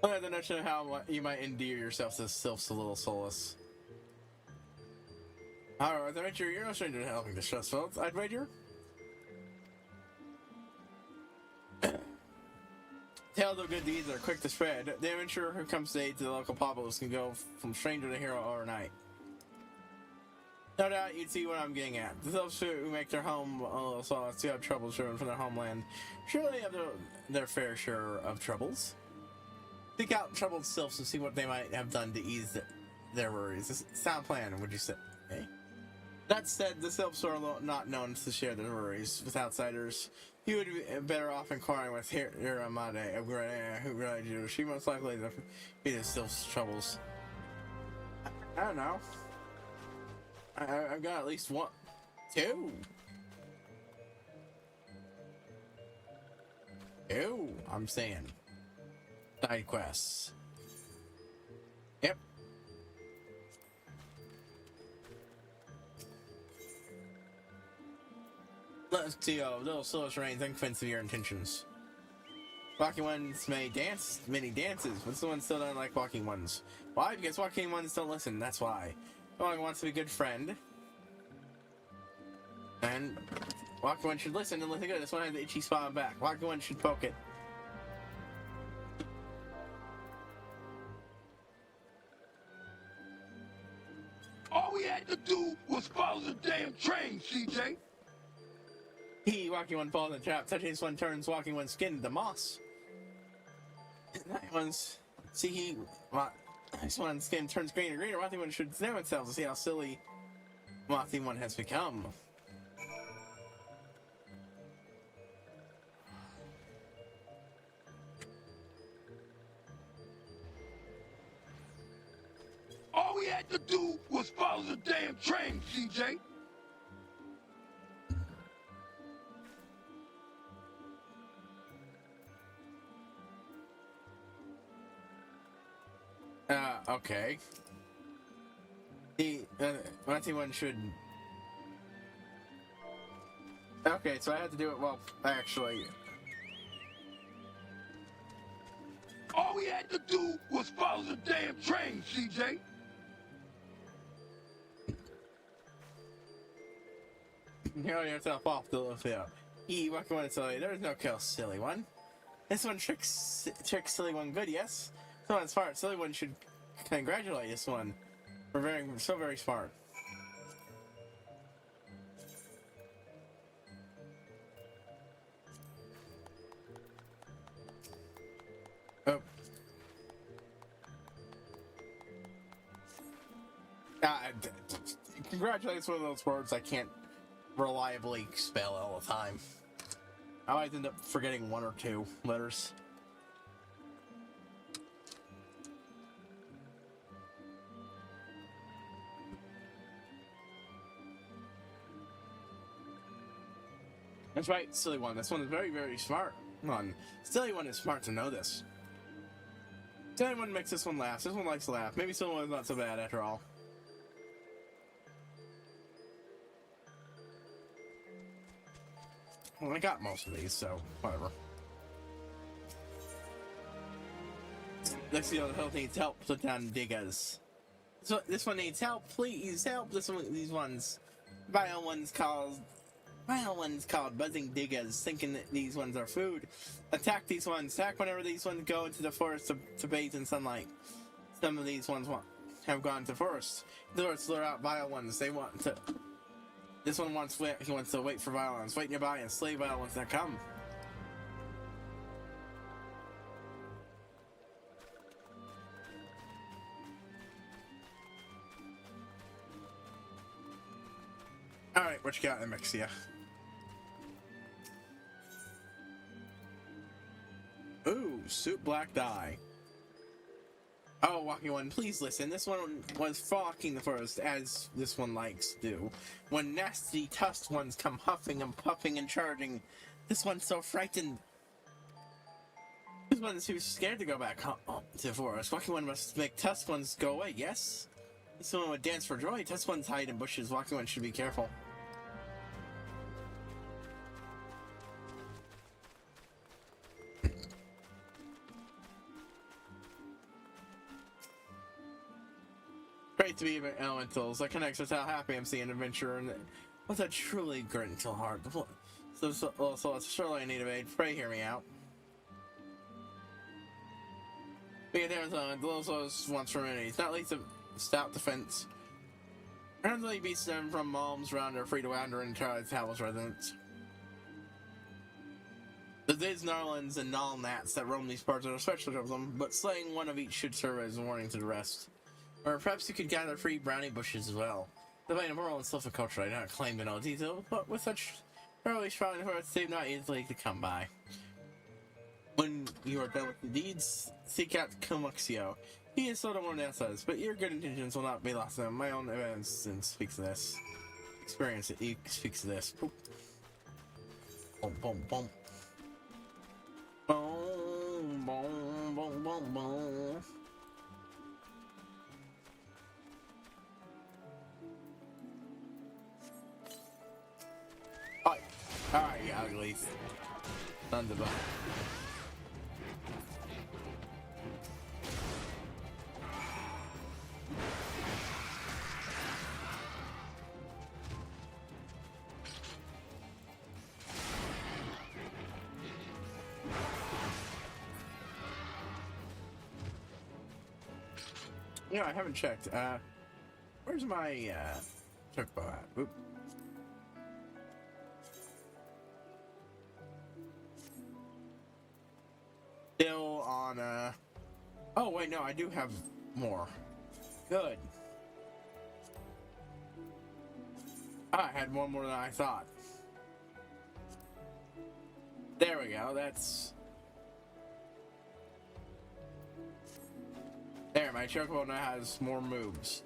I have the notion of how you might endear yourself to self a little solace. Alright, adventure, you're no stranger to helping the stressful, I'd wager. Tales of good deeds are quick to spread. The adventurer who comes to aid to the local populace can go from stranger to hero overnight. No doubt you'd see what I'm getting at. The elves who make their home a little solace to have troubles driven from their homeland surely they have their fair share of troubles. Seek out troubled sylphs and see what they might have done to ease their worries. It's a sound plan, would you say? Okay. That said, the sylphs are not known to share their worries with outsiders. You would be better off inquiring with Hiramade, who she most likely to be the sylph's troubles. I don't know. I've got at least one, two. I'm saying. Side quests. Yep. Let's see, little Silver Rain, think fence of your intentions. Walking Ones may dance many dances, but someone still don't like Walking Ones. Why? Because Walking Ones don't listen, that's why. Walking wants to be a good friend. And Walking one should listen and listen good. This one has the itchy spot on back. Walking one should poke it. All we had to do was follow the damn train, CJ. He, walking one falls in the trap. Touching this one turns walking one's skin into moss. That one's... See, he... This one's skin turns green or greener. Walking one should know itself to see how silly walking one has become. All we had to do was follow the damn train, CJ. Okay. I think one should... Okay, so I had to do it, well, actually... All we had to do was follow the damn train, CJ. You're yourself off the lift out. He walking one silly. There's no kill, silly one. This one tricks silly one good, yes? This one's smart. Silly one should congratulate this one. We're so very smart. Oh. Congratulations, one of those words I can't reliably spell all the time. I always end up forgetting one or two letters. That's right, silly one. This one is very, very smart. Come on. Silly one is smart to know this. Silly one makes this one laugh. This one likes to laugh. Maybe silly one's not so bad after all. Well, I got most of these, so whatever. Next thing you know, the hill needs help. Put down diggers. So this one needs help. Please help. These ones. Vile ones called buzzing diggers, thinking that these ones are food. Attack these ones. Attack whenever these ones go into the forest to bathe in sunlight. Some of these ones have gone to forest. The forest lure out vile ones. They want to. This one wants to wait for vile ones. Wait nearby and slay vile ones that come. Alright, what you got in the mix here? Ooh, soup black dye. Oh, walking one, please listen. This one was frolicking the forest, as this one likes to do. When nasty tusked ones come huffing and puffing and charging, this one's so frightened. This one's too scared to go back to the forest. Walking one must make tusked ones go away, yes? This one would dance for joy. Tusked ones hide in bushes. Walking one should be careful. Great to be elementals. That connects with how happy I'm seeing adventure and with a truly grateful heart. So surely I need of aid. Pray hear me out. We get there the little souls once for enemies, not least a stout defense. Randomly beats them from malms around are free to wander and try to Tavil's residents. The Diz Gnarlins and Null Gnats that roam these parts are especially troublesome, but slaying one of each should serve as a warning to the rest. Or perhaps you could gather free brownie bushes as well. The Bane of Moral and Silphiculture I do not claim to know detail, but with such fairly strong hearts, they're not easily to come by. When you are done with the deeds, seek out Comuxio. He is sort of one that says, but your good intentions will not be lost to him. My own evidence speaks to this. Experience it speaks to this. Boom. Boom, boom, boom. Boom, boom, boom, boom, boom. Alright, you uglies. Thunderbolt. Yeah, I haven't checked. Where's my chocobo at? Oop. Still on oh wait, no, I do have more. Good. I had one more than I thought. There we go, that's... There, my chocobo now has more moves.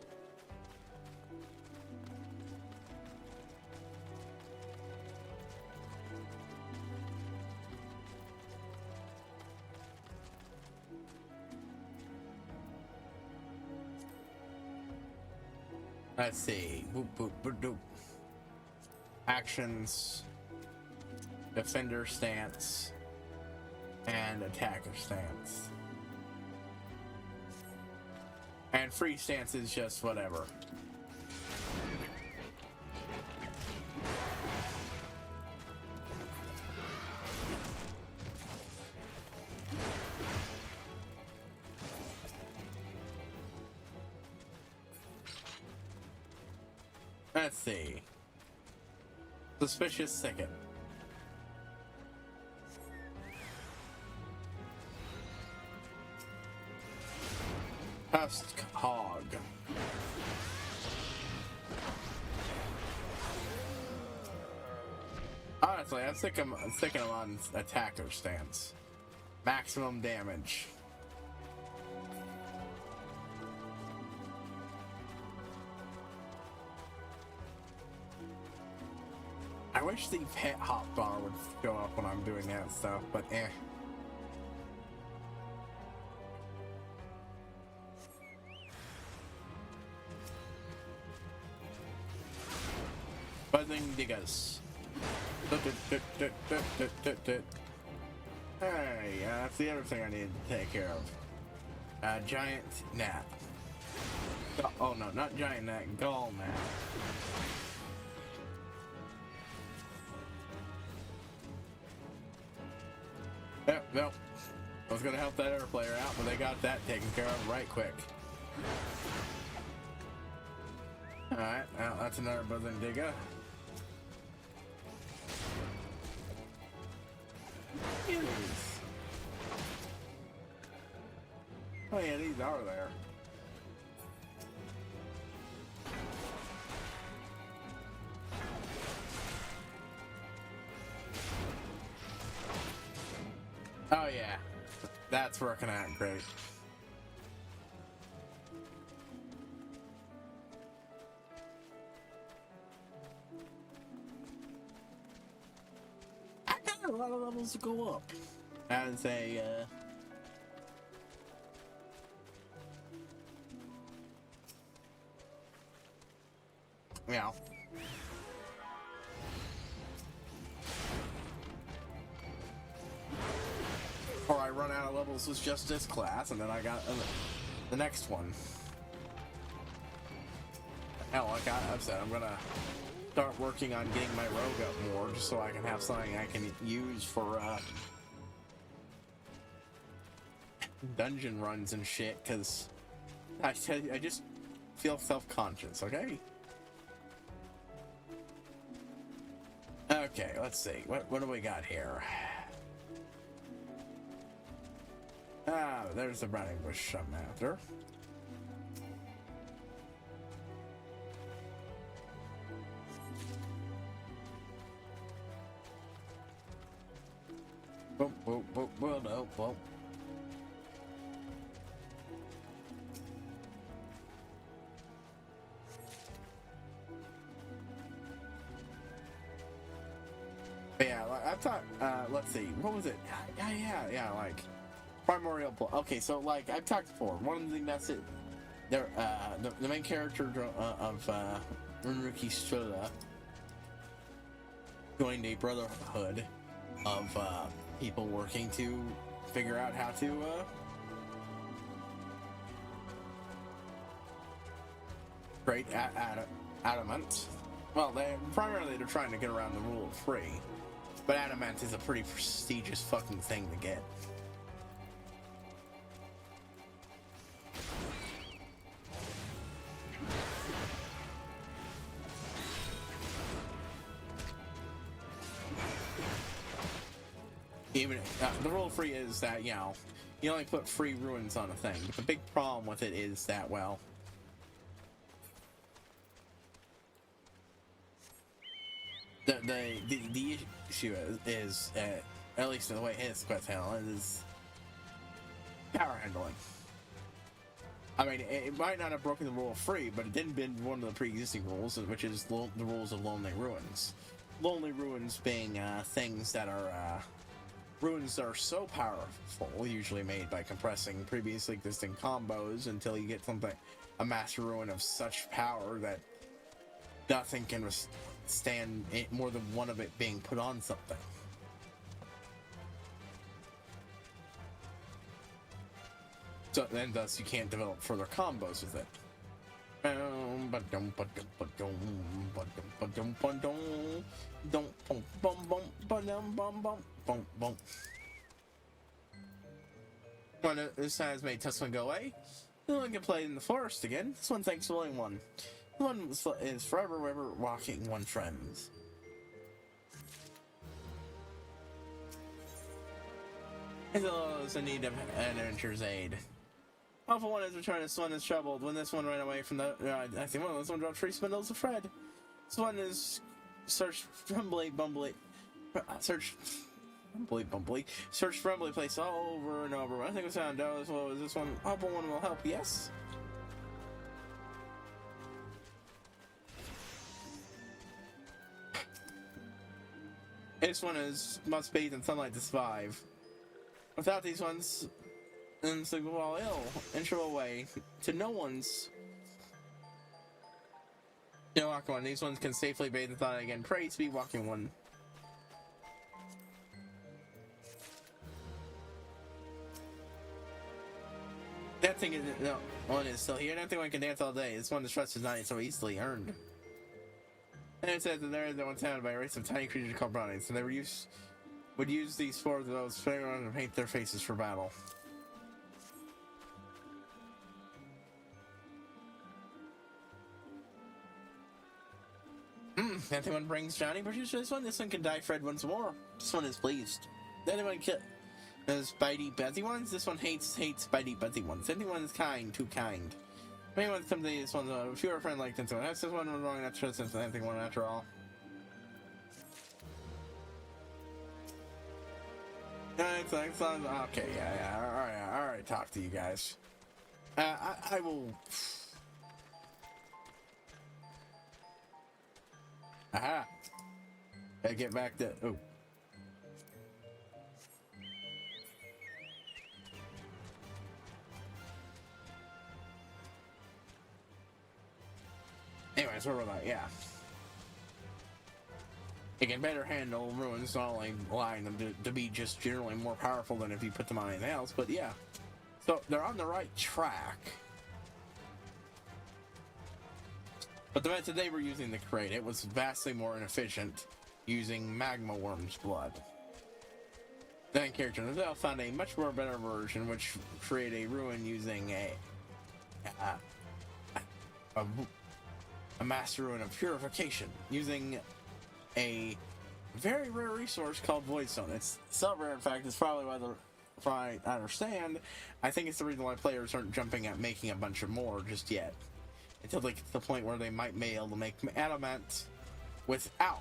Let's see. Boop, boop, boop, boop. Actions, defender stance, and attacker stance. And free stance is just whatever. Let's see. Suspicious Thicket. Tusk Hog. Honestly, I'm thinking I'm on attacker stance. Maximum damage. I wish the pet hotbar would show up when I'm doing that stuff, but eh. Buzzing diggers. Hey, that's the other thing I need to take care of. Giant gnat. Oh no, not giant gnat, gall gnat. Yep, nope. I was gonna help that other player out, but they got that taken care of right quick. Alright, well, that's another buzzing digger. Yes. Oh yeah, these are there. Oh yeah, that's working out great. I got a lot of levels to go up as a yeah. Before I run out of levels with just this class, and then I got the next one. Hell, like I've said, I'm gonna start working on getting my rogue up more, just so I can have something I can use for dungeon runs and shit. Cause I just feel self-conscious. Okay. Okay, let's see. What do we got here? Ah, there's the burning bush I'm after. Boop, boop, boop, boop, boop, boop. Yeah, I thought, let's see, what was it? Yeah, like, primordial blood. Okay, so, like, I've talked before, one of the things that's it, there, the main character of, Runruki Stroda joined a brotherhood of, people working to figure out how to, create adamant. Well, primarily they're trying to get around the rule of free. But adamant is a pretty prestigious fucking thing to get. Even the rule of free is that, you know, you only put free ruins on a thing. But the big problem with it is that, well, the issue is at least the way his quest handle is power handling. I mean, it might not have broken the rule of free, but it didn't bend one of the pre-existing rules, which is the rules of Lonely Ruins. Lonely Ruins being things that are ruins that are so powerful, usually made by compressing previously existing combos until you get something, a master ruin of such power that nothing can withstand it, more than one of it being put on something. So then, thus, you can't develop further combos with it. When this has made Tuscan go away, no one can play in the forest again. This one thanks Willing One. One is forever ever walking one friends. Is in need of an adventure's aid. Awful One is returning. This one is troubled. When this one ran away from the I think one of this one dropped 3 spindles of Fred. This one is searched Rumbly Bumbly. Search Rumbly place all over and over. I think we found out as well as this one. Awful One will help. Yes. This one must bathe in sunlight to survive. Without these ones, and so we all ill, intro away to no one's. Walking One. These ones can safely bathe in sunlight again. Praise be Walking One. That thing is one is still here. That thing one can dance all day. This one the trust is not so easily earned. And it says that there is one sounded by a race of tiny creatures called brownies, so they would use these four of those to paint their faces for battle. That one brings Johnny producer this one can die Fred once more. This one is pleased. The other one is bitey buzzy ones. This one hates bitey buzzy ones. Anyone is kind, too kind. If anyone comes to this one, if you're a friend like this one, that's this one was wrong, not trust anything one after all. Okay, yeah, alright, talk to you guys. I will... Aha! Gotta get back to... Oh. Anyways, where was I? Yeah. It can better handle ruins, not only allowing them to be just generally more powerful than if you put them on anything else, but yeah. So, they're on the right track. But the method they were using to create it was vastly more inefficient, using magma worm's blood. Then character themselves found a much more better version, which created a ruin using a master ruin of purification, using a very rare resource called Voidstone. It's so rare, in fact, it's probably why if I understand, I think it's the reason why players aren't jumping at making a bunch of more just yet. Until they get to the point where they might be able to make adamant without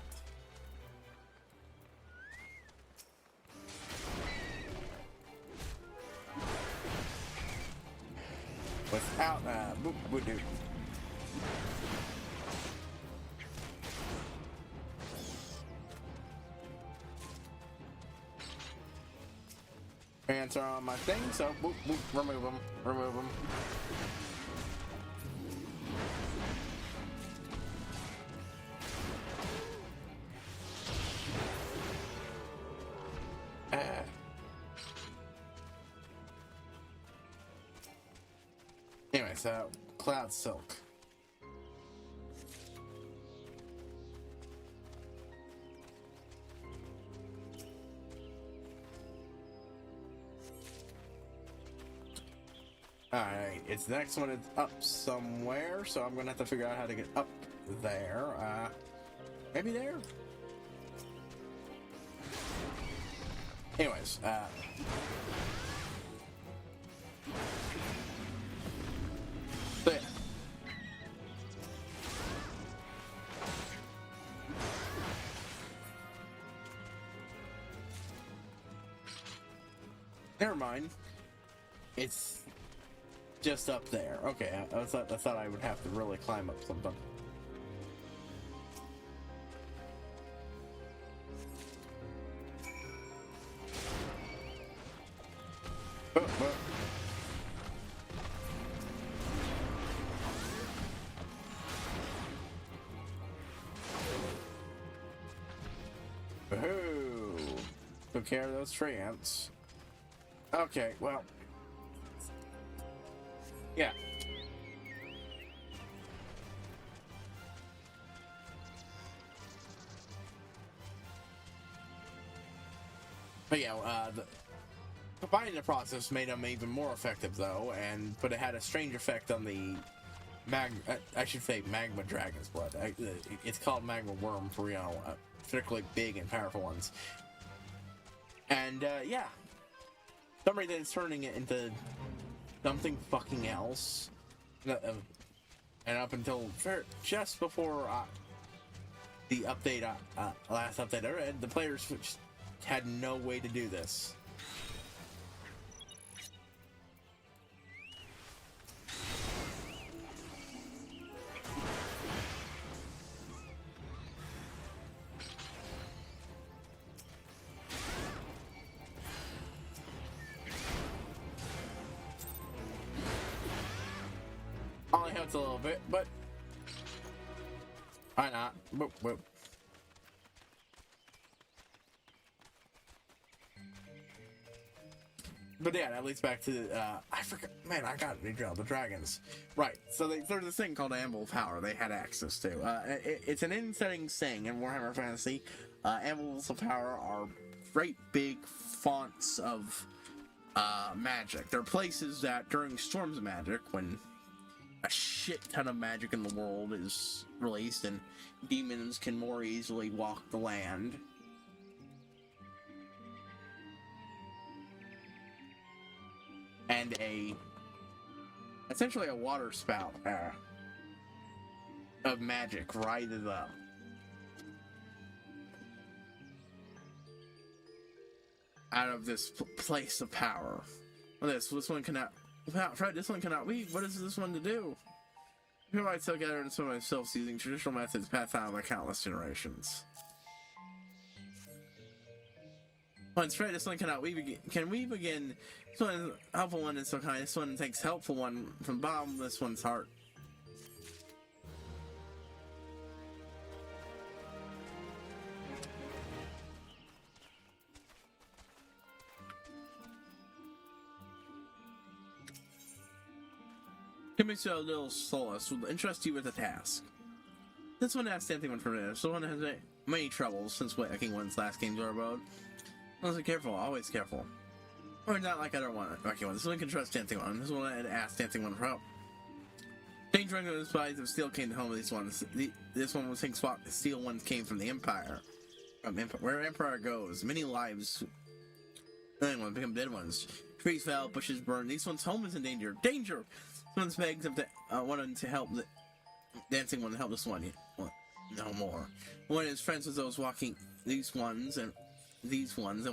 voodoo. Answer on my thing, so boop, boop, remove them. Anyway, so Cloud Silk. Alright, it's the next one is up somewhere, so I'm gonna have to figure out how to get up there. Maybe there? Anyways, so yeah. Never mind. It's just up there. Okay, I thought I would have to really climb up something. Woohoo! Took care of those tree ants. Okay, well. Yeah. But yeah, combining the process made them even more effective, though, but it had a strange effect on the I should say magma dragon's blood. It's called magma worm for real, particularly big and powerful ones. And yeah, for some reason it's turning it into something fucking else. And up until just before the update, last update I read, the players just had no way to do this. Only hurts a little bit, but why not? Whoop, whoop. But yeah, that leads back to I forgot. Man, I got the dragons. Right. So there's this thing called Anvil of Power. They had access to. It's an in-setting thing in Warhammer Fantasy. Anvils of Power are great big fonts of magic. They're places that during storms of magic, when a shit ton of magic in the world is released and demons can more easily walk the land, and essentially a water spout of magic rises up. Out of this place of power. Well, this one cannot. Fred, this one cannot weave. What is this one to do? Here I still gather in some of myself using traditional methods passed down by countless generations. Once Fred, this one cannot weave again. Can weave again. This one is a helpful one is so kind. This one takes helpful one from the bottom of this one's heart. Give me so little solace will interest you with the task. This one asks anything one from this. The one has many troubles since whacking one's last game to our road. Always careful, always careful. Or not like other one whacking one. This one can trust dancing one. This one had asked dancing one for help. Change rank of the spies of steel came to home with these ones. This one was think swap the steel ones came from the Empire. Where Empire goes, many lives anyone become dead ones. Trees fell, bushes burned. These ones' home is in danger. Danger! Someone's begs of wanted to help the dancing one to help this one. No more. One is friends with those walking these ones and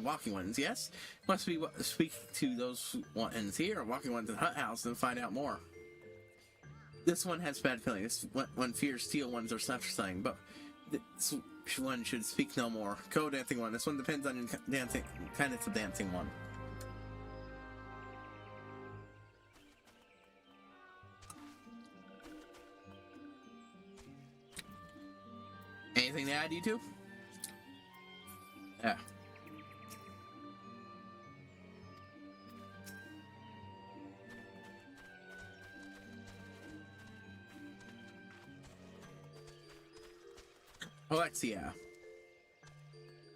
walking ones. Yes, must we speak to those ones here, walking ones in the hut house, and find out more. This one has bad feelings. One fears steel ones or something, but this one should speak no more. Go dancing one. This one depends on dancing kindness of dancing one. Anything to add, you two? Yeah. Alexia.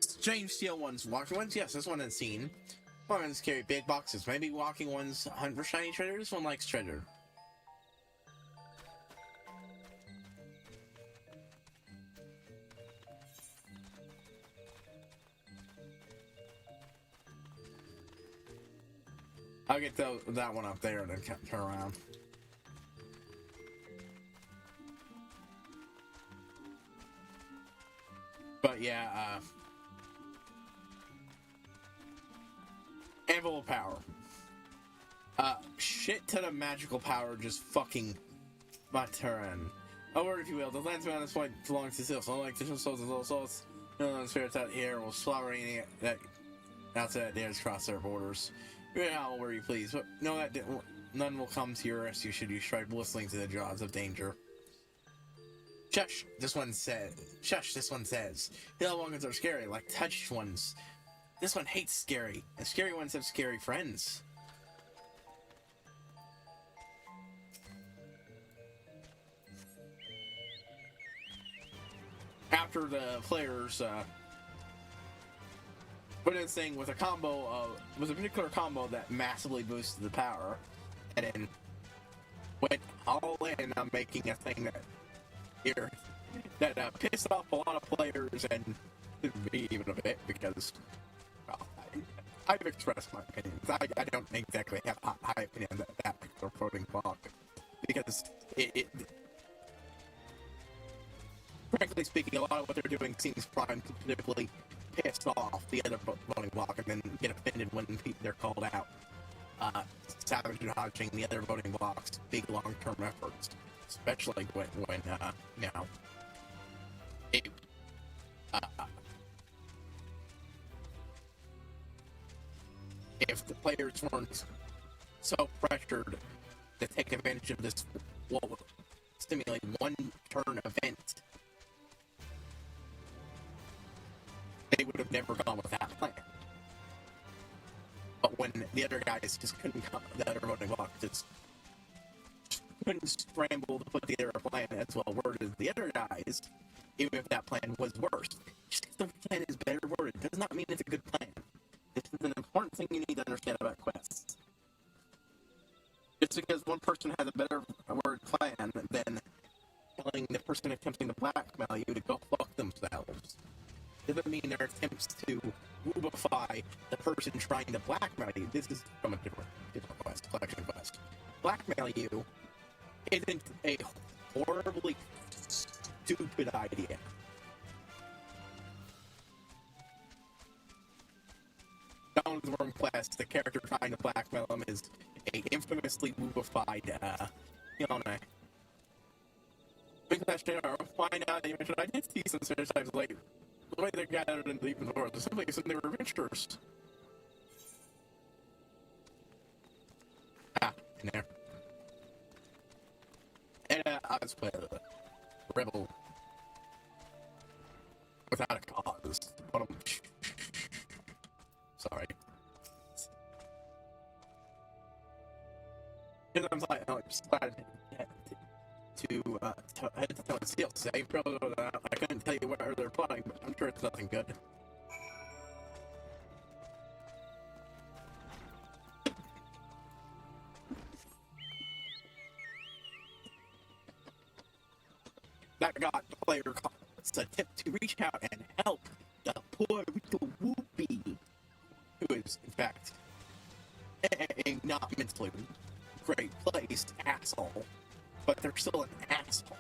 Strange steel ones. Walking ones? Yes, this one is seen. Walking ones carry big boxes. Maybe walking ones hunt for shiny treasure. This one likes treasure. I'll get that one up there and then turn around. But yeah, Anvil of Power. Shit ton of magical power just fucking my turn. A word, if you will. The lands around this point belongs to Sylphs. Unlike the souls and little souls, no spirits out here will slaughter any that outside dares cross their borders. You howl where you please, but know that none will come to your rescue should you strike blissling to the jaws of danger. Shush, this one says. Shush, this one says. Hill ones are scary, like touched ones. This one hates scary, and scary ones have scary friends. After the players put in this thing with a combo of with a particular combo that massively boosted the power, and then went all in on making a thing that pissed off a lot of players and me even a bit because well, I've expressed my opinions. I don't exactly have a high opinion on that particular voting block because it frankly speaking, a lot of what they're doing seems primed to politically piss off the other voting block and then get offended when they're called out. Sabotaging the other voting block's big long-term efforts, especially when you know, if the players weren't so pressured to take advantage of this, what will stimulate one-turn event, they would have never gone with that plan. But when the other guys just couldn't come, the other voting block just couldn't scramble to put together a plan as well worded as the other guys, even if that plan was worse. Just because the plan is better worded does not mean it's a good plan. This is an important thing you need to understand about quests. Just because one person has a better word plan than telling the person attempting to blackmail you to go fuck themselves doesn't mean their attempts to woobify the person trying to blackmail you. This is from a different quest, collection quest. Blackmail you isn't a horribly stupid idea. Down the wrong quest, the character trying to blackmail him is a infamously woobified, because find out they mentioned identity since their times late. The way they gathered in the deep north is simply because they were adventurers. In there. And I was playing a rebel without a cause. Sorry. And I'm like, I'm just glad to tell a seal save. I couldn't tell you where they're playing, but I'm sure it's nothing good. That got the player a tip to reach out and help the poor little whoopee, who is, in fact, a not mentally great placed asshole, but they're still an asshole.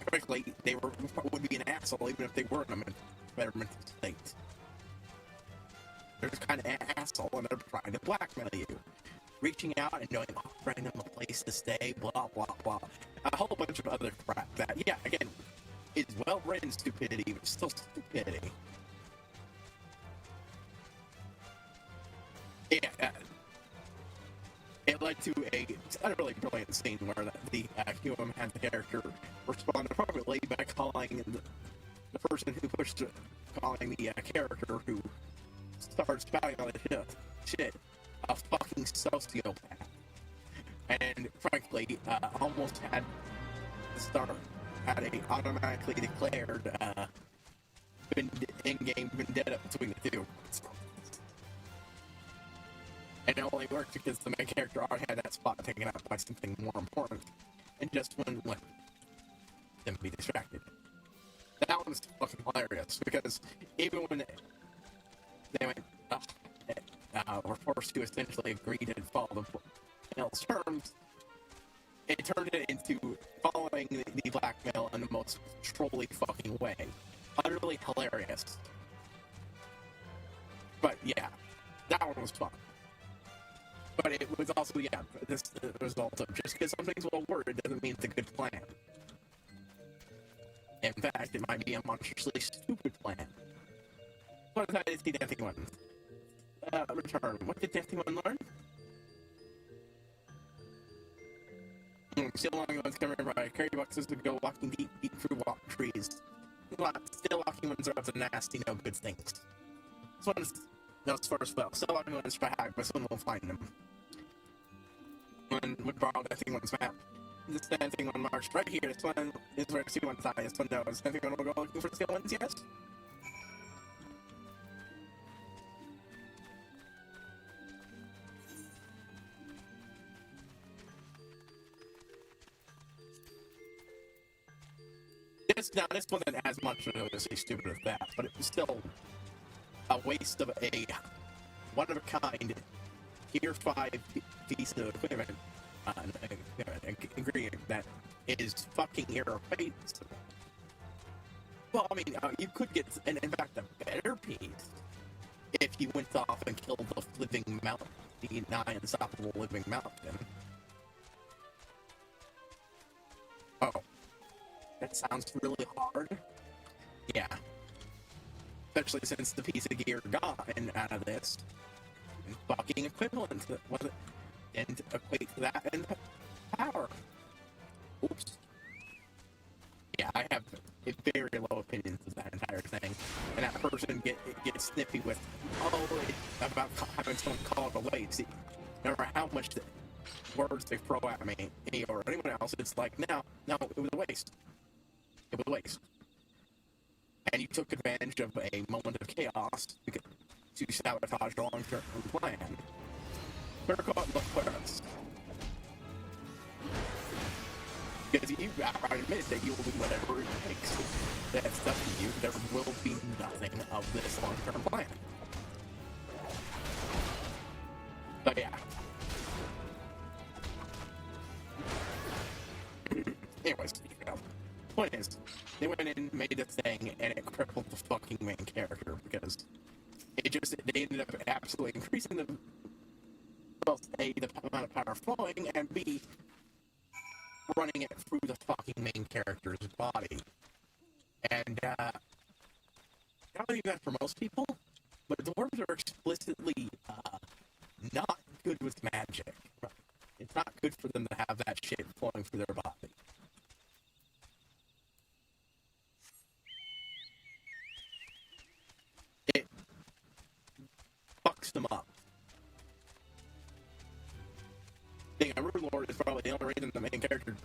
Frankly, they would be an asshole even if they were in a better mental state. They're just kind of an asshole and they're trying to blackmail you. Reaching out and knowing, offering them a place to stay, blah, blah, blah. A whole bunch of other crap that, yeah, again, is well-written stupidity, but still stupidity. Yeah, it led to a utterly brilliant scene where the human had the character respond appropriately by calling the person who pushed it, calling the character who started spouting all this shit a fucking sociopath. And frankly, almost had a automatically declared in-game vendetta between the two. And it only worked because the main character already had that spot taken out by something more important, and just wouldn't let them be distracted. That one's fucking hilarious, because even when they went, were forced to essentially agree to follow the blackmail's terms, it turned it into following the blackmail in the most trolly fucking way. Utterly hilarious. But yeah, that one was fun. But it was also, yeah, this the result of just because something's well worded doesn't mean it's a good plan. In fact, it might be a monstrously stupid plan. What did I see Dancing One? Return. What did Dancing One learn? Still long ones coming by. Carry boxes to go walking deep through trees. Still walking ones are up to nasty, no good things. This one's goes first well. Still walking ones try hack, but someone will find them. One would borrow Dancing One's map. This Dancing One marched right here. This one is where Sea One's eye. This one knows. Dancing One will go looking for Sea One's, yes? This wasn't as much as stupid as that, but it was still a waste of a one-of-a-kind Tier 5 piece of equipment, ingredient that is fucking irreplaceable. Well, I mean, you could get, in fact, a better piece if you went off and killed the living mountain, the nigh unstoppable living mountain. Oh. That sounds really hard. Yeah. Especially since the piece of gear got out of this. Fucking equivalent to what and equate to that in power. Oops. Yeah, I have very low opinions of that entire thing. And that person gets snippy with, about having someone call it a waste. No matter how much words they throw at me or anyone else, it's like, no, it was a waste. It was a waste. And you took advantage of a moment of chaos to sabotage a long-term plan. Better go out and look for us. Because you admit that you will do whatever it takes. That's up to you. There will be nothing of this long-term plan. But yeah. Anyways, point is, they went in, made a thing, and it crippled the fucking main character because they ended up absolutely increasing the A, the amount of power flowing, and B, running it through the fucking main character's body. And, not only that for most people, but dwarves are explicitly, not good with magic. It's not good for them to have that shit flowing through their body. It fucks them up. Being a Rune Lord is probably the only reason the main character,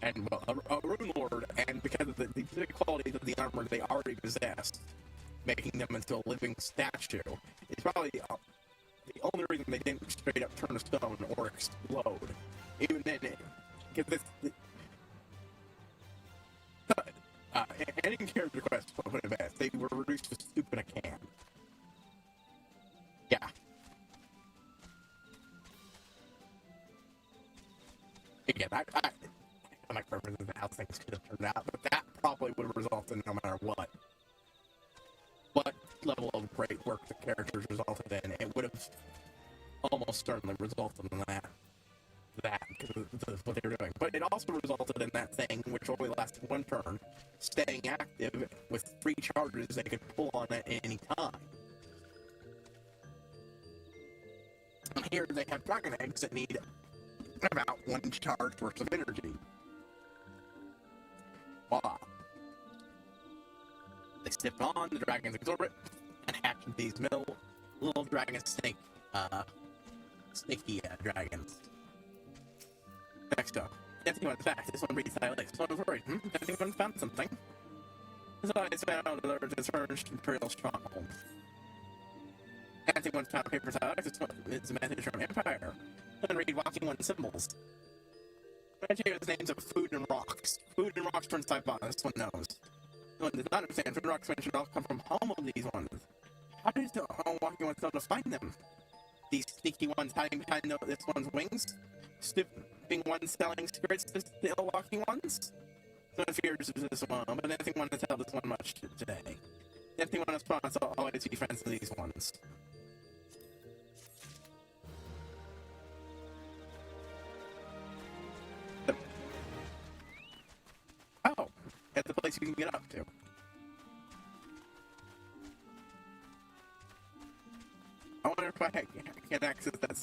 and well, a Rune Lord, and because of the specific qualities of the armor they already possess, making them into a living statue, is probably the only reason they didn't straight up turn to stone or explode. Even then, because any character quest, I'll put it best, they were reduced to soup in a can. Yeah. Again, I my preference is how things could have turned out, but that probably would have resulted no matter what level of great work the characters resulted in. It would have almost certainly resulted in that because of what they were doing. But it also resulted in that thing, which only lasted one turn, staying active with 3 charges they could pull on at any time. And here they have dragon eggs that need about 1 charge worth of energy. Voila. They step on, the dragons absorb it, and hatch these little dragon snaky dragons. Next up, anyone fact, this one reads highlights. So I'm worried, anyone found something? So I found out there was a dispersed imperial stronghold. Anyone found papers highlights, it's a message from Empire. And read walking one symbols. Right here is names of food and rocks. Food and rocks turns type on, this one knows. No one does not understand, food and rocks mentioned all come from home of these ones. How does the home walking one know to find them? these sneaky ones hiding behind this one's wings, stooping ones selling secrets to the ill-walking ones. No fears of this one, but anything want to tell this one much today. Anything want to promise, I'll always be friends with these ones. Oh, at the place you can get up to. I wonder if I can access that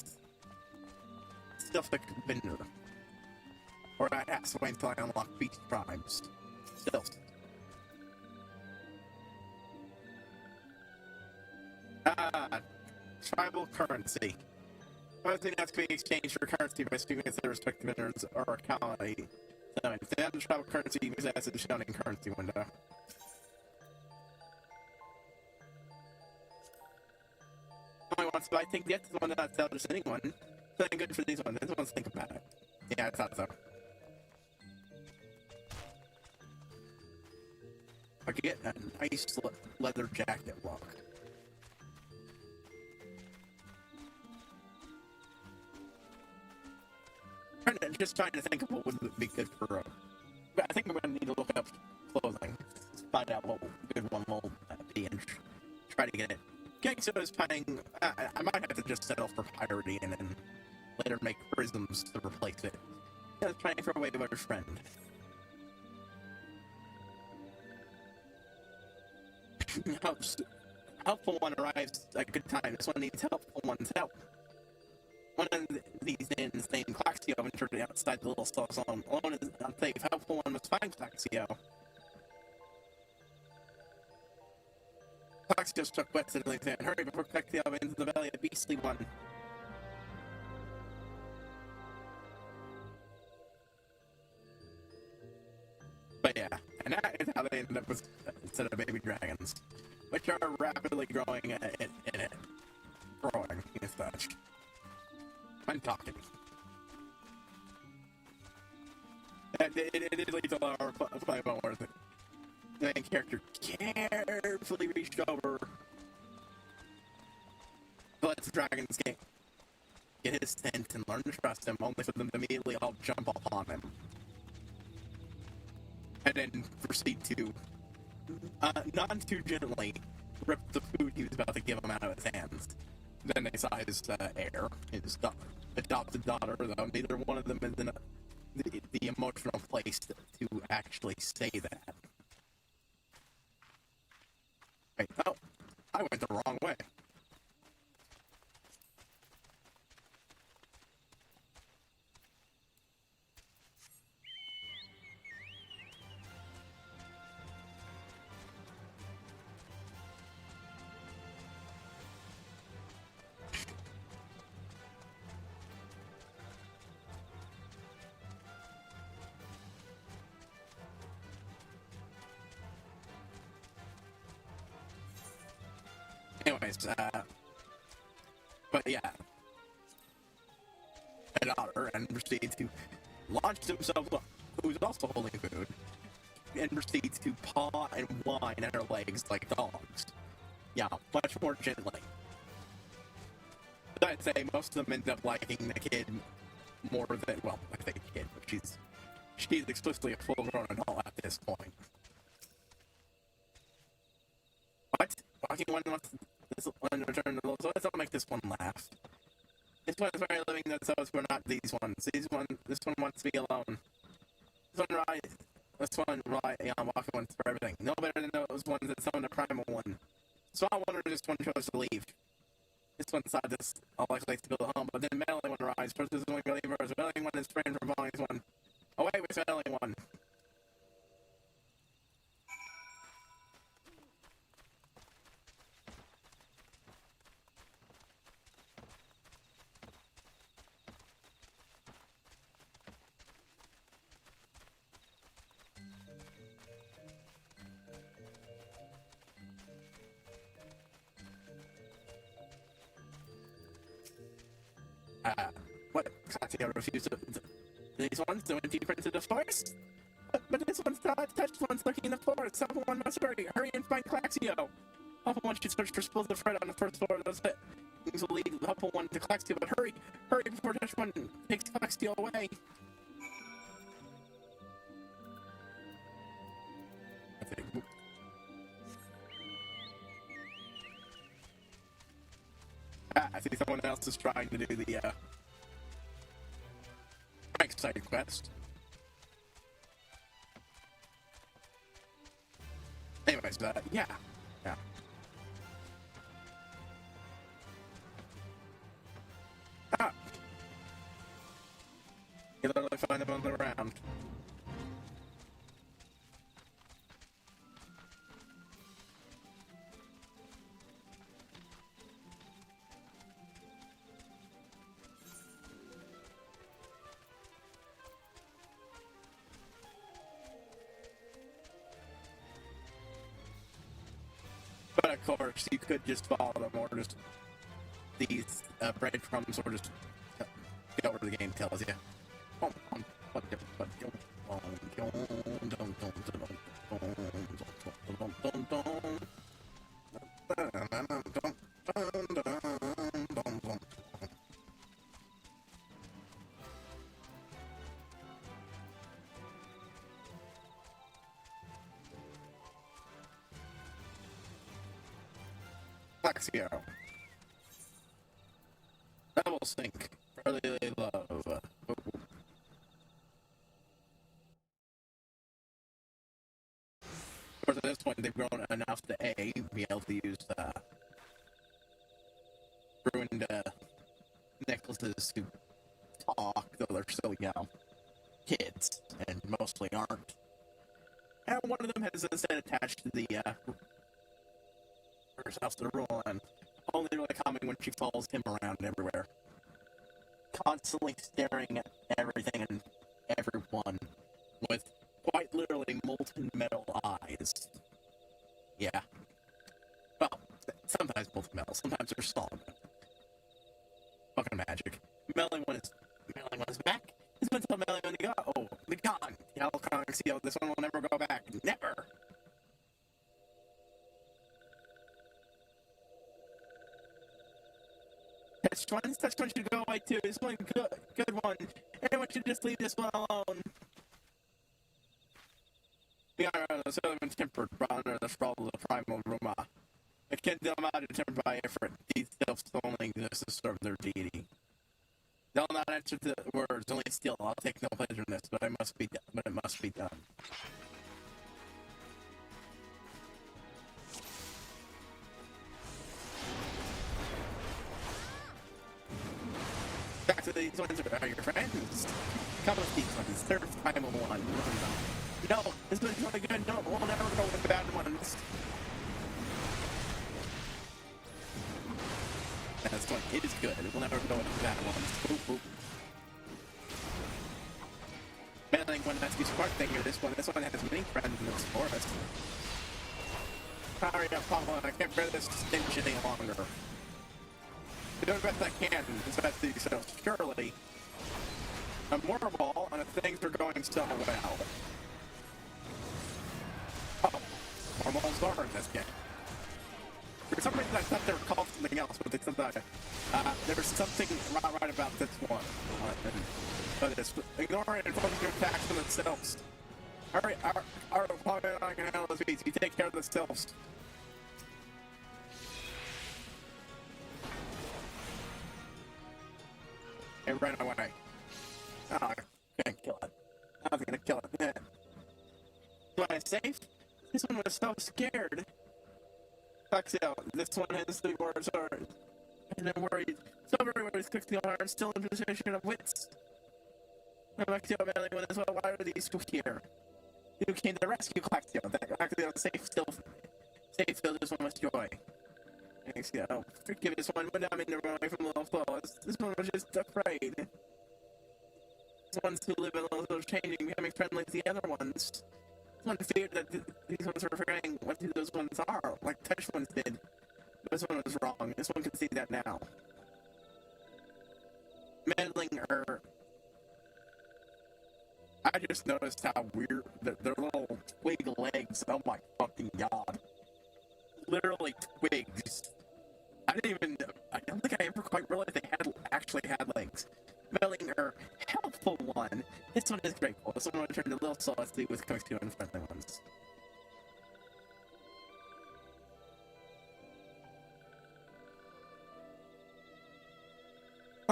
stuff that could have been there. Or I have to wait until I unlock beast tribes. Still. Tribal currency. I think that's to be exchanged for currency by speaking with their respective minerals or colony. So, if they have the tribal currency, you can access the shown in currency window. Only once, but I think that's the one that I'd sell just anyone. Something good for these ones. This one's think about it. Yeah, I thought so. I could get an nice leather jacket look. Just trying to think of what would be good for but I think I'm going to need to look up clothing. Find out what good one will be and try to get it. Okay, so it's paying. I might have to just settle for pirating and then later make prisms to replace it. Yeah, it's paying for a way to our friend. Helpful one arrives at a good time. This one needs helpful one's help. One of these inns named Claxio entered outside the little cell zone. Alone is unsafe. Helpful one must find Claxio. Claxio struck west and said, hurry before Claxio enters the belly of the beastly one. But yeah, and that is how they ended up with a set of baby dragons, which are rapidly growing growing and such. I'm talking. It leads a lot of play about worth it. The main character carefully reached over to let the dragons get his scent and learn to trust him, only for them to immediately all jump upon him. And then proceed to, not too gently, rip the food he was about to give him out of his hands. Then they saw his heir, his adopted daughter, though neither one of them is in the emotional place to actually say that. Wait, oh, I went the wrong way. Anyways, but yeah, a daughter, and proceeds to launch himself, who's also holding food, and proceeds to paw and whine at her legs like dogs. Yeah, much more gently. But I'd say most of them end up liking the kid more than, well, I say kid, but she's explicitly a full-grown adult at this point. What? Walking one wants this one to return to the so let's not make this one laugh. This one is very living that so we're not these ones. This one wants to be alone. This one walking ones for everything. No better than those ones that summoned a primal one. So I wonder if this one chose to leave. This one decided this all likely to build a home, but then meddling one arrives. First this one believers, meddling one is framed from following this one. Away with meddling one. What? Katya refused to... These ones went deeper into the forest? But this one's not touched one's lurking in the forest. Someone must hurry and find Claxio. One should search for spools of Fred on the first floor of those Things will lead Helpful One to Clexio, but hurry! Hurry before Touch One takes Clexio away! I see someone else is trying to do the, Frank's side quest. Anyways, yeah. Yeah. Ah! You literally find them on the ground. But of course, you could just follow them, or just these breadcrumbs, or just get over the game tells you. Lexio. Double sync. Really love. Of course, at this point, they've grown enough to be able to use ruined necklaces to talk, though they're still, kids, and mostly aren't. And one of them has instead attached to the herself to the rule, and only really calming when she follows him around everywhere. Constantly staring at everything and everyone with quite literally molten metal eyes. Yeah. Well, sometimes molten metal, sometimes they're solid. Fucking magic. Melee one is back. This one's a melee one to go. Oh, the gone. Yeah, I'll kind of see how this one will never go back. Never. Touch one should go away too. This one good one. Everyone should just leave this one alone. The iron is tempered under the sprawl of the primal Roma. I can't deal them out tempered by effort. These selves only exist to serve their deity. They'll not answer the words, only still. I'll take no pleasure in this, but it must be done. Back to these ones are your friends. Come with these ones. Third primal one. No, this one's really good. No, we'll never go with bad ones. This one is good. We'll never go with bad ones. Oop, oop. Battling one has to be smart thing here. This one has many friends in this forest. Hurry up, Pablo. I can't bear this stench any longer. Do the best I can, as best as yourself. Surely. A mortar ball, and things are going so well. Oh, more balls are in this game. For some reason, I thought they were called something else, but they said that there's something right about this one. But it's ignoring and focusing your attacks on themselves. Alright, our opponent can handle this beast. You take care of themselves. It ran away. Oh, I can't kill it. I was gonna kill it. Yeah. Am I safe? This one was so scared. Clexio, this one has 3 words hard. And I'm worried. So very worried Clexio are still in possession of wits. Clexio melee one as well. Why are these two here? You came to rescue Clexio. Clexio safe fills this one with joy. Thanks, yeah. Oh, forgive this one, but I'm in the run away from little flaws. This one was just afraid. These ones who live in little changing, becoming friendly to the other ones. This one feared that these ones were forgetting what those ones are, like Touch ones did. This one was wrong. This one can see that now. Meddling her. I just noticed how weird their little twig legs. Oh my fucking god. Literally twigs. I don't think I ever quite realized they actually had legs. Melting or helpful one. This one is grateful. This one turned a little salty with cooks to unfriendly ones.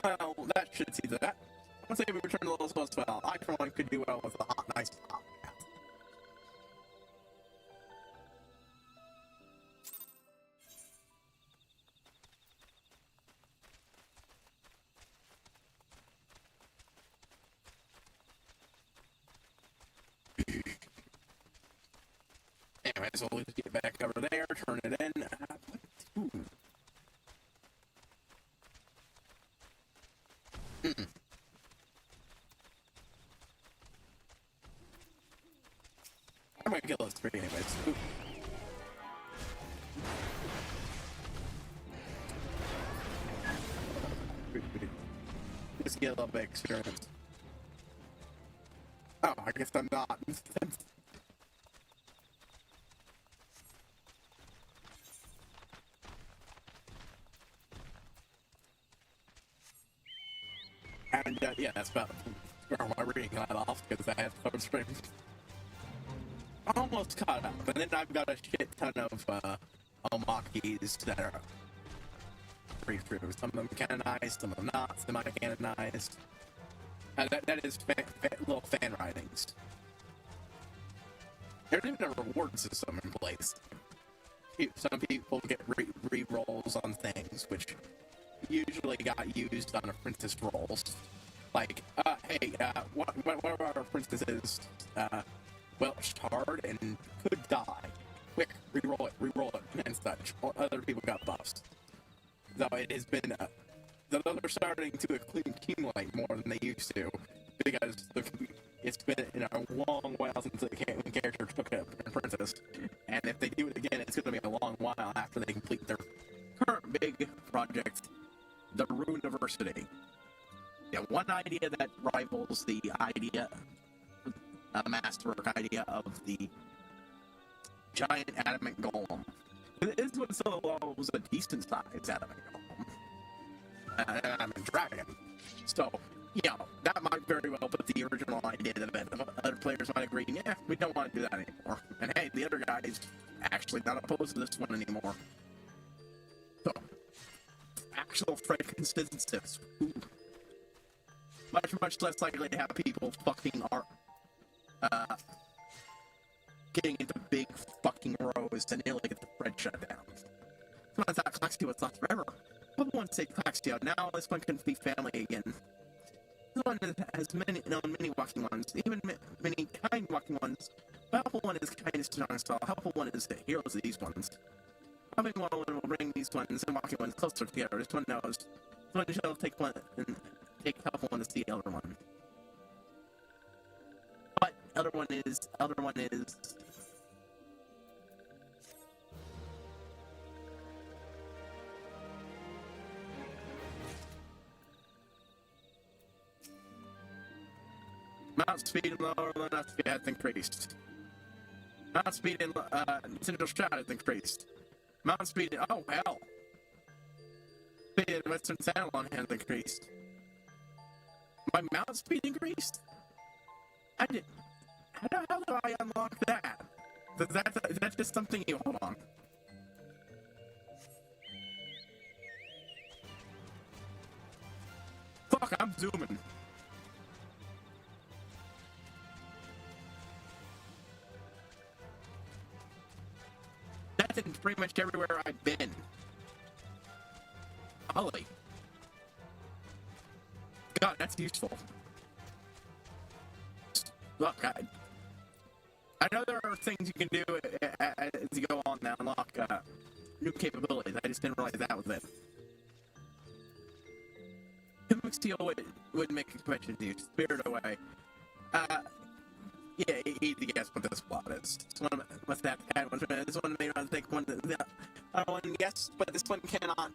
Well, that should see that. Once they return a little sauce well, I for one could do well with a hot, nice hot bath. Anyway, so we'll just get back over there, turn it in. Ooh. I'm gonna kill those three anyways. Ooh. Just get a little bit of experience. Oh, I guess I'm not. And yeah, that's about where my reading got off because I had code strings. Almost caught up, and then I've got a shit ton of Omakis that are free through. Some of them canonized, some of them not, semi-canonized. That is little fan writings. There's even a reward system in place. Some people get re-rolls on things, which usually got used on apprentice rolls. Like, hey, one of our apprentices, welched hard and could die. Quick, re-roll it, and such. Other people got buffs. So it has been, they're starting to accumulate more than they used to, because it's been a long while since the character took an apprentice, and if they do it again, it's going to be a long while after they complete their current big project, the Rune University. Yeah, one idea that rivals the idea, masterwork idea of the giant adamant golem. This one still was a decent sized adamant golem. Adamant dragon. So, you know, that might very well put the original idea to bed. Other players might agree, yeah, we don't want to do that anymore. And hey, the other guy's actually not opposed to this one anymore. So, actual Frankenstein's. Much less likely to have people fucking getting into big fucking rows to nearly get the bread shut down. Sometimes that Claxio was lost forever. People want to say Claxio, now this one can be family again. This one has many walking ones, even many kind walking ones. The helpful one is kindness to non-stall, helpful one is the heroes of these ones. Helping one will bring these ones and walking ones closer together. This one knows. This one shall take one and take helpful one to see the other one. But other one is mount speed and lower enough to get increased. Mount speed and central shot is increased. Mount speed and oh hell. Speed and western Sandalon has increased. My mount speed increased? I did. How the hell do I unlock that? Is that just something you hold on? Fuck, I'm zooming. That's in pretty much everywhere I've been. Holy. God, that's useful. Look, I know there are things you can do as you go on that unlock new capabilities. I just didn't realize that was it. Himmick Steel would make a convention to you. Spirit away. Yeah, easy guess what this plot is. This one, what's that? This one may not take one. I don't want to guess, but this one cannot.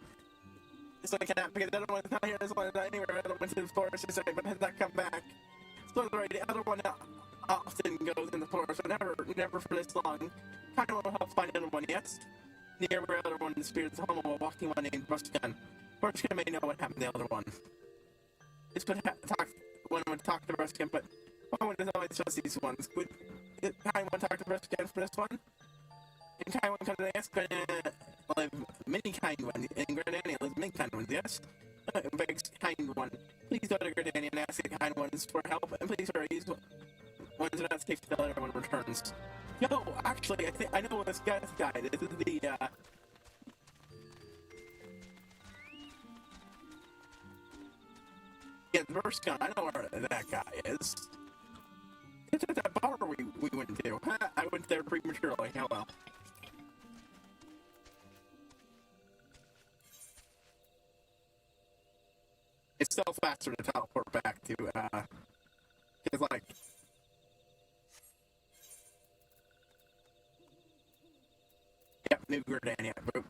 This one cannot because the other one's not here. This one is not anywhere. The other one's in the forest, but has not come back. So the other one often goes in the forest, but never for this long. Kind of will help find the other one, yes? The every other one in the spirit's home while walking one named Ruskin. Ruskin may know what happened to the other one. It's good one would talk to Ruskin, but one would always trust these ones. Would kind one talk to Ruskin for this one? And kind one comes to ask many kind one, and Granny lives many kind ones, yes? Begs kind one. Please go to Granny and ask the kind ones for help, and please hurry. These ones are not safe till everyone returns. Yo, actually, I know this guy's guy. This is the, yeah, the first gun. I know where that guy is. It's at that bar we went to. I went there prematurely. Oh well. It's still faster to teleport back to, cause like, yep, new Grenadier, boop.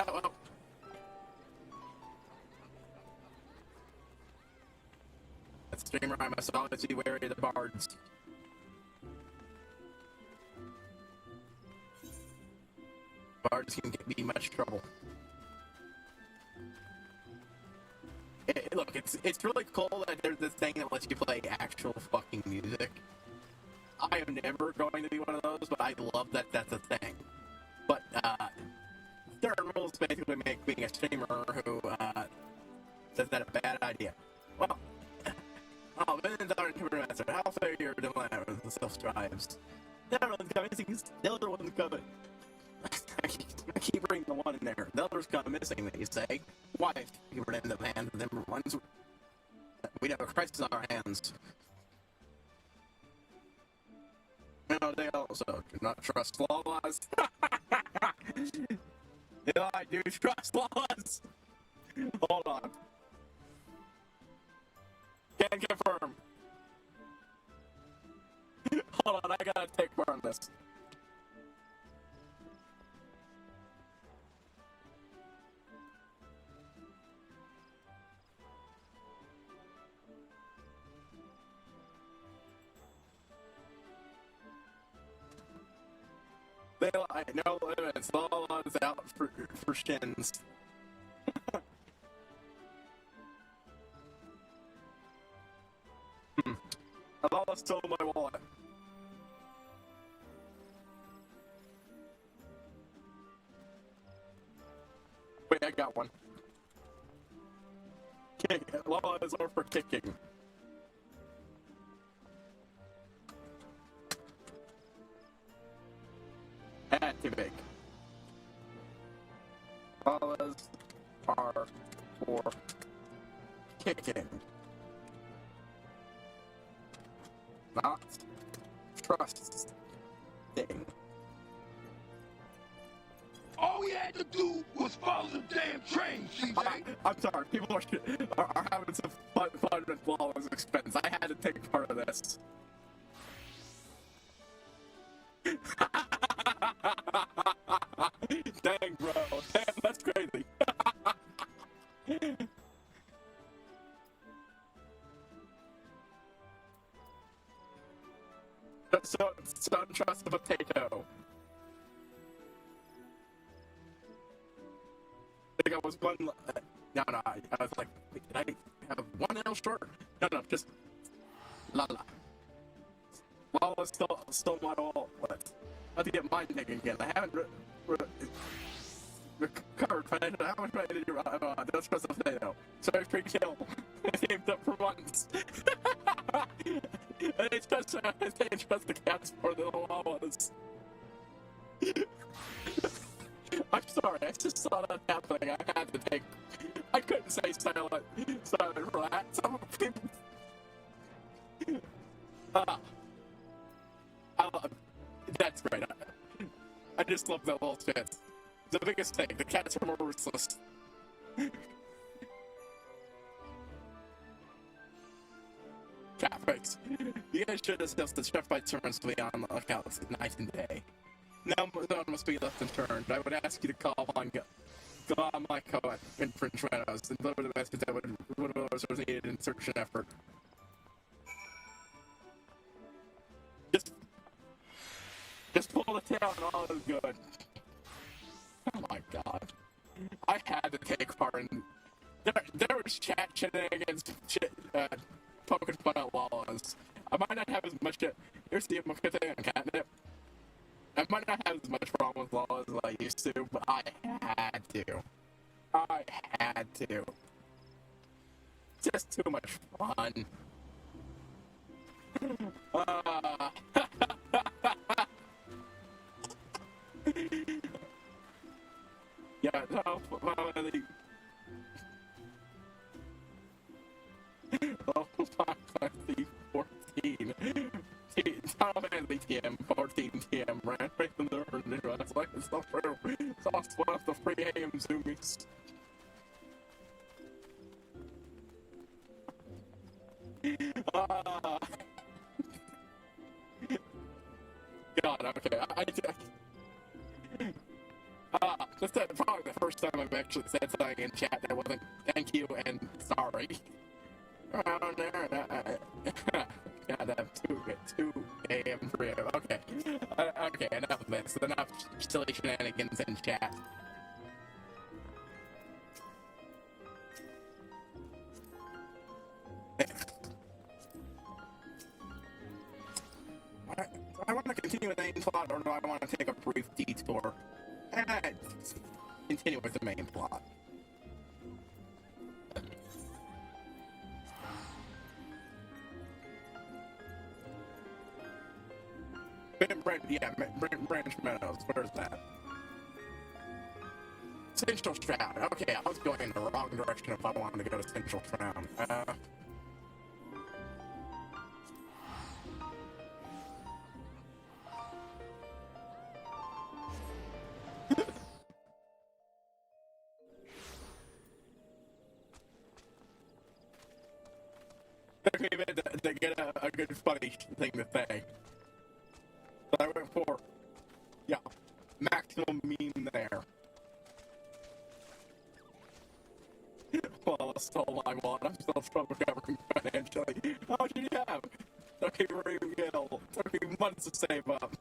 Oh. That streamer, I must always be wary of the bards. Bards can be much trouble. Look, it's really cool that there's this thing that lets you play actual fucking music. I am never going to be one of those, but I love that that's a thing. But, certain rules basically make being a streamer who, says that a bad idea. Well, oh, millions aren't master. How fair you're doing that with the self-drives. The other one's coming, the other one's coming. I keep bringing the one in there. The other's gone missing, they say. Why? You were in the hands of them ones. We'd have a crisis on our hands. No, they also do not trust laws. I do trust laws. Hold on. Can confirm. Hold on, I gotta take part on this. They lie, no limits, all laws out for shins. I've stole my wallet. Wait, I got one. Kick. Law is over for kicking. Activate. Laws are for kicking. Not trusting. All we had to do was follow the damn train, CJ. I'm sorry, people are having some fun with lawless expense. I had to take part of this. Dang, bro. Damn, that's crazy. So don't trust the potato. I think I was one. No, I was like, wait, did I have one L short? No, just la la. Well, I stole my all. What? I have to get mine taken again. I haven't recovered. How much money did you don't trust the potato. Sorry, free kill. I saved up for months. I didn't trust the cats more than the llamas. I'm sorry, I just saw that happening. I had to take. I couldn't say silent for that. Some people. That's great. I just love that little shit. The biggest thing, the cats are more ruthless. Catfish. You guys should assess the chef by turns to be on the lookout night and day. Now one must be left unturned. I would ask you to call upon go on my co-op in French Meadows and deliver the message that would was needed in search and effort. Just pull the tail and all is good. Oh my god. I had to take part in... There was chat shenanigans, poking fun at laws. I might not have as much... Here's the good thing on catnip. I might not have as much problem with laws as I used to, but I had to. I had to. Just too much fun. Yeah, no, finally. Oh, finally, 14. Tom Manley TM, 14 TM, ran right from the urn. It's like it's not true. It's all one of the 3 AM zoomies. God, okay, this is probably the first time I've actually said something in chat that wasn't thank you and sorry. Around there, God, 2 AM, 3 AM, okay. Okay, enough of this. Enough silly shenanigans in chat. I want to continue with the main plot, or do I want to take a brief detour? Continue with the main plot. Branch Meadows, where's that? Central Stroud. Okay, I was going in the wrong direction if I wanted to go to Central Stroud. To get a good funny thing to say. But I went for, yeah, maximum meme there. Well, I'm still alive, I'm still recovering financially. How much do you have? Okay, real. Took me months to save up.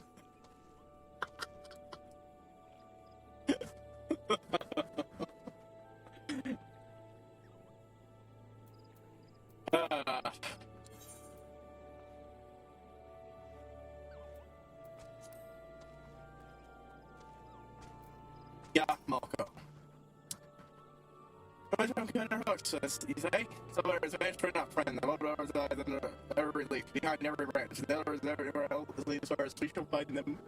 Yeah, Malco. I don't get a hook, you say? So there's an entry not friend, the mother resides in every leaf, behind every branch, the other is everywhere else, the leaves are, we shall find them.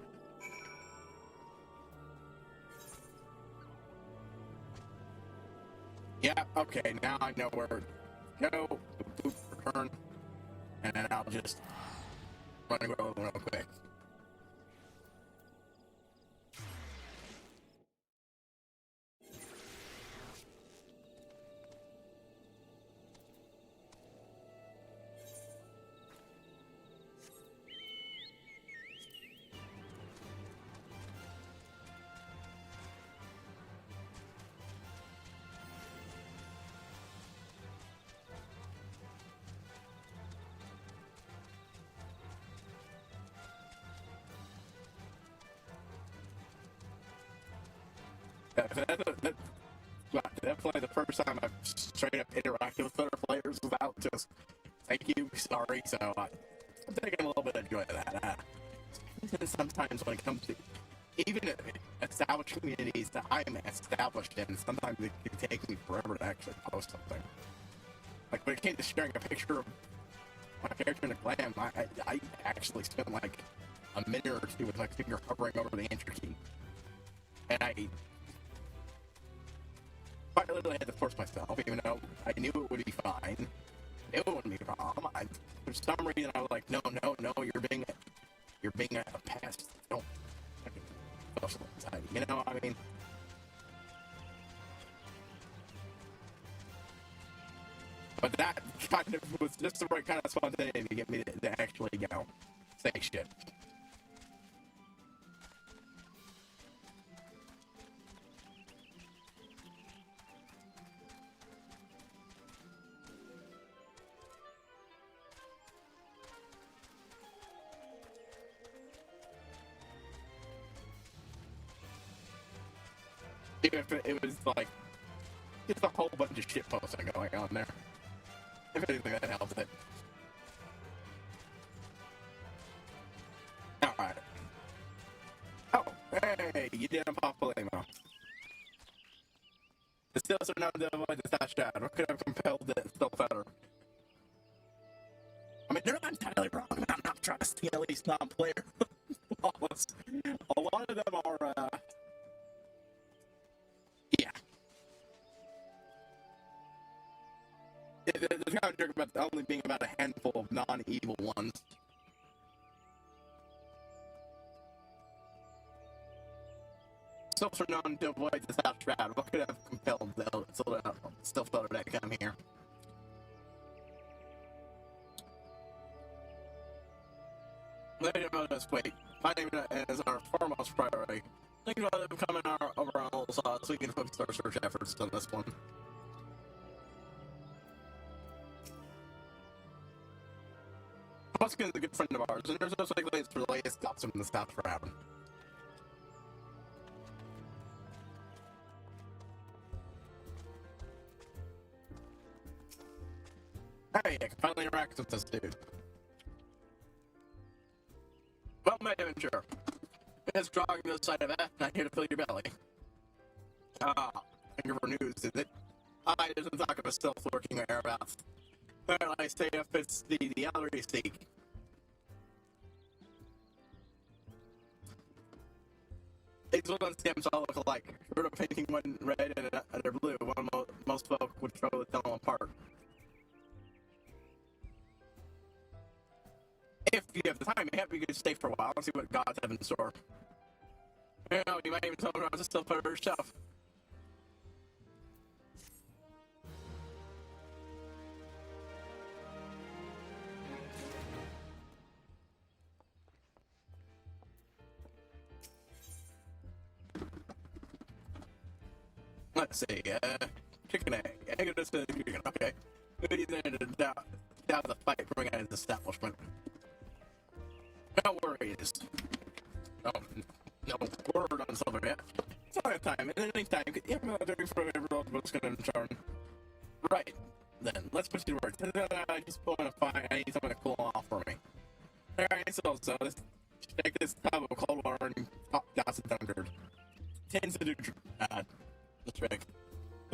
Yeah, okay, now I know where to go, boop, return, and then I'll just run and go real quick. Definitely the first time I've straight up interacted with other players without just thank you, sorry, so I'm taking a little bit of joy of that. Sometimes when it comes to even established communities that I'm established in, sometimes it can take me forever to actually post something. Like when it came to sharing a picture of my character in a glam, I actually spent like a minute or two with my finger hovering over the enter key. And I literally had to force myself, even though I knew it would be fine. It wouldn't be a problem. For some reason, I was like, no, you're being a pest. Don't fucking social anxiety. You know what I mean? But kind of was just the right kind of spontaneity to get me to actually, you know, say shit. Even if it was like just a whole bunch of shit posting going on there. If anything, that helps it. Alright. Oh, hey, you didn't pop a limo. The still surrounded by the thatched out. What could have compelled it still better? I mean, they're not entirely wrong about not trusting at least non-player laws. A lot of them are, yeah. There's kind of a joke about only being about a handful of non-evil ones. Still known to avoid the South Shroud. What could have compelled the still photo to come here? Later on this week, finding it is our foremost priority. Think about it becoming our overall so we can focus our search efforts on this one. Muskin is a good friend of ours, and there's no likely it's for the latest stops from the South Shroud. Hey, I can finally interact with this dude. Well, my adventure. It's drawing to the side of that, not here to fill your belly. Thank you for news, is it? I didn't talk of a stealth lurking thereabouts. Well, I say if it's the other you seek. These woodland stamps all look alike. Sort of painting one red and another blue, one most folk would struggle to tell them apart. If you have the time, maybe you could stay for a while and see what gods have in store. You know, you might even tell around to still put her herself. Let's see, chicken egg. Egg is chicken, okay. Who's there to doubt the fight bring out his establishment? No worries. Oh, no word on Silver yet. It's not a time, in any time, even though doing for everyone was gonna turn. Right, then, let's put you to work. I just want to find, I need something to cool off for me. Alright, so, take this tub of cold water and pop dots of Dunkard. Tends to do, the trick.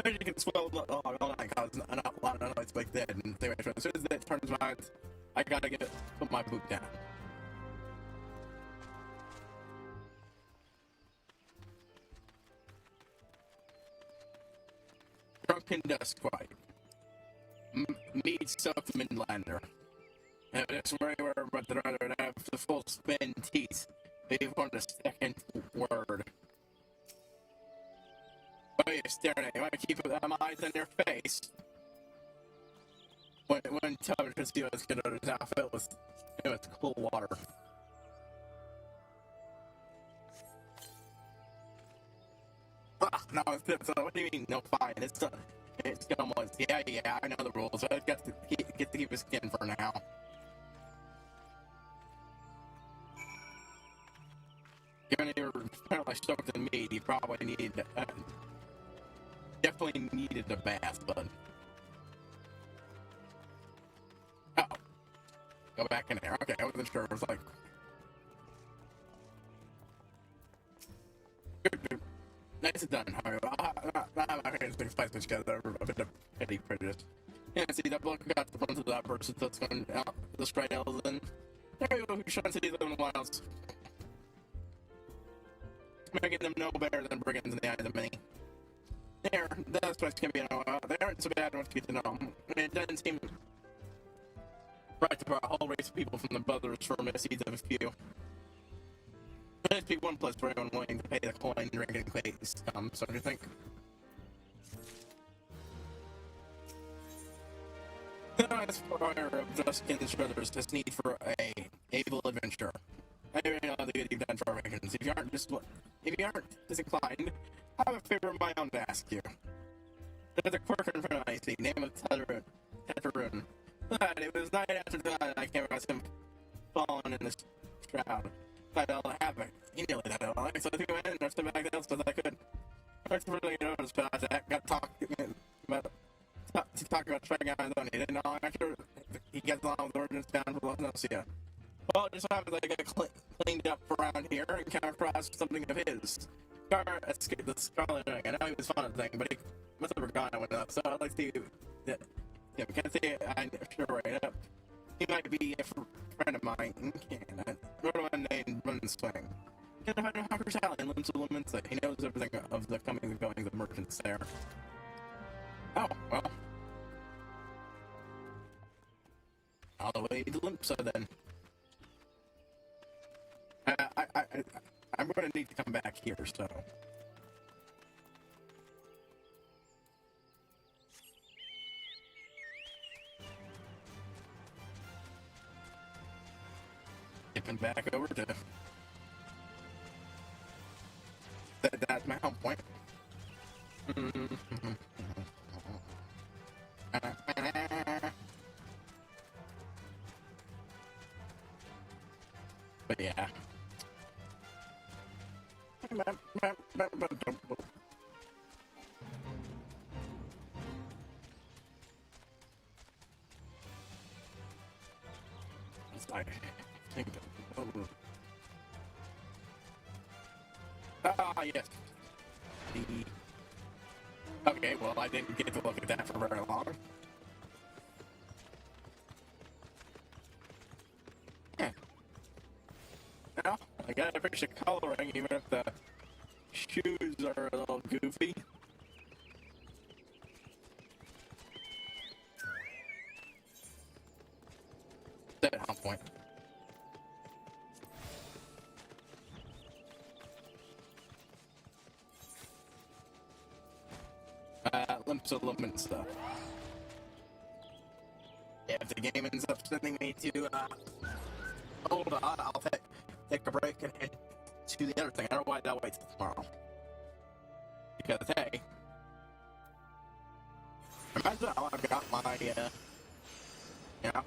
Then you can swell all night, cause an awful lot of noise like that, and as soon as that turns around, I gotta put my boot down. Drunken dust quiet. Mead soaked Midlander. Evidence everywhere, but the rather have the full spin teeth. They've won the second word. What are you staring at? You want to keep them eyes in your face? When Tubby could see us get out of his outfit, it was cool water. No, what do you mean, no fine? It's almost, yeah, I know the rules. I get to keep his skin for now. Given you're apparently soaked in meat, you probably definitely needed a bath, bud. Oh. Go back in there. Okay, I wasn't sure. I was like... Good. Nice and done, however. I'm not going to fight this guy over a bit of petty prejudice. Yeah, see, that bloke got the front of that person that's going out the straight L's, and there you go, who shines to these little wilds. Making them no better than brigands in the eyes of many. There, that's what can be know. They aren't so bad once you get to know them. I mean, it doesn't seem right to put a whole race of people from the brothers for misdeeds of a few. There's be one place where everyone willing to pay the coin, drink, and clays. So do you think? The inspirer of Duskin Brothers has need for a able adventure. I don't know the good you've done for our missions. If you aren't disinclined, I have a favor of my own to ask you. There's a quirk in front of my seat, name of Tetheroon. But it was night after that I came across him fallen in this shroud. But I'll have it. He nearly died of life, so I threw him in and nursed him back down as I could. I really noticed about that. Got talking about trying out his own. He didn't know after he gets along with the ordinance bound for Lucia. Well, it just happens I got cleaned up around here and came across something of his. The Scarlet Ring. I know he was fond of the thing, but he must have forgotten it enough, so I'd like to can't say it, I'm sure right up. He might be a friend of mine, and one named Runswing. Can't find him Hawker's Alley and Limbs of Lumensa. He knows everything of the coming and goings of merchants there. Oh, well. All the way to Limpsa then. I'm going to need to come back here, so. Skipping back over to. That's my home point. But yeah. I think yes. Okay, well, I didn't get to look at that for very long. Yeah. Well, I gotta appreciate coloring, even if the shoes are a little goofy. That's on point. Limps of Lumen stuff. Yeah, if the game ends up sending me to, hold on, I'll take a break and head to the other thing. I don't know why that waits till tomorrow. Because, hey, imagine how I've got my, you know,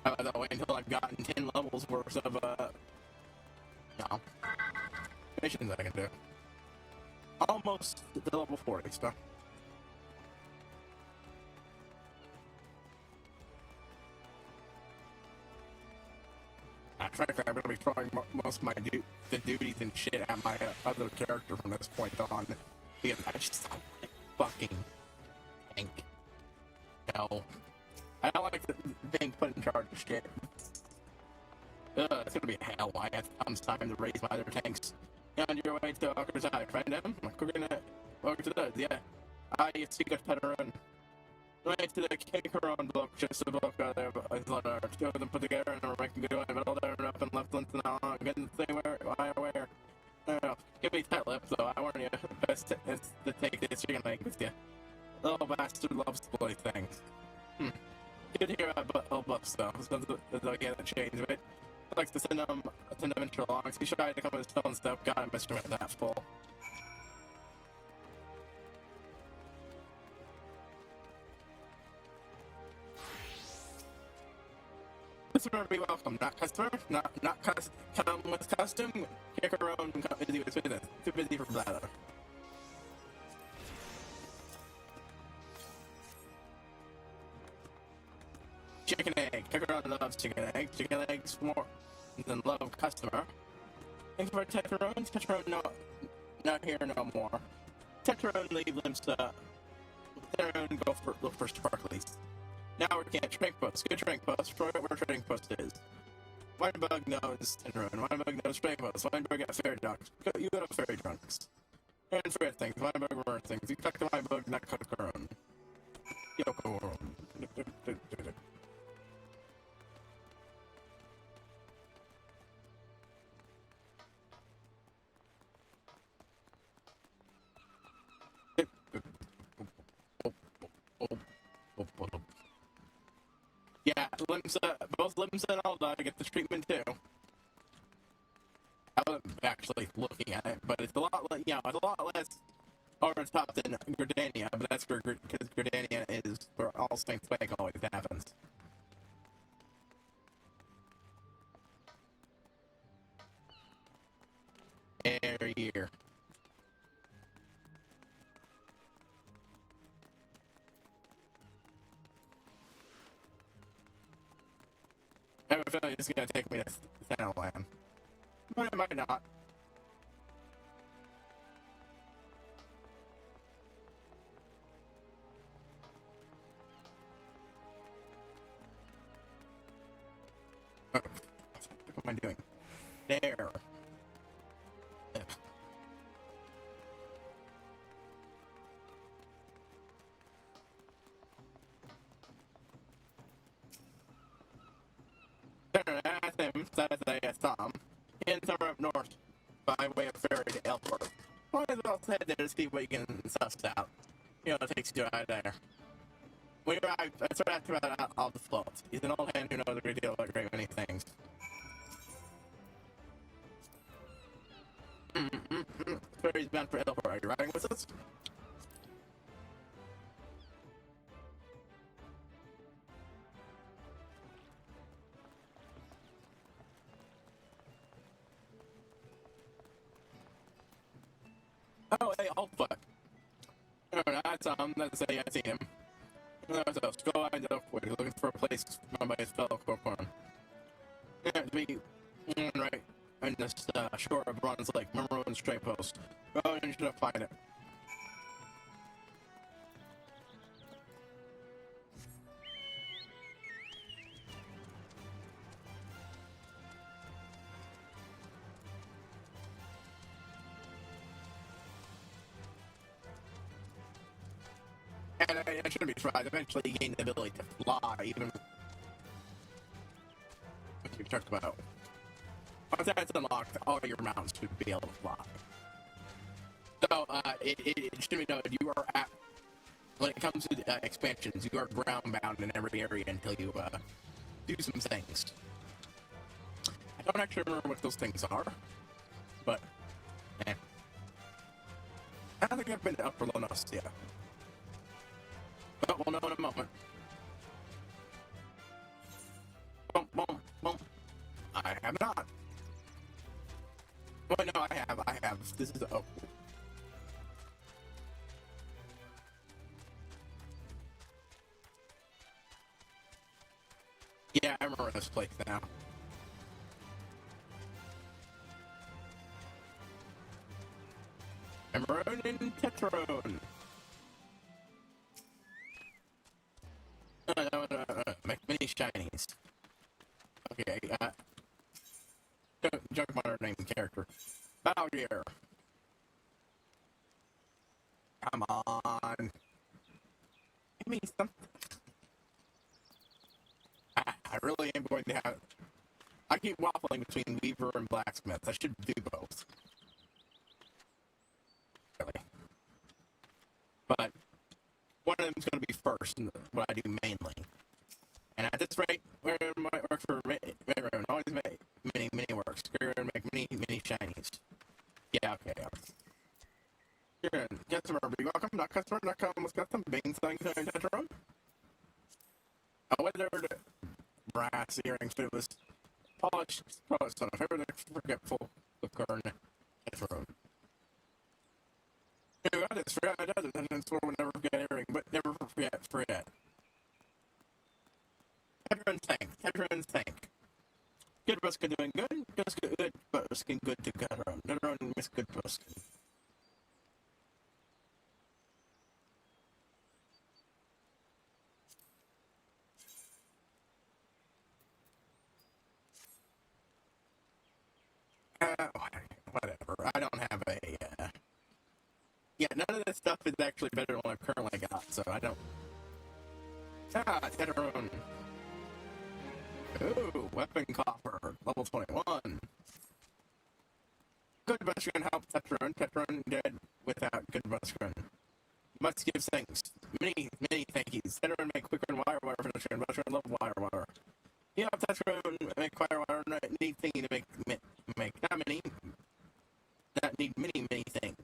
I'll wait until I've gotten 10 levels worth of, you know, missions I can do. Almost to level 40, so. Frankly, I'm going to be throwing most of my the duties and shit at my other character from this point on. Because I just don't like fucking tank. No. I don't like being put in charge of shit. It's gonna be hell. I have time to raise my other tanks. You're on your way to Hawker's Alley, right them? We're gonna over to those, yeah. I seek a Tetheroon. Right to the Kikaron book, just a book there, but I thought two of them put together and I can go but all there and up and left and now I'm getting the thing where I don't know. Give me tight lip though, I warn you. Best is to take this chicken leg with you. Little bastard loves to play things. Good to hear about old buffs though, so they'll get a change, right? I like to send them into logs. He tried to come with his own stuff, got him instrument that full. Customer be welcome, not customer, not come with custom, kick her own, busy with business, too busy for blather. Chicken egg, kick her own loves chicken eggs more than love customer. Thanks for Tetheroon not here no more. Tetheroon leave Limsa, Tetheroon look for Sparklies. Now we're at Trading Post. Good Trading Post. Where Trading Post is. Winebug knows Tetheroon. Winebug knows Trading Post. Winebug got Fairy Drunks. You go to Fairy Drunks. And forget things, my bug burn things. You talk to my bug, not Kokoron. Yoko. Yeah, limbs, both limbs and all die get the treatment too. I wasn't actually looking at it, but it's a lot, it's a lot less over the top than Gridania, but that's because Gridania is where all Saints Bank always happens. Every year. I have a feeling it's gonna take me to Thanalan. But it might not. Oh, what am I doing? There. That's him, that's Tom. And somewhere up north, by way of ferry to Elford. Might as well head there to see what you can suss out. You know, it takes you out there. We arrived, I started asking about all the floats. He's an old hand who knows a great deal about a great many things. Ferry's bound for Elford. Are you riding with us? Oh, hey, old fuck. That's that's I seen him. There's a skull eyed Elfwood looking for a place run by his fellow Corcoran. Yeah, to be right in this shore of Bronze Lake, Maroon Straight Post. Oh, you should find it. And I shouldn't be surprised. Eventually, you gain the ability to fly, even. What you talked about. Once that's unlocked, all your mounts should be able to fly. So, it should be noted you are at. When it comes to expansions, you are ground bound in every area until you do some things. I don't actually remember what those things are, but I don't think I've been to Upper Lonos yet. But we'll know in a moment. Boom, boom, boom. I have not. Oh, no, I have. This is, oh. Yeah, I remember this place now. Emerald and Tetrone. Make many shinies. Okay, junk monitor name character. Balgier. Come on. Give me something. I really am going to have. I keep waffling between Weaver and Blacksmith. I should do both. Really. But one of them is going to be first, in what I do mainly. And at this rate, we're going to work for always make mini works. We're going to make mini shinies. Yeah, okay. Here, customer, be welcome. Customer.com was custom beans things in that room. I whether the brass earrings to this polished son of everything forgetful the current room. You got this, forgot I does it, and then we'll never forget earring, but never forget. Everyone's thank. Good Ruskin doing good, just good Ruskin good to Gutron. Gutron miss good Ruskin. Whatever. I don't have a Yeah, none of this stuff is actually better than what I've currently got, so I don't... Tetron. Ooh, weapon copper, level 21. Good Buskern help Tetron. Tetron dead without good Buskern. Must give thanks. Many thank yous. Tetron make quicker and wire for Buskern. Buskern love wire. Yeah, Tetron make wire. Need thingy to make not need many things.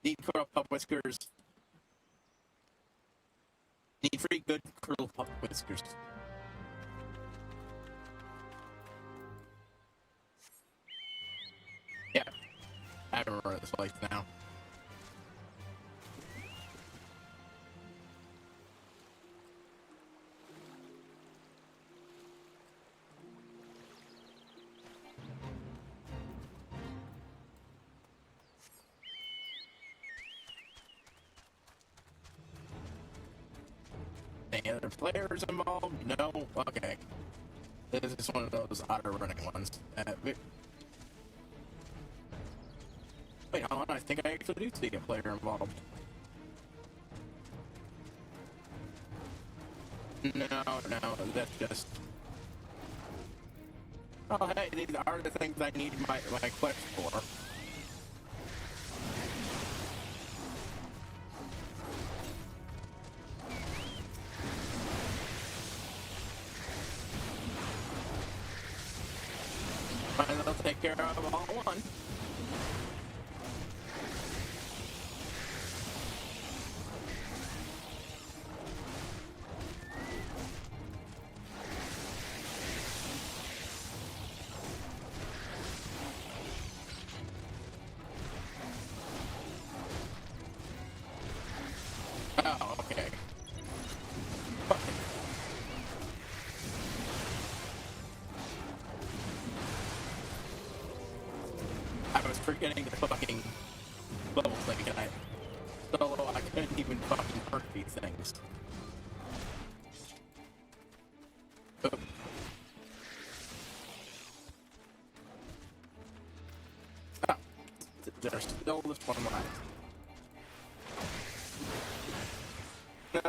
Need curl pup whiskers. Need free good curl pup whiskers. Yeah, I remember this place now. Any other players involved? No? Okay. This is one of those auto-running ones. Wait, hold on, I think I actually do see a player involved. No, that's just... Oh, hey, these are the things I need my quest for. And they'll take care of all one. Oh, okay. I was forgetting the fucking level thing, and I couldn't even fucking hurt these things. Oh. Oh. There's still this one left. No,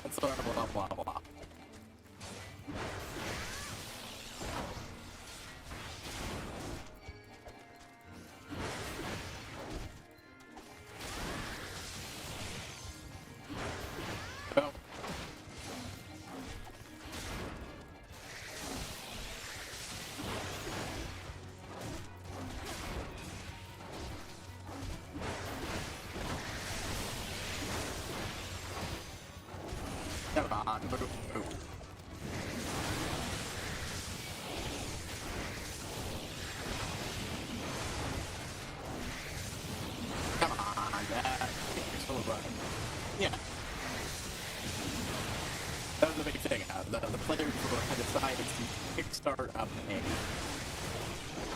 it's blah blah blah. Oh. Come on, move. Come on, you're still running. Yeah. That was the big thing. The players had decided to kickstart up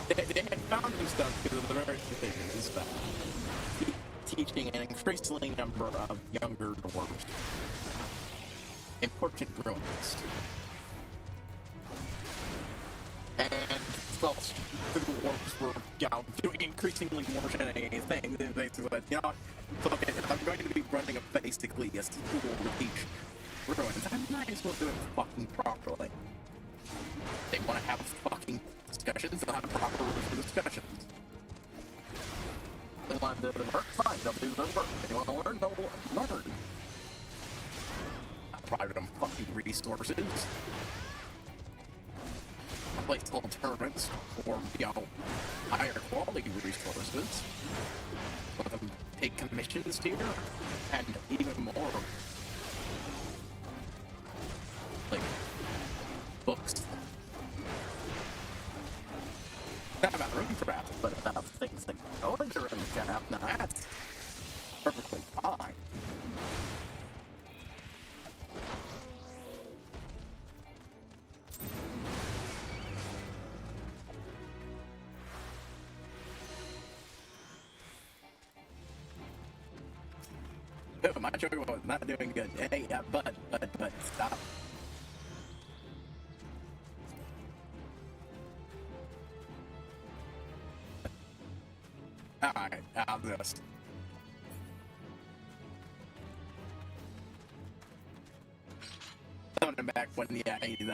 they had found new stuff because of the various decisions that teaching an increasingly number of younger dwarves important ruins. And well, the dwarves were, doing increasingly more shenanigans things. And they said, fuck it, if I'm going to be running basically a school to teach ruins, I might as well do it fucking properly. They want to have fucking discussions, they'll have proper rules for discussions. They want to do the work, fine, they'll do the work. They want to learn, they'll learn. Provide them fucking resources. Place little tournaments for, higher quality resources. Let them take commissions here, and even more, like, books. Not about room craft, but about things like going to room craft. Now that's perfectly fine. Oh, my joke was not doing good. Hey, yeah, but, stop. Alright, I'll just... summon him back when, yeah, he's,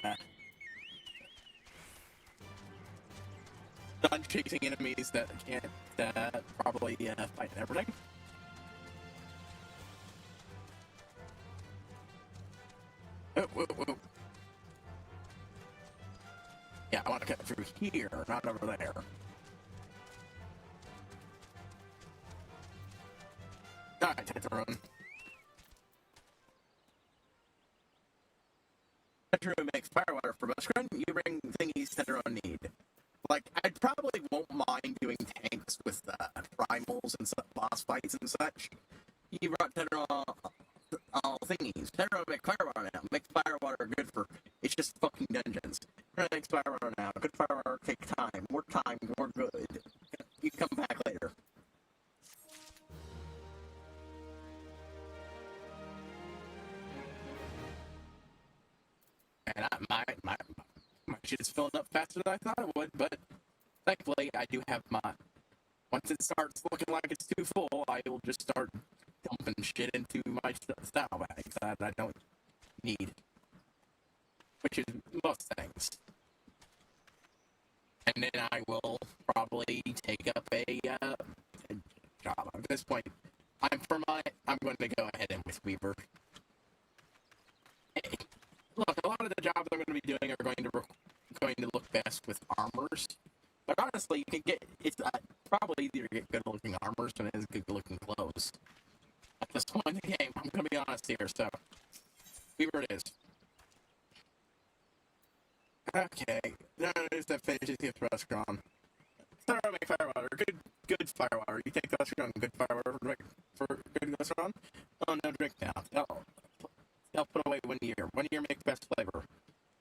done chasing enemies that can't, probably, fight and everything. Oh, oh, oh. Yeah, I want to cut through here, not over there. Alright, take the run. True, make firewater for Bushcrun, you bring thingies that are on need. Like, I probably won't mind doing tanks with primals and boss fights and such. You brought Tedra thingies. Tedra make firewater now. Make firewater good for. It's just fucking dungeons. Tedra makes firewater now. Good firewater take time. More good. You come back later. And my shit is filling up faster than I thought it would, but thankfully I do have my. Once it starts looking like it's too full, I will just start dumping shit into my style bags that I don't need, which is most things. And then I will probably take up a job. At this point, I'm going to go ahead and with Weaver. Hey, look, a lot of the jobs I'm going to be doing are going to look best with armors. But honestly, you can get it's probably easier to get good looking armors than it is good looking clothes. At this point in the game, I'm going to be honest here. So, Weaver it is. Okay, no, there's that finishes the restaurant. Start to make firewater. Good firewater. You take the restaurant, good firewater for good restaurant. Oh, no drink now. They'll put away 1 year. 1 year make best flavor.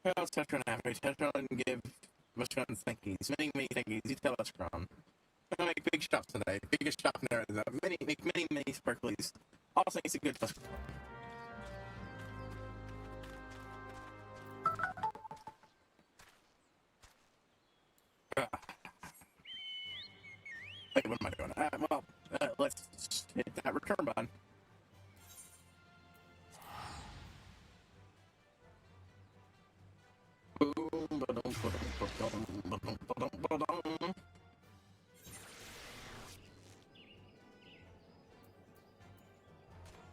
What else touch on average? Touch on and give restaurants thankies. Many thankies. You tell restaurant. I'll make big shops today. Biggest shop in there is make many sparklies. All things a good restaurant. Wait, what am I doing? Let's hit that return button.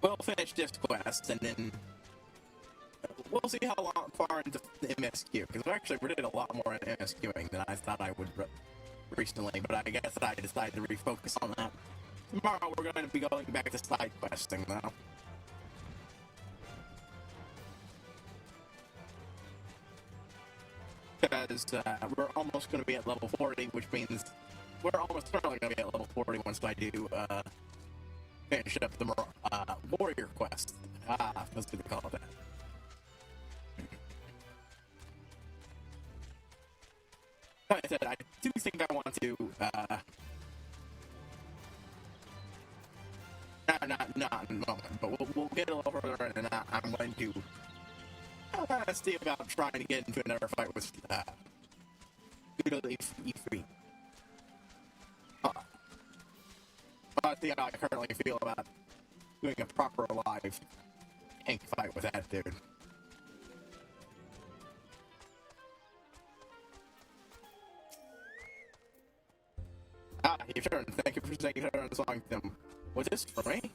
We'll finish this quest, and then we'll see how far into the MSQ, because actually we did a lot more in MSQing than I thought I would recently, but I guess I decided to refocus on that. Tomorrow we're going to be going back to side questing, though. Because we're almost going to be at level 40, which means we're almost certainly going to be at level 40 once I do finish up the warrior quest. That's what they call that. Like I said, I do think I want to, not in the moment, but we'll get a little further, and I'm going to see about trying to get into another fight with, E3. See how I currently feel about doing a proper live tank fight with that dude. Your turn. Thank you for saying your turn on the song. Was this for me?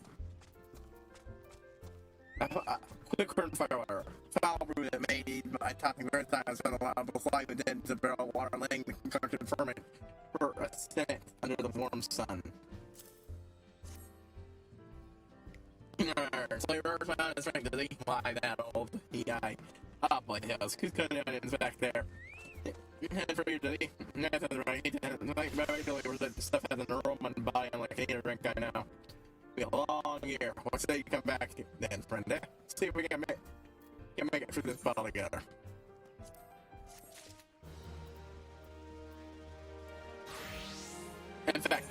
Quick current firewater. Foul brew that made by topping earth times on the lava fly within the barrel of water, laying the concoction ferment for a senate under the warm sun. Flavor found his strength, does he? Why that old EI? Ah, boy, yes. Who's cutting onions back there? And for you, did he? That's right. He didn't like very delivers that stuff has an aroma and body like any drink I know. Be a long year. What's say you come back then, friend? See if we can make it through this battle together. In fact,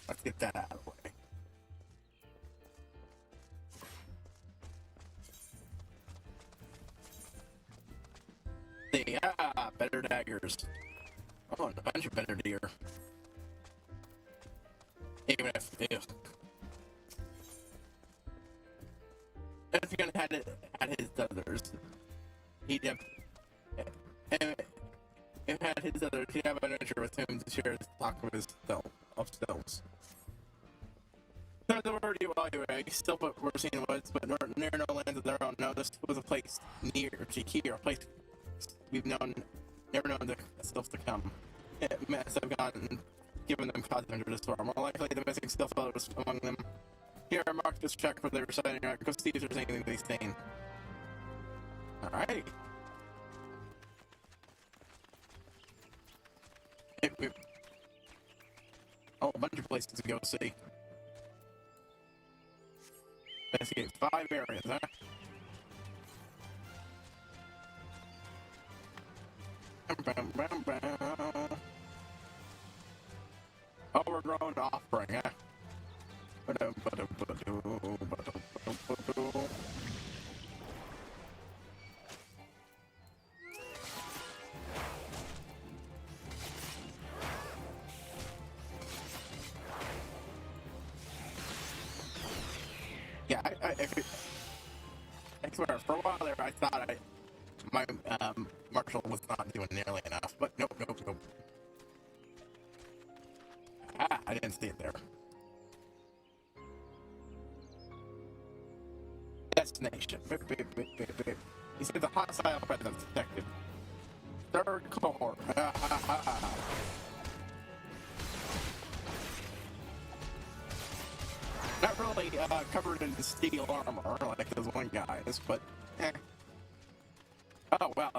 let's get that out of the way. Better daggers. Oh, and a bunch of better deer. Even if Attribution had his others. He'd have, had his others. He'd have an adventure with him to share his talk of his stills. They're the word you evaluate. Still, but we're seeing woods, but near no lands of their own. No, this was a place near Chiquilla, a place we've never known the stuff to come. It must have gotten given them cause of interest for. More likely, the missing still fellows among them. Here, I marked this check for their reciting. Go see if there's anything they stain. Alright. Oh, a bunch of places to go see. Investigate 5 areas, huh? Overgrown offspring, huh? Yeah, I swear, for a while there, I thought my Marshall was not doing nearly enough, but nope. Ah, I didn't see it there. Destination. He said the hostile presence detected. Third core. Not really covered in steel armor like those one guys, but oh well.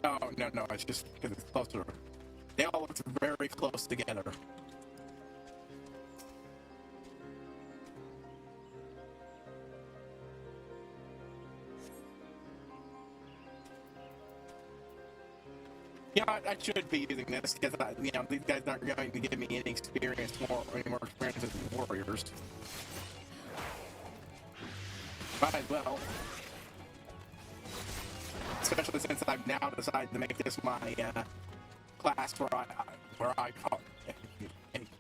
Oh no, it's just because it's closer. They all look very close together. Yeah, I should be using this because these guys aren't going to give me any more experience as warriors. Might as well. Especially since I've now decided to make this my class where I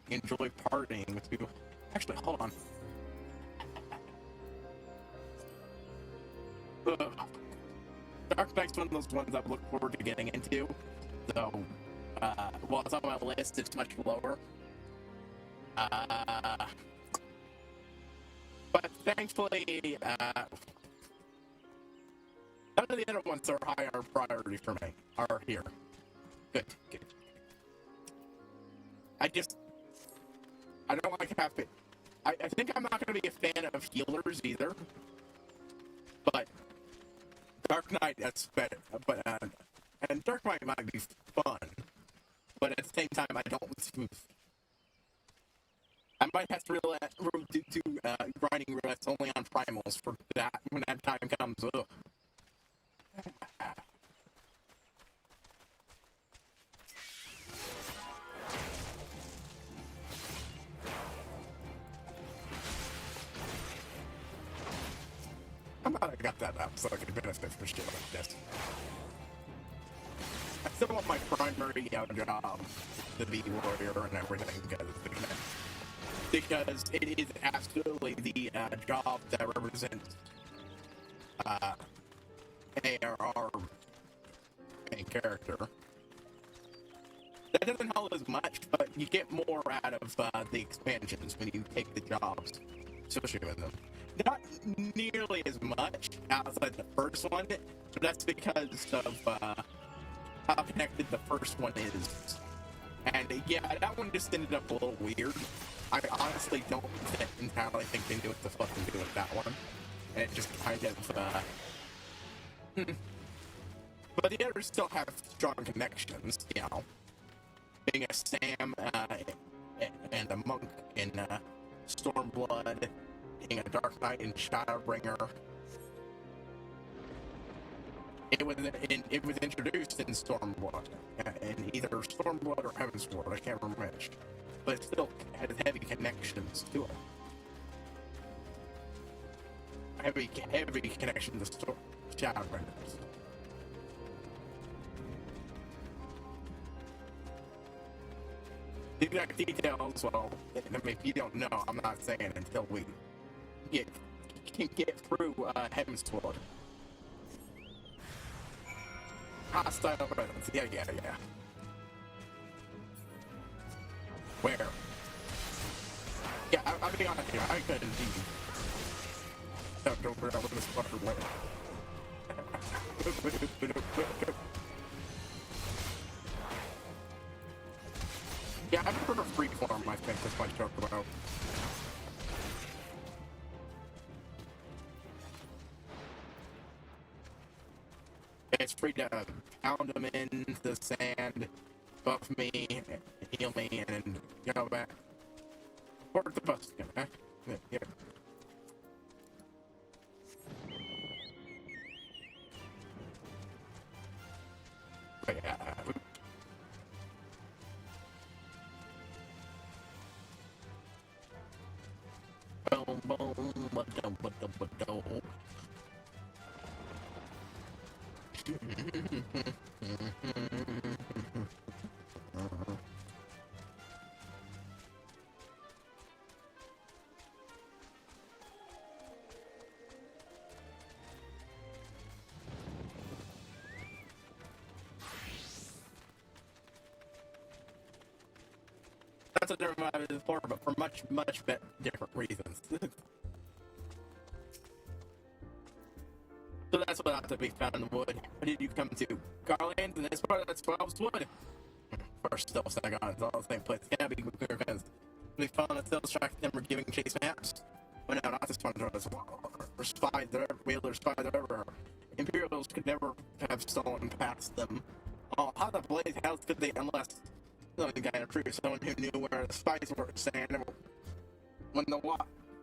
enjoy partying with people. Actually, hold on. Dark Knight's one of those ones I've looked forward to getting into. So, while it's on my list, it's much lower. But thankfully, none of the other ones are higher priority for me, are here. Good. I don't like having... I think I'm not going to be a fan of healers either. But Dark Knight, that's better. But, and Dark Knight might be fun. But at the same time, I might have to do grinding rests only on primals for that when that time comes. Ugh. I'm glad I got that up so I can benefit from shit like this. I still want my primary job to be warrior and everything because it is absolutely the job that represents our main character. That doesn't help as much, but you get more out of the expansions when you take the jobs associated with them. Not nearly as much outside the first one, but that's because of how connected the first one is. And yeah, that one just ended up a little weird. I honestly don't entirely think they knew what the fuck to do with that one. And it just kind of, But the others still have strong connections, you know. Being a Sam and a monk in Stormblood, being a Dark Knight in Shadowbringer. It was introduced in Stormblood, in either Stormblood or Heavensward, I can't remember which. But it still has heavy connections to it. Heavy connections to Shadowbringers. The exact details, well, I mean, if you don't know, I'm not saying until we get can get through Heaven's Sword. Hostile presence. Yeah. Where? Yeah, I'll be honest here. I couldn't even. Don't over this fucker where. Yeah, I prefer freeform, I think, that's my joke about. It's free to pound them in the sand, buff me, heal me, and go back. Or the bus, yeah. But yeah. Boom, boom, ba-dum, ba-dum, ba-dum. That's what they're for, but for much different reasons. So that's what ought to be found in the wood. What did you come to? Garlands, and this part that's 12's wood. First, still second on, it's all the same place. It's gotta be clear because we found the sales track them were giving chase maps. But no, not this one. Or spies there, whalers spies there. Imperials could never have stolen past them. Oh, how the blade hell could they unless the guy in a crew, someone who knew where the spies were staying when the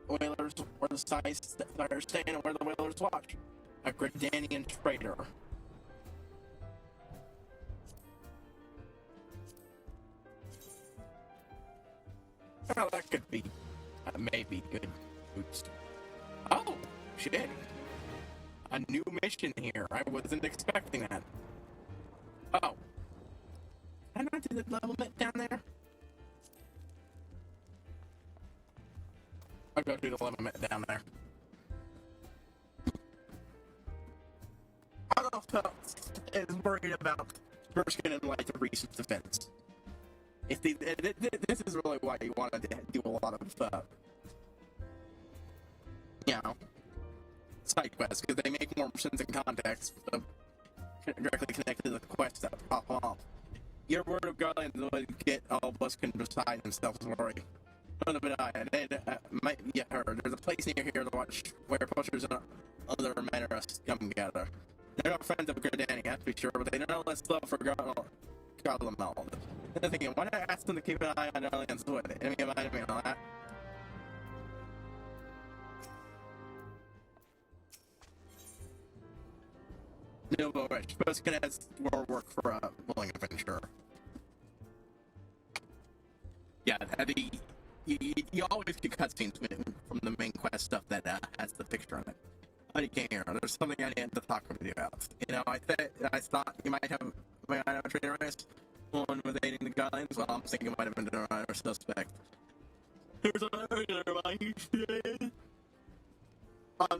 whalers were the spies are staying where the whalers watch. A Gridanian trader. Well, that could be maybe good. Oops. Oh, shit. A new mission here. I wasn't expecting that. Oh. Can I do the level bit down there? I'll go do the level bit down there. I don't know if is worried about first getting like the recent events. If this is really why you want to do a lot of, you know, side quests, because they make more sense in context, directly connected to the quests that pop off. Your word of God would get all of us can decide themselves worry. There's a place near here to watch where poachers and other men are come together. They're not friends of Gridani, that's for sure, but they don't less love for God them all. And I'm thinking, why not ask them to keep an eye on aliens wood? Enemy of enemy and all that. No, but right. Supposed to has more work for a willing adventurer. Yeah, you always get cutscenes from the main quest stuff that has the picture on it. But you can't hear. There's something I need to talk with you about. You know, I thought you might have a trader race. One with aiding the guidelines. Well, I'm thinking it might have been a suspect. There's a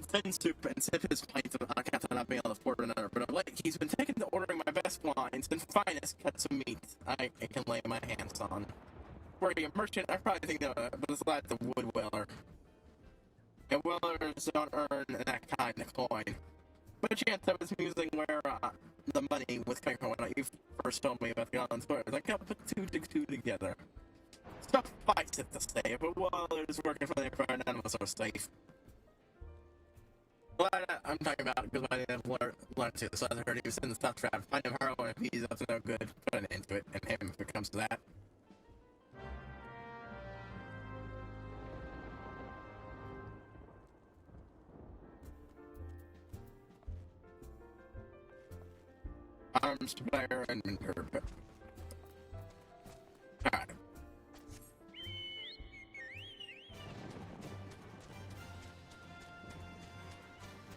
thin soup and sip his pints of can't not being able to afford another, but of late he's been taking to ordering my best wines and finest cuts of meat I can lay my hands on. Were you a merchant? I probably think that was like the wood whaler. And whalers don't earn that kind of coin. But chance I was musing where the money was coming from when you first told me about the island stories. I can't put two together. Suffice it to say, but whalers working for the Empire, none of us are safe. Well, I'm talking about because I didn't learn to, so I heard he was in the stuff trap. Find him hard if he's up to no good, put an end to it, and him if it comes to that. Arms player and mentor. Alright.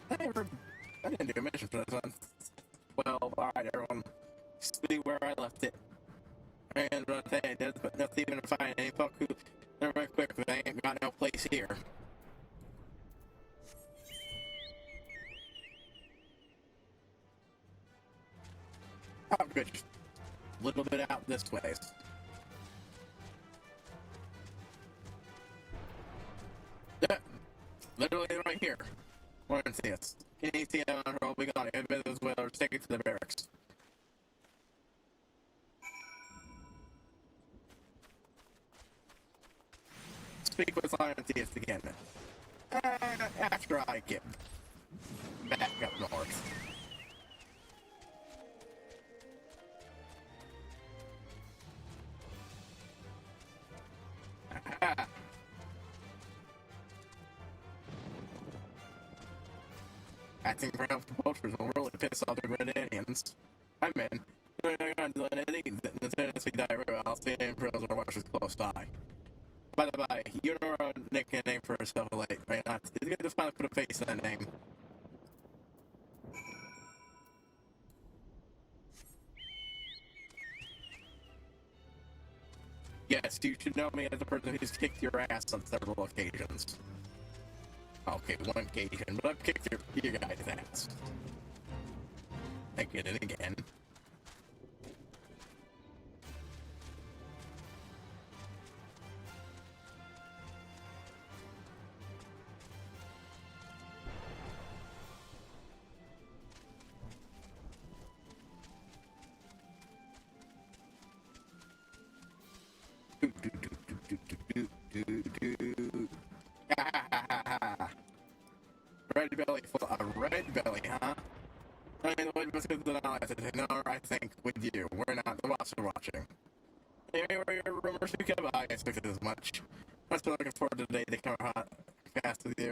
I didn't do a mission for this one. Well, alright, everyone. See where I left it. And what I did, but not even to find any folk who they're very quick, but they ain't got no place here. Oh, good. Just a little bit out this way. Yeah, literally right here. Where is this? Can you see it on roll? We got it. As well, let's take it to the barracks. Speak with scientists again. After I get back up north. Acting ground proposers will really piss off the Red Indians. I'm in. The Tennessee diarrhea, I'll stay in prison or watch us close by. By the by, you know a nickname for yourself late, right? It's good to finally put a face in that name. Yes, you should know me as the person who's kicked your ass on several occasions. Okay, one occasion, but I've kicked your guys' ass. I get it again. Red belly, huh? I mean, what was good that no, I think with you, we're not the boss are watching. Anyway, your rumors do come by, I expected as much. I'm still looking forward to the day they come hot fast with you.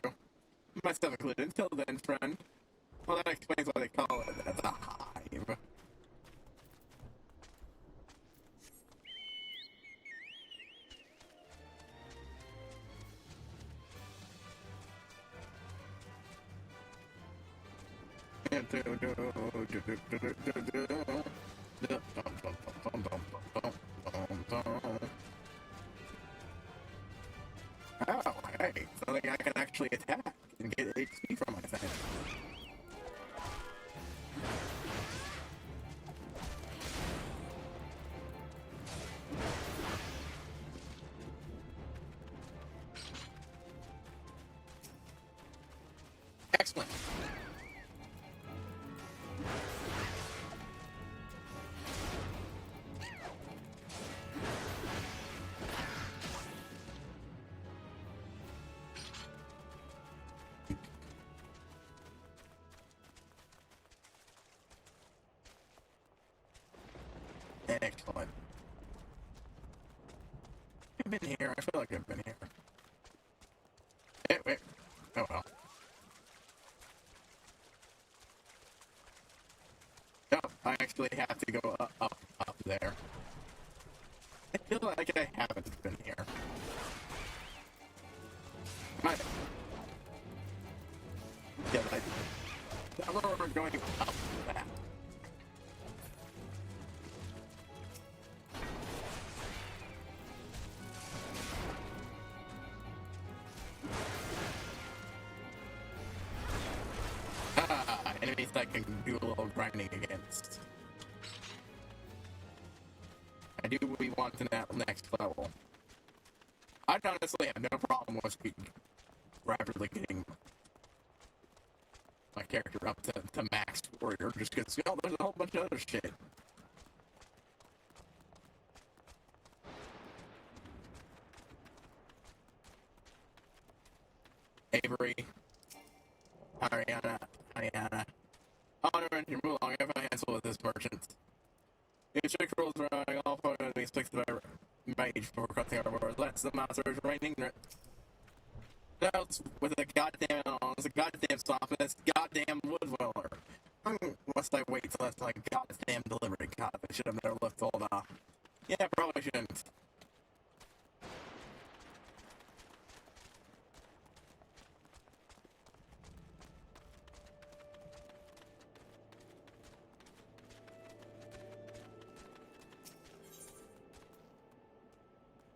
Myself included. Until then, friend. Well, that explains why they call it the hive. Oh, hey, something I can actually attack and get HP from, I think. Excellent. Excellent. I've been here. I feel like I've been here. Wait. Oh well. No, I actually have to go up there. I feel like I haven't been here. Yeah, but I remember going up that. Enemies I can do a little grinding against. I do what we want in that next level. I honestly have no problem with rapidly getting my character up to max warrior, just because, there's a whole bunch of other shit. Avery. Ariana. Honor and you move along, have a handful with this merchant. You check rolls around, all photos to be fixed by mage before crossing our borders. Let's the monsters remain ignorant. That's with a goddamn, it's a goddamn soft, it's goddamn wood dweller. Must I wait till that's like goddamn delivery? God, I should have never left all off. Yeah, probably shouldn't.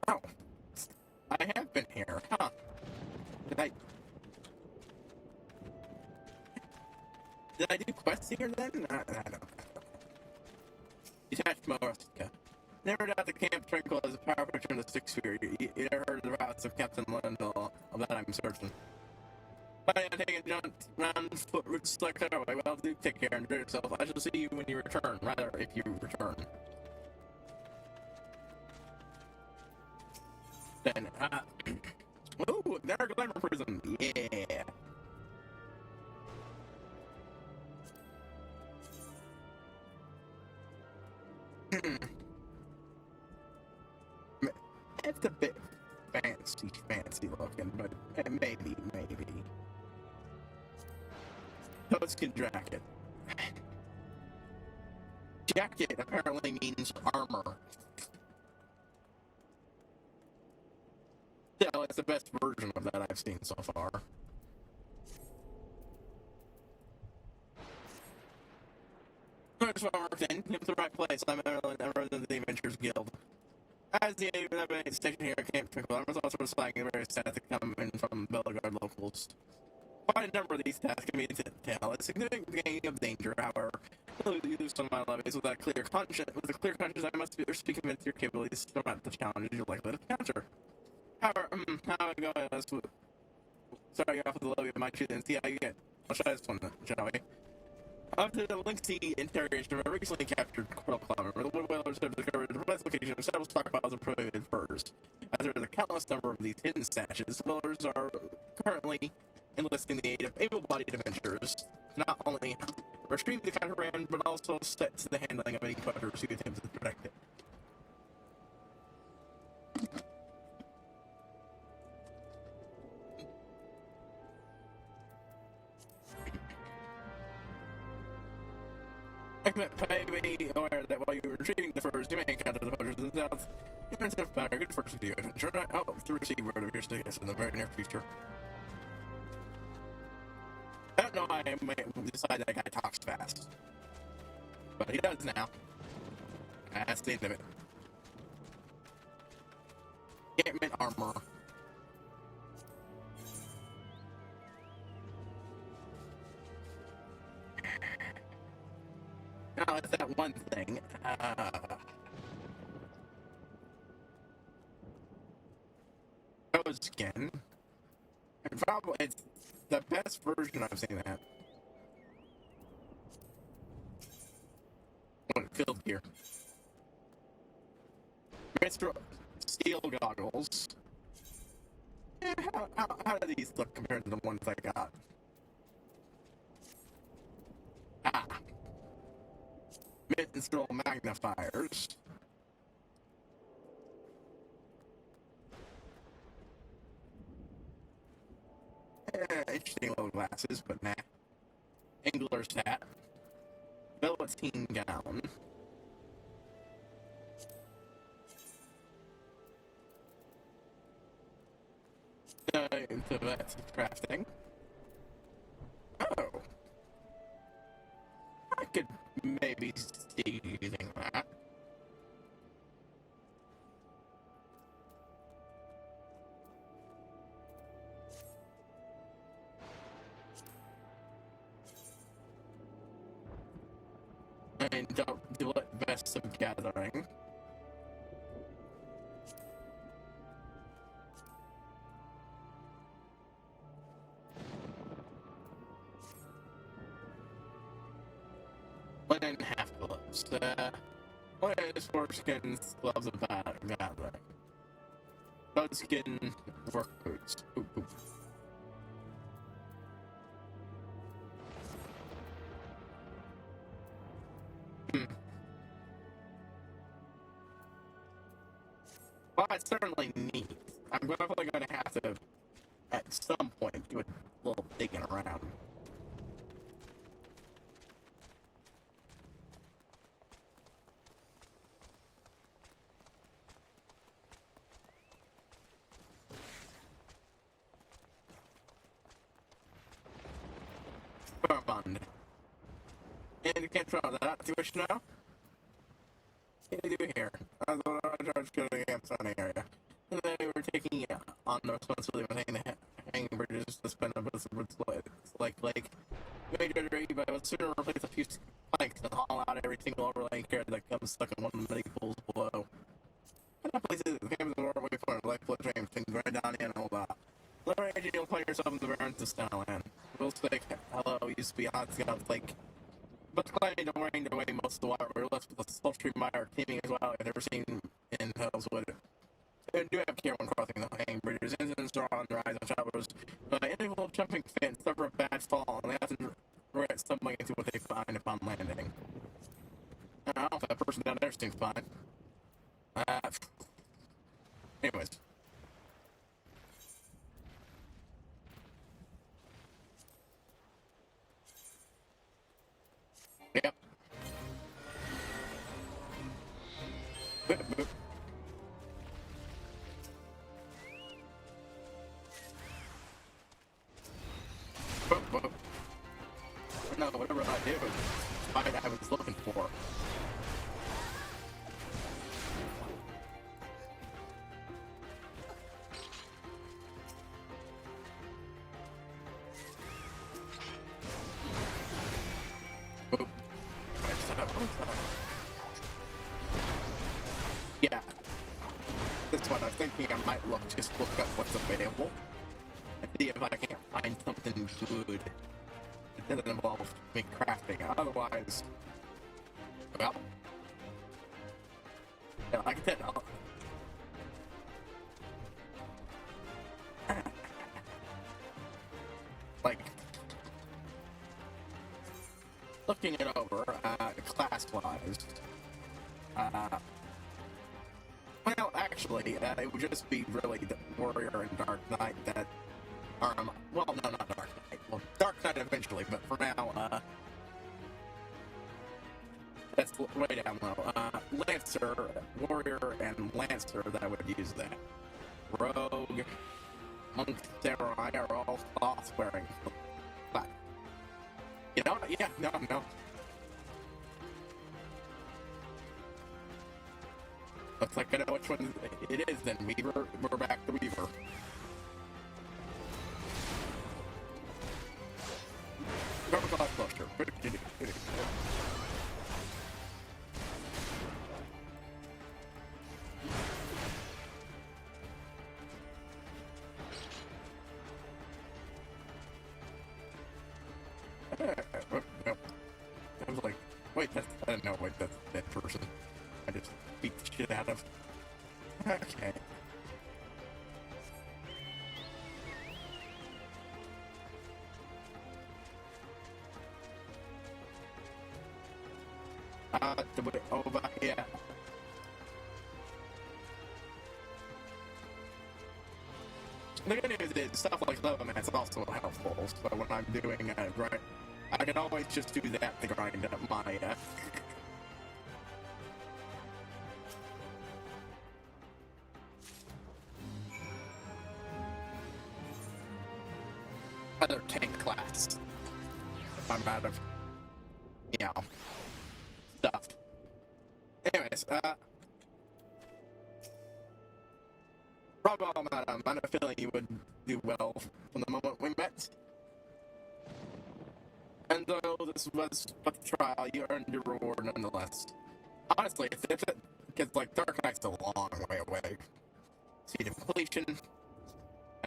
Oh, I have been here, huh? Did I do quests here then? I don't know. Detached Maresca. Never doubt the Camp Tranquil is a power picture in the Six Sphere. You never heard of the routes of Captain Lendl, of that I'm certain. Planning on taking a jaunt round foot routes like that way. Well, do take care and enjoy yourself. I shall see you when you return. Rather, if you return. Then, ooh, Dark Glamour Prison. Yeah. It's a bit fancy looking, but maybe. Toadskin jacket. Jacket apparently means armor. So it's the best version of that I've seen so far. There's one more thing. You're at the right place. I'm a member of the Adventures Guild. As the station here at Camp Twinkle, I'm also reciting various stats that come in from Bellegarde locals. Quite a number of these tasks can be entail a significant gain of danger, however, use on my levies with a clear conscience. I must be convinced your capabilities to surmount the challenges you're likely to encounter. However, how I go starting off with the levy of my truth and see how you get. I'll try this one, shall we? After the lengthy interrogation of a recently captured Coral Climber, the Wood Whalers have discovered the precise location of several stockpiles of prohibited furs. As there is a countless number of these hidden stashes, the Whalers are currently enlisting the aid of able-bodied adventurers to not only retrieve the contraband, but also set to the handling of any collectors who attempt to protect it. Be aware that while you're retrieving the furs, you may encounter the poachers in the south. Your incentive powder, good fortune to you, and sure I hope to receive word of your status in the very near future. I don't know why I decide that guy talks fast, but he does now. That's the end of it. Encampment armor. Now it's that one thing. Skin. And probably it's the best version I've seen of that. Field gear. Mr. Steel goggles. How do these look compared to the ones I got? Minstrel magnifiers. Interesting little glasses, but nah. Angler's hat. Velveteen gown. Into that crafting. Oh. I could maybe see using that. And don't do it best of gathering. Linen half gloves. What is foreskin gloves of gathering? Budskin work boots. Ooh. Well, it's certainly neat. I'm probably going to have to, at some point, do a little digging around. Fund. And you can't try that. Do what you know? What do you do here? I was in charge of killing the Amazon area. And then we were taking on the responsibility of hanging bridges to spend a bit of like we made it ready, but I would sooner replace a few planks and haul out every single overlaying care that comes I'm stuck in one of the many pools below. And that place is the game is the world way for like blood dreams can grind down in all that. Liberate you'll play yourself in the barrens of Snowland. We'll say hello used to be hot scout lake. But climbing the rain away most of the water we're left with a sultry mire teeming as well I've never seen in Hell's Wood. They do have care when crossing the hanging bridges, incidents are on the rise on travelers. Interval jumping fit, suffer a bad fall, and they often regret stumbling into what they find upon landing. I don't know if that person down there seems fine. Anyways. Yep. Boop, boop. Boop, boop. No, whatever I do, I was looking for. Boop. Yeah. That's what I was thinking. I might just look up what's available and see if I can't find something good. It doesn't involve me crafting. Otherwise, well, yeah, like I said, like looking it over, class-wise. Well, actually, it would just be really the Warrior and Dark Knight that are, well, no, not Dark Knight. Well, Dark Knight eventually, but for now, that's way down low. Lancer, Warrior, and Lancer that I would use that. Rogue, Monk, Samurai are all cloth-wearing. But, you know, yeah, no. Looks like I know which one it is then. Weaver, we're back to Weaver. Cover class cluster. I was like, wait, that's, I don't know, wait, that's that person. I just beat the shit out of. Okay. The way over here. The good news is stuff like Lava Man's also helpful, so when I'm doing a grind, I can always just do that to grind up my, other tank class. If I'm out of, you know, stuff. Anyways, problem, I had a feeling you would do well from the moment we met. And though this was but a trial, you earned your reward nonetheless. Honestly, it's because, like, Dark Knight's a long way away. See the completion, and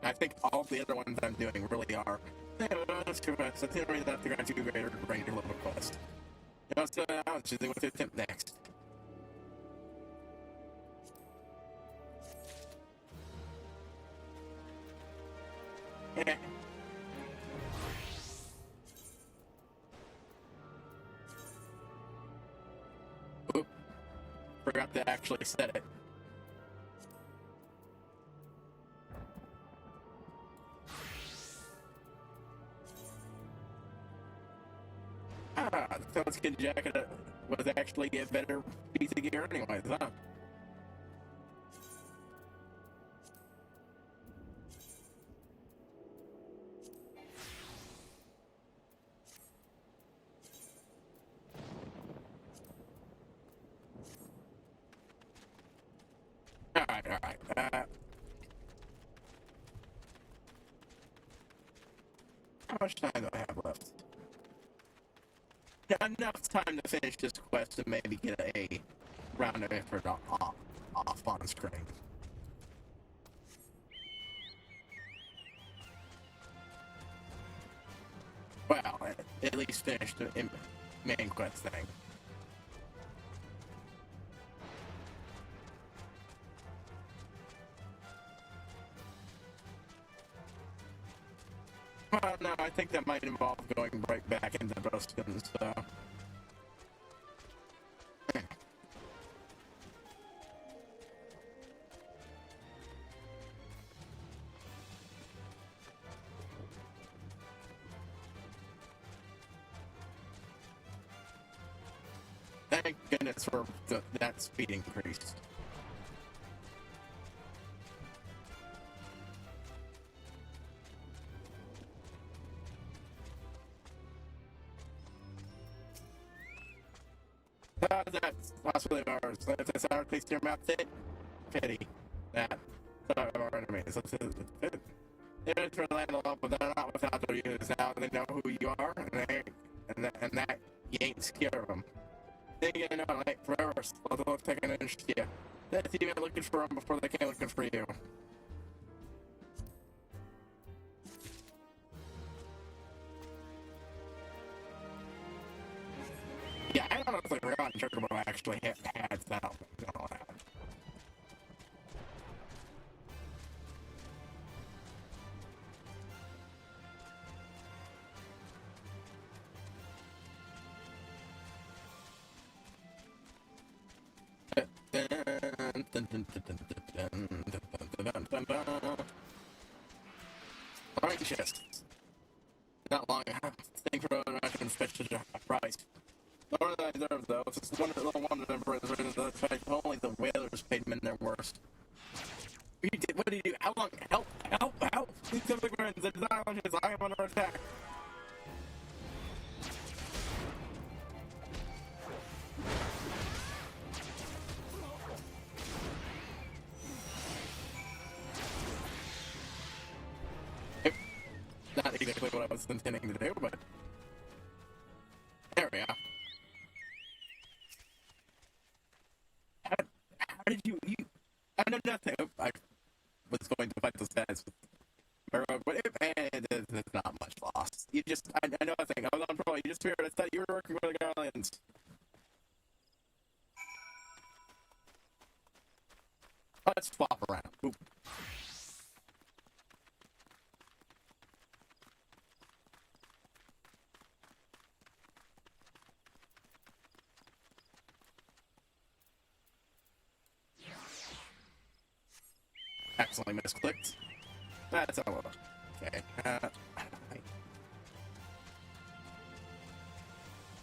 I think all the other ones I'm doing really are. That's too much. That's the reason that to grant 2 greater ranger level quest. You know, so I'm choosing what to attempt next. Yeah. Oop. Forgot to actually set it. So let's get jacket was actually a better piece of gear anyways, huh? Alright. How much time do I have left? Yeah, enough time to finish this quest and maybe get a round of effort off on screen. Well, at least finish the main quest thing. Well, no, I think that might involve going right back into Bruskin, so... Thank goodness for that speed increase. That's possibly ours. If that's our place to your mouth, pity that some of our enemies. It is for land alone, but they're not without their use. Now they know who you are, and that you ain't scared of them. They get know like forever, so they'll take an interest in you. That's even looking for them before they came looking for you. Yeah, I don't know if the Ron Turbo actually had that and all that. Alright, chest. Not long. Thank for the match and fetch such a price. Nor that I deserve, though. It's just one little wonder that the fact only the whalers paid men their worst. What did you do? How long? Help! Help! Help! These simply friends, the island is I am under attack. Not exactly what I was intending to do, but there we are. How did you? I know nothing. I was going to fight those guys, but it's not much loss. You just, I know nothing. I was on patrol. You just figured I thought you were working with the Guardians. Let's swap around. Ooh. Accidentally misclicked. That's all. Okay.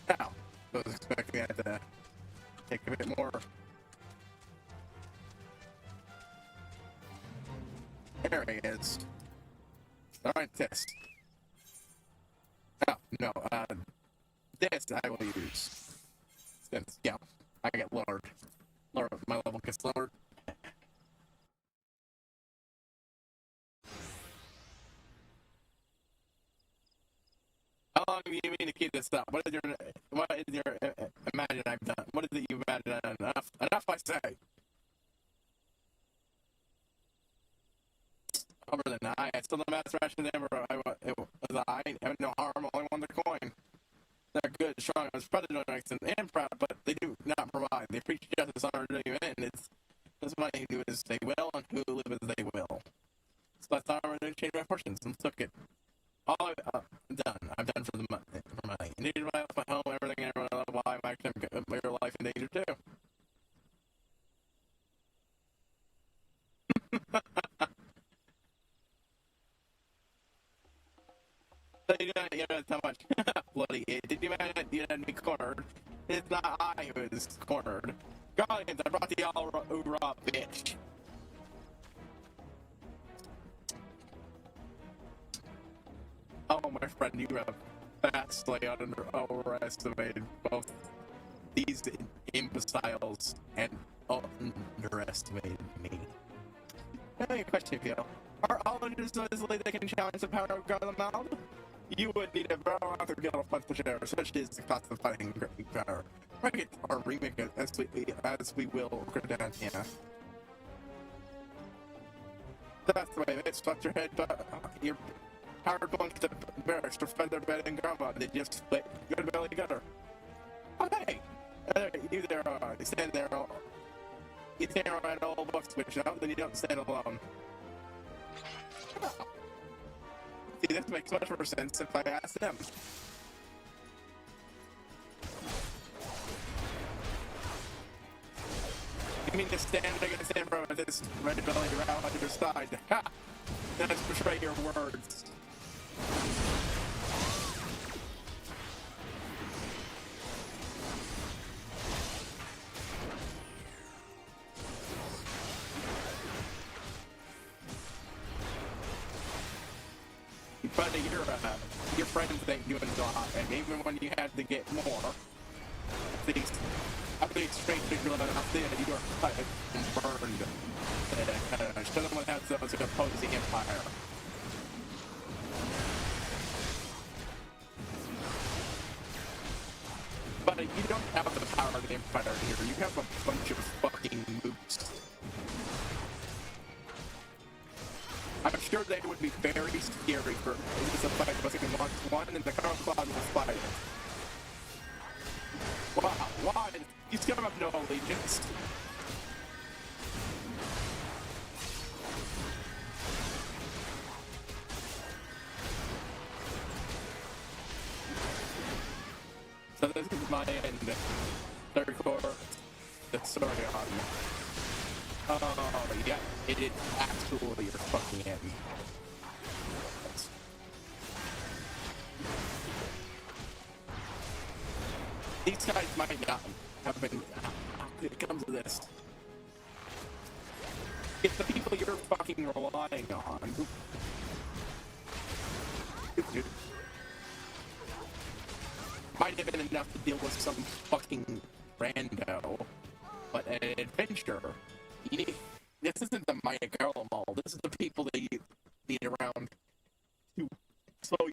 Now, I was expecting that to take a bit more. There he is. Alright, test. Oh, no, this I will use. Since, yeah, I get lowered. My level gets lowered. How long do you mean to keep this up? What is your imagine I've done? What is it you've imagined enough? Enough, I say. Over the night, I still the master ration ever. I have no harm, only one the coin. They're good, strong, as predator and proud, but they do not provide. They preach justice, honor, to you, and it's money who do as they will and who live as they will. So I thought I would change my fortunes and took it. All I've done. I've done for the money. Needed my life, my home, everything, and everyone. Why I'm actually put your life in danger too. So you don't so much. Bloody idiot. Did you imagine you had me cornered? It's not I who is cornered. Guardians, I brought the all raw bitch. Oh, my friend, you have vastly overestimated both these imbeciles and underestimated me. Hey, question for you. Are all engines so easily they can challenge the power of God of the Mound? You would need a very other guild of punch push error, such as the cost of fighting great power. make it or remake it as we will down here. That's the way it's fucked your head, but your power going to the barracks to feather bed and grandma. They just split good belly gutter. Oh hey! You there, you stand there, you stand around all books switch out, then you don't stand alone. See, this makes much more sense if I ask them. You mean to stand against him from this red belly around on your side? Ha! Let's betray your words. But your friends ain't doing a lot, and even when you had to get more, these after the exchange you are cut and burned. Someone has those that oppose the Empire. But you don't have the power of the Empire here. You have a bunch of fucking mooks. I'm sure they would be very scary for this fight was in Mark 1 and the Colonel Cloud will fight. Wow, why? You still have no allegiance. So this is my end. Third Corps. The story on. Oh, yeah, it is actually your fucking end. These guys might not have been. It comes to this. If the people you're fucking relying on. Might have been enough to deal with some fucking rando. But an adventure. This isn't the Mighty Garlemald. This is the people that you need around to slow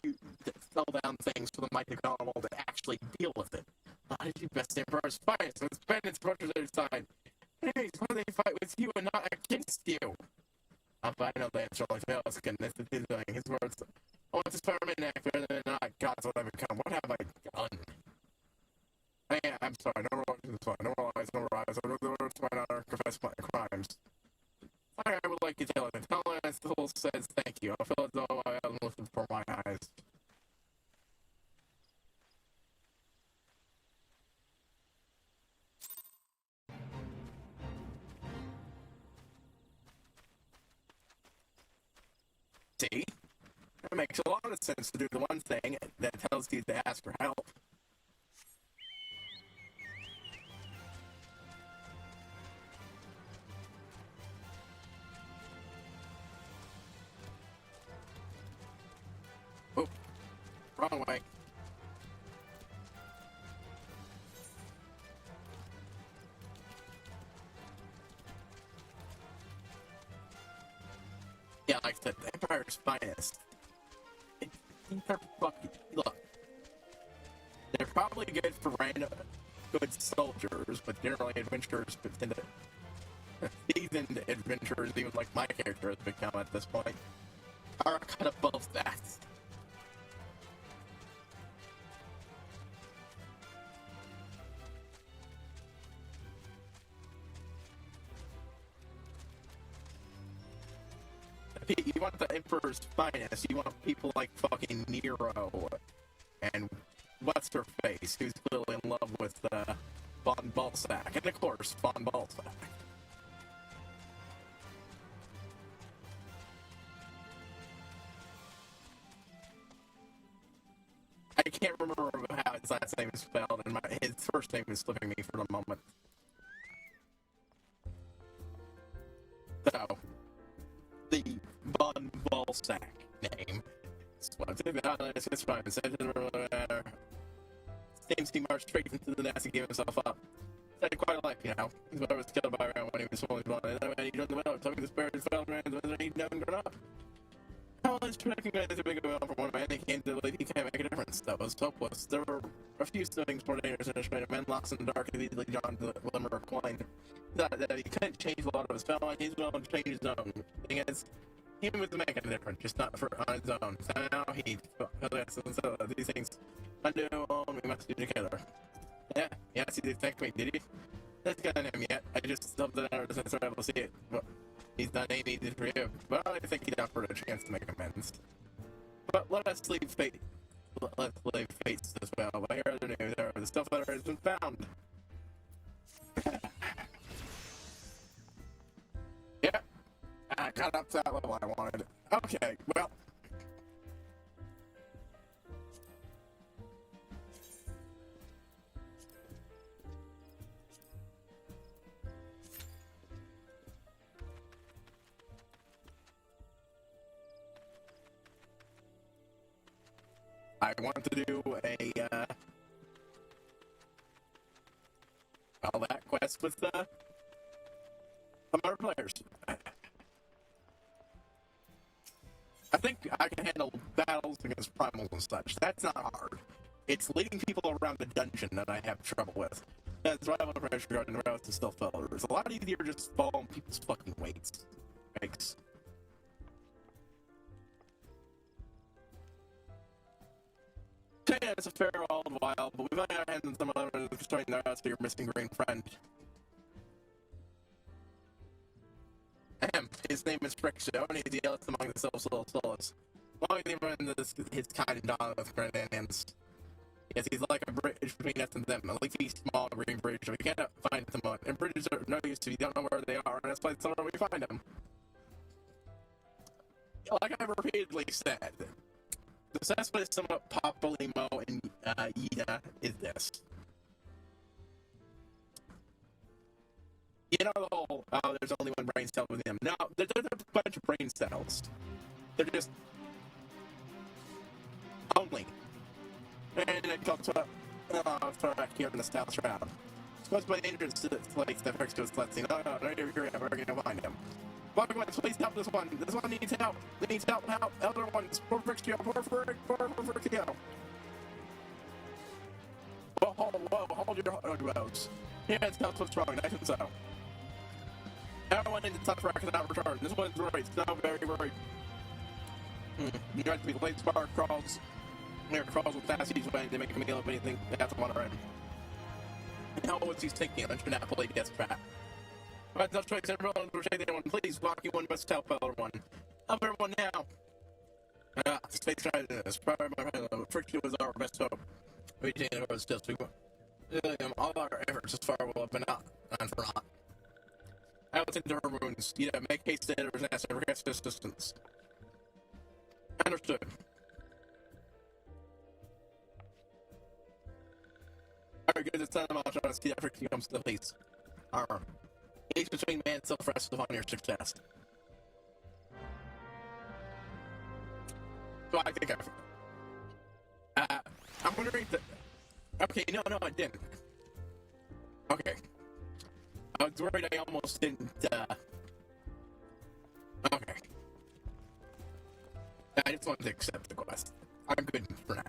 down things for the Mighty Garlemald to actually deal with it. How did you best Emperor's finest? Let's spend its approaches at his side. Anyways, why do they fight with you and not against you? But I know the answer only fails again. This is his doing. His words. I want to spare my neck better than not. God's what I've become. What have I done? I'm sorry. No more lies. No more lies. No more lies. I will find out or confess my crimes. I would like to tell him. Tell him as the whole says thank you. I feel as though I am lifted for my eyes. See? It makes a lot of sense to do the one thing that tells you to ask for help. Oh, wrong way. Yeah, like I said, the Empire's finest. They're fucking, look, they're probably good for random good soldiers, but generally adventurers tend to seasoned adventurers, even like my character has become at this point, are kind of above that. You want the Emperor's finest, you want people like fucking Nero, and what's her face, who's clearly in love with Von Balsack, and of course, Von Balsack. I can't remember how his last name is spelled, and his first name is slipping me for the moment. So, the Von Balsack name. It's fine. Seems he marched straight into the nest and gave himself up. He had quite a life, you know. His mother was killed by around when he was fully born. And then he joined the widow, took his spirit, fell around, and he never grown up. How is tracking guys a big amount for one man? He came to believe he can't make a difference. That was hopeless. There were a few things coordinators and instrumented men lost in the dark and easily John the glimmer of coin. He thought that he couldn't change a lot of his fellow, he's willing to change his own. The thing is, he was making a difference, just not for on his own. So now so these things undo alone, we must do together. Yeah, yes, he did thank me, did he? That's got him yet. I just hope that I wasn't able to see it. But he's done anything he did for you. But I think he'd offered a chance to make amends. But let us leave fate. Let's leave fates as well. But here are the news. There are the stuff that has been found. Yeah, I got up to that level I wanted. Okay, well. I want to do well, that quest with some other players. I think I can handle battles against primals and such. That's not hard. It's leading people around the dungeon that I have trouble with. That's why I want to pressure guard and routes to still failure. It's a lot easier just following people's fucking weights. Thanks. Yeah, it's a fair all in a while, but we've only our hands on some others destroying the rest of your missing green friend. His name is Friction, and he's the eldest among the social souls. Long as even his kind and dawn of Grenadians. Yes, he's like a bridge between us and them, a leafy, small green bridge. We cannot find them on, and bridges are no use if you don't know where they are, and that's why somewhere we find them. Like I've repeatedly said, the successful is somewhat Papolimo and Yida is this. You know the whole, there's only one brain cell within them. No, there's a bunch of brain cells. They're just only. And it comes up, back here in the South Shroud. Supposed by the entrance to the place that Friction was collecting. No, you're we're gonna find him. Welcome, please help this one. This one needs help. It needs help. Other ones. Poor Friction. Poor Friction. Whoa, hold your roads. Yeah, it's not so strong. Nice and so. Everyone in the top rack cannot return. This one's right. So very worried. You got to be late spark crawls. There crawls with Fassie's way to make a meal of anything that's on our end. Now what's he thinking? I should not play death trap. Alright, no choice, everyone, protect anyone. Please, Rocky one must help everyone. Help everyone now. Space Crisis. Friction was our best hope. We did our best just all our efforts as far will have been out and for naught. I was into her wounds. You know, make haste to enter his nest and request assistance. Understood. Alright, good, it's time I'm trying to see that Friction comes to the police. Each between man and self-rest upon your success. So I think I'm wondering if okay, no, I didn't. Okay. I was worried I almost didn't, okay. I just wanted to accept the quest. I'm good for now.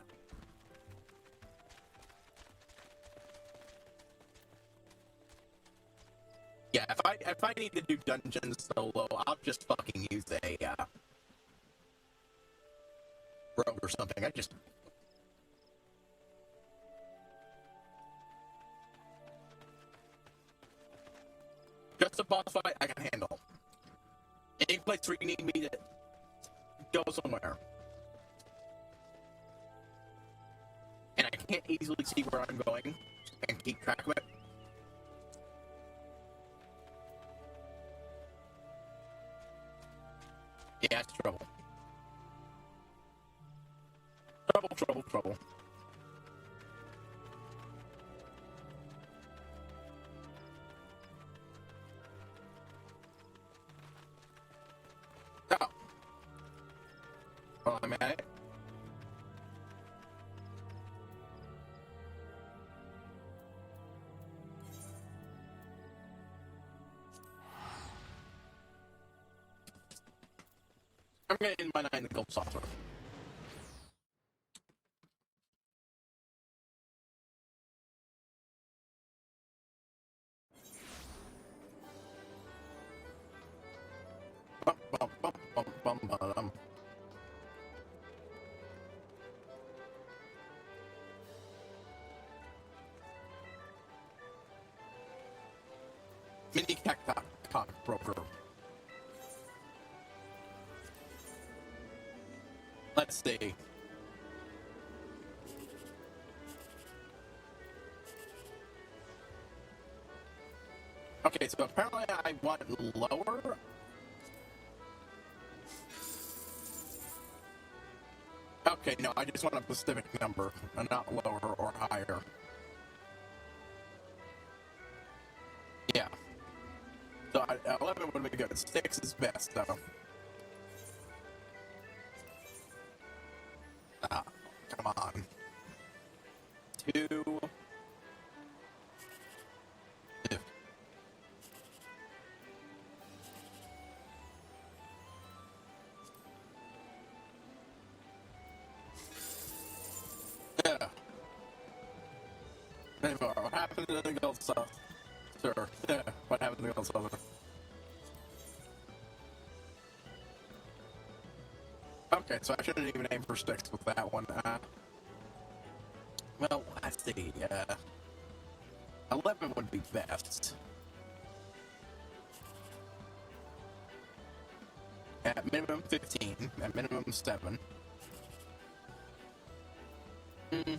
Yeah, if I need to do dungeons solo, I'll just fucking use a rogue or something. Just a boss fight I can handle. Any place where you need me to go somewhere. And I can't easily see where I'm going and keep track of it. Yeah, it's trouble. Trouble. Oh. Well, I'm at it. I'm gonna end my night in the gold saucer. Bum, bum, bum, bum, bum, bum. Mini cock broker. Let's see. Okay, so apparently I want lower. Okay, no, I just want a specific number, and not lower or higher. Yeah. So 11 would be good. 6 is best, though. Ah, come on. 2. Yeah. Anyway, what happened to the gold sauce? Sure. Yeah, what happened to the gold sauce? Okay, so I shouldn't even aim for 6 with that one. Well, let's see. 11 would be best. At minimum 15. At minimum 7. Mm.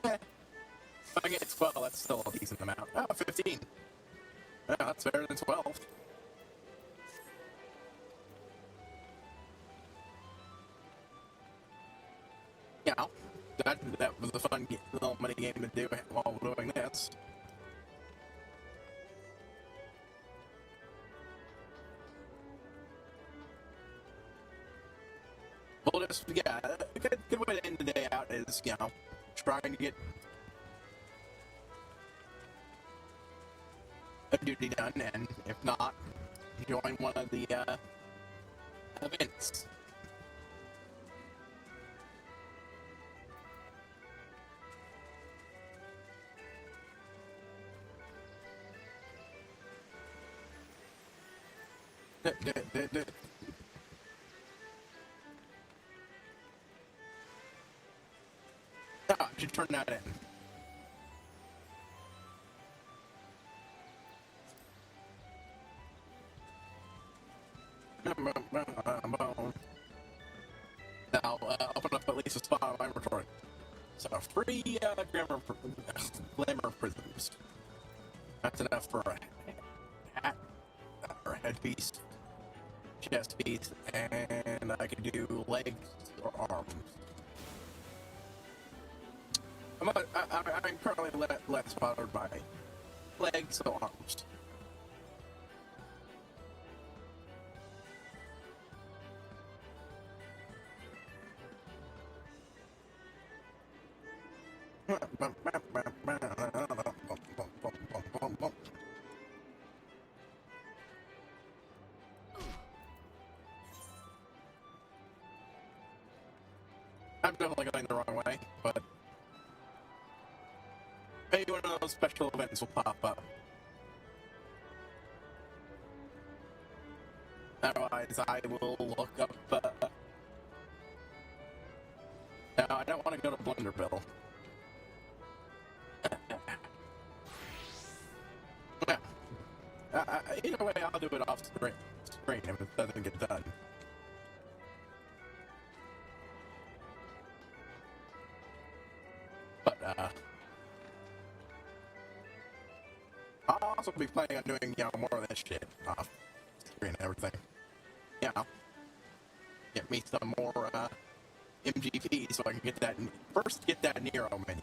If I get 12, that's still a decent amount. Oh, 15. Yeah, that's better than 12. Yeah, that was a fun little mini game to do while doing this. Well, just, yeah, a good way to end the day out is, trying to get a duty done, and if not, join one of the events. Ah, you turn that in. Now, open up at least a spot on my inventory. So, free glamour prisms. That's enough for a hat, or a headpiece, chest piece, and I can do legs or arms. I'm currently less bothered by legs or arms. I'm definitely going the wrong way, but maybe one of those special events will pop up. Otherwise, I will look up. No, I don't want to go to Blunderbill. Yeah. Either way, I'll do it off screen if it doesn't get done. But, I'll also be planning on doing, more of this shit off screen and everything. Get me some more, MGP so I can get that Nero mini.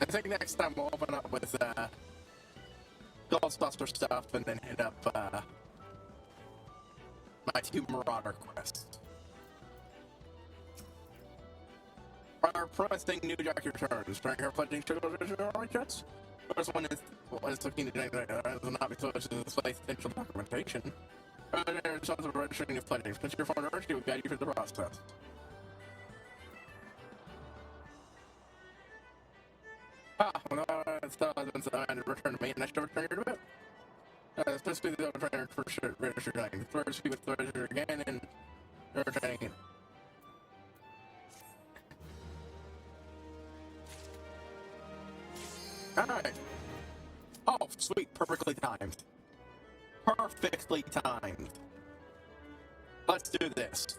I think next time we'll open up with, Ghostbuster stuff and then hit up, my 2 Marauder quests. Our promising new Jack returns. Trying her pledging to the chests. First one is looking to not be close to display potential documentation. There's also registering of pledging. Put your phone urge, she will guide you through the process. Well, it's return to me, and I should return your bit. Especially the return for register training. First, we would register again and returning. Alright. Oh, sweet. Perfectly timed. Perfectly timed. Let's do this.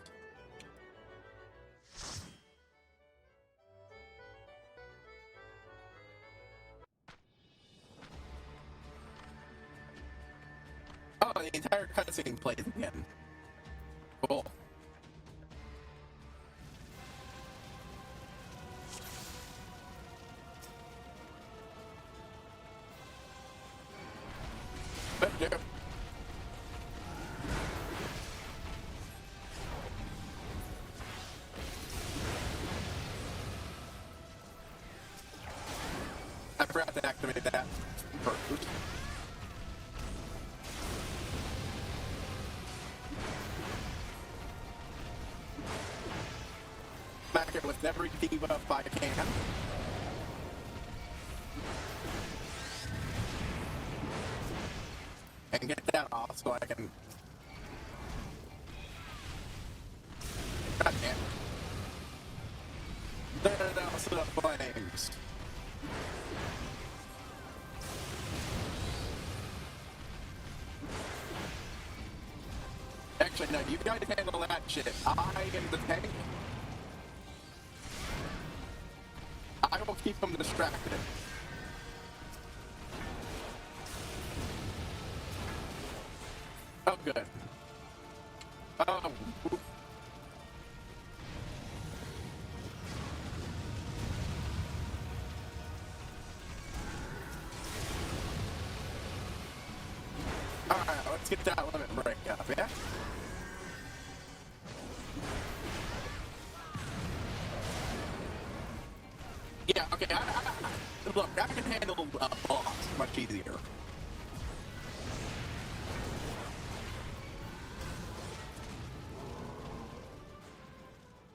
Oh, the entire cutscene plays again. Cool. Yeah. I forgot to activate that first. Back it with every debuff I can. And get that off so I can... God damn. There's also the flames. Actually, no, you guys handle that shit. I am the tank. I will keep them distracted. Oh, good. Oh. Alright, let's get that limit break up, yeah? Yeah, okay, look, I can handle a boss much easier.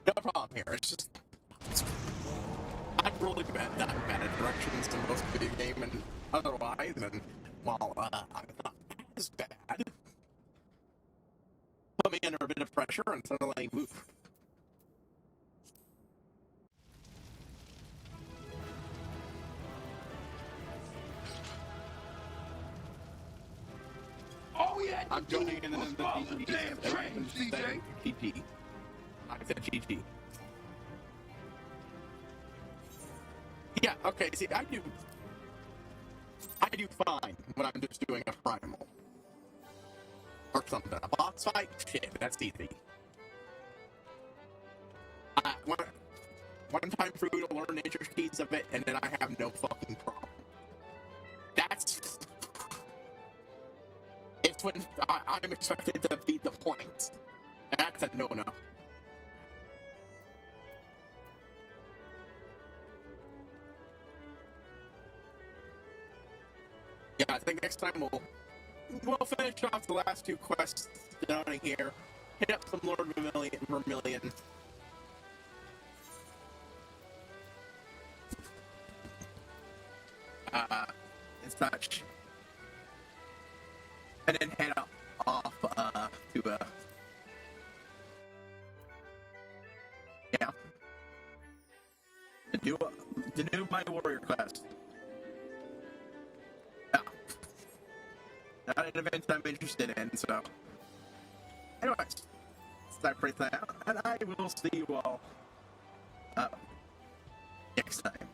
No problem here, it's just... I'm really bad at directions in most video game and otherwise, and, well, I'm not as bad. Put me under a bit of pressure and suddenly move. All we had to I'm do joining in was follow the damn train, CJ. GG. I said GG. Yeah, okay, see, I do fine when I'm just doing a primal. Or something. A boss fight? Shit, that's easy. One time through to learn nature's keys of it, and then I have no fucking problem. That's... It's when I'm expected to beat the points. That's a no-no. Yeah, I think next time we'll finish off the last 2 quests down here. Hit up some Lord Vermilion. And such. And then head off to yeah. To do my warrior quest. Yeah. Not an event I'm interested in, so. Anyways, start right there, and I will see you all next time.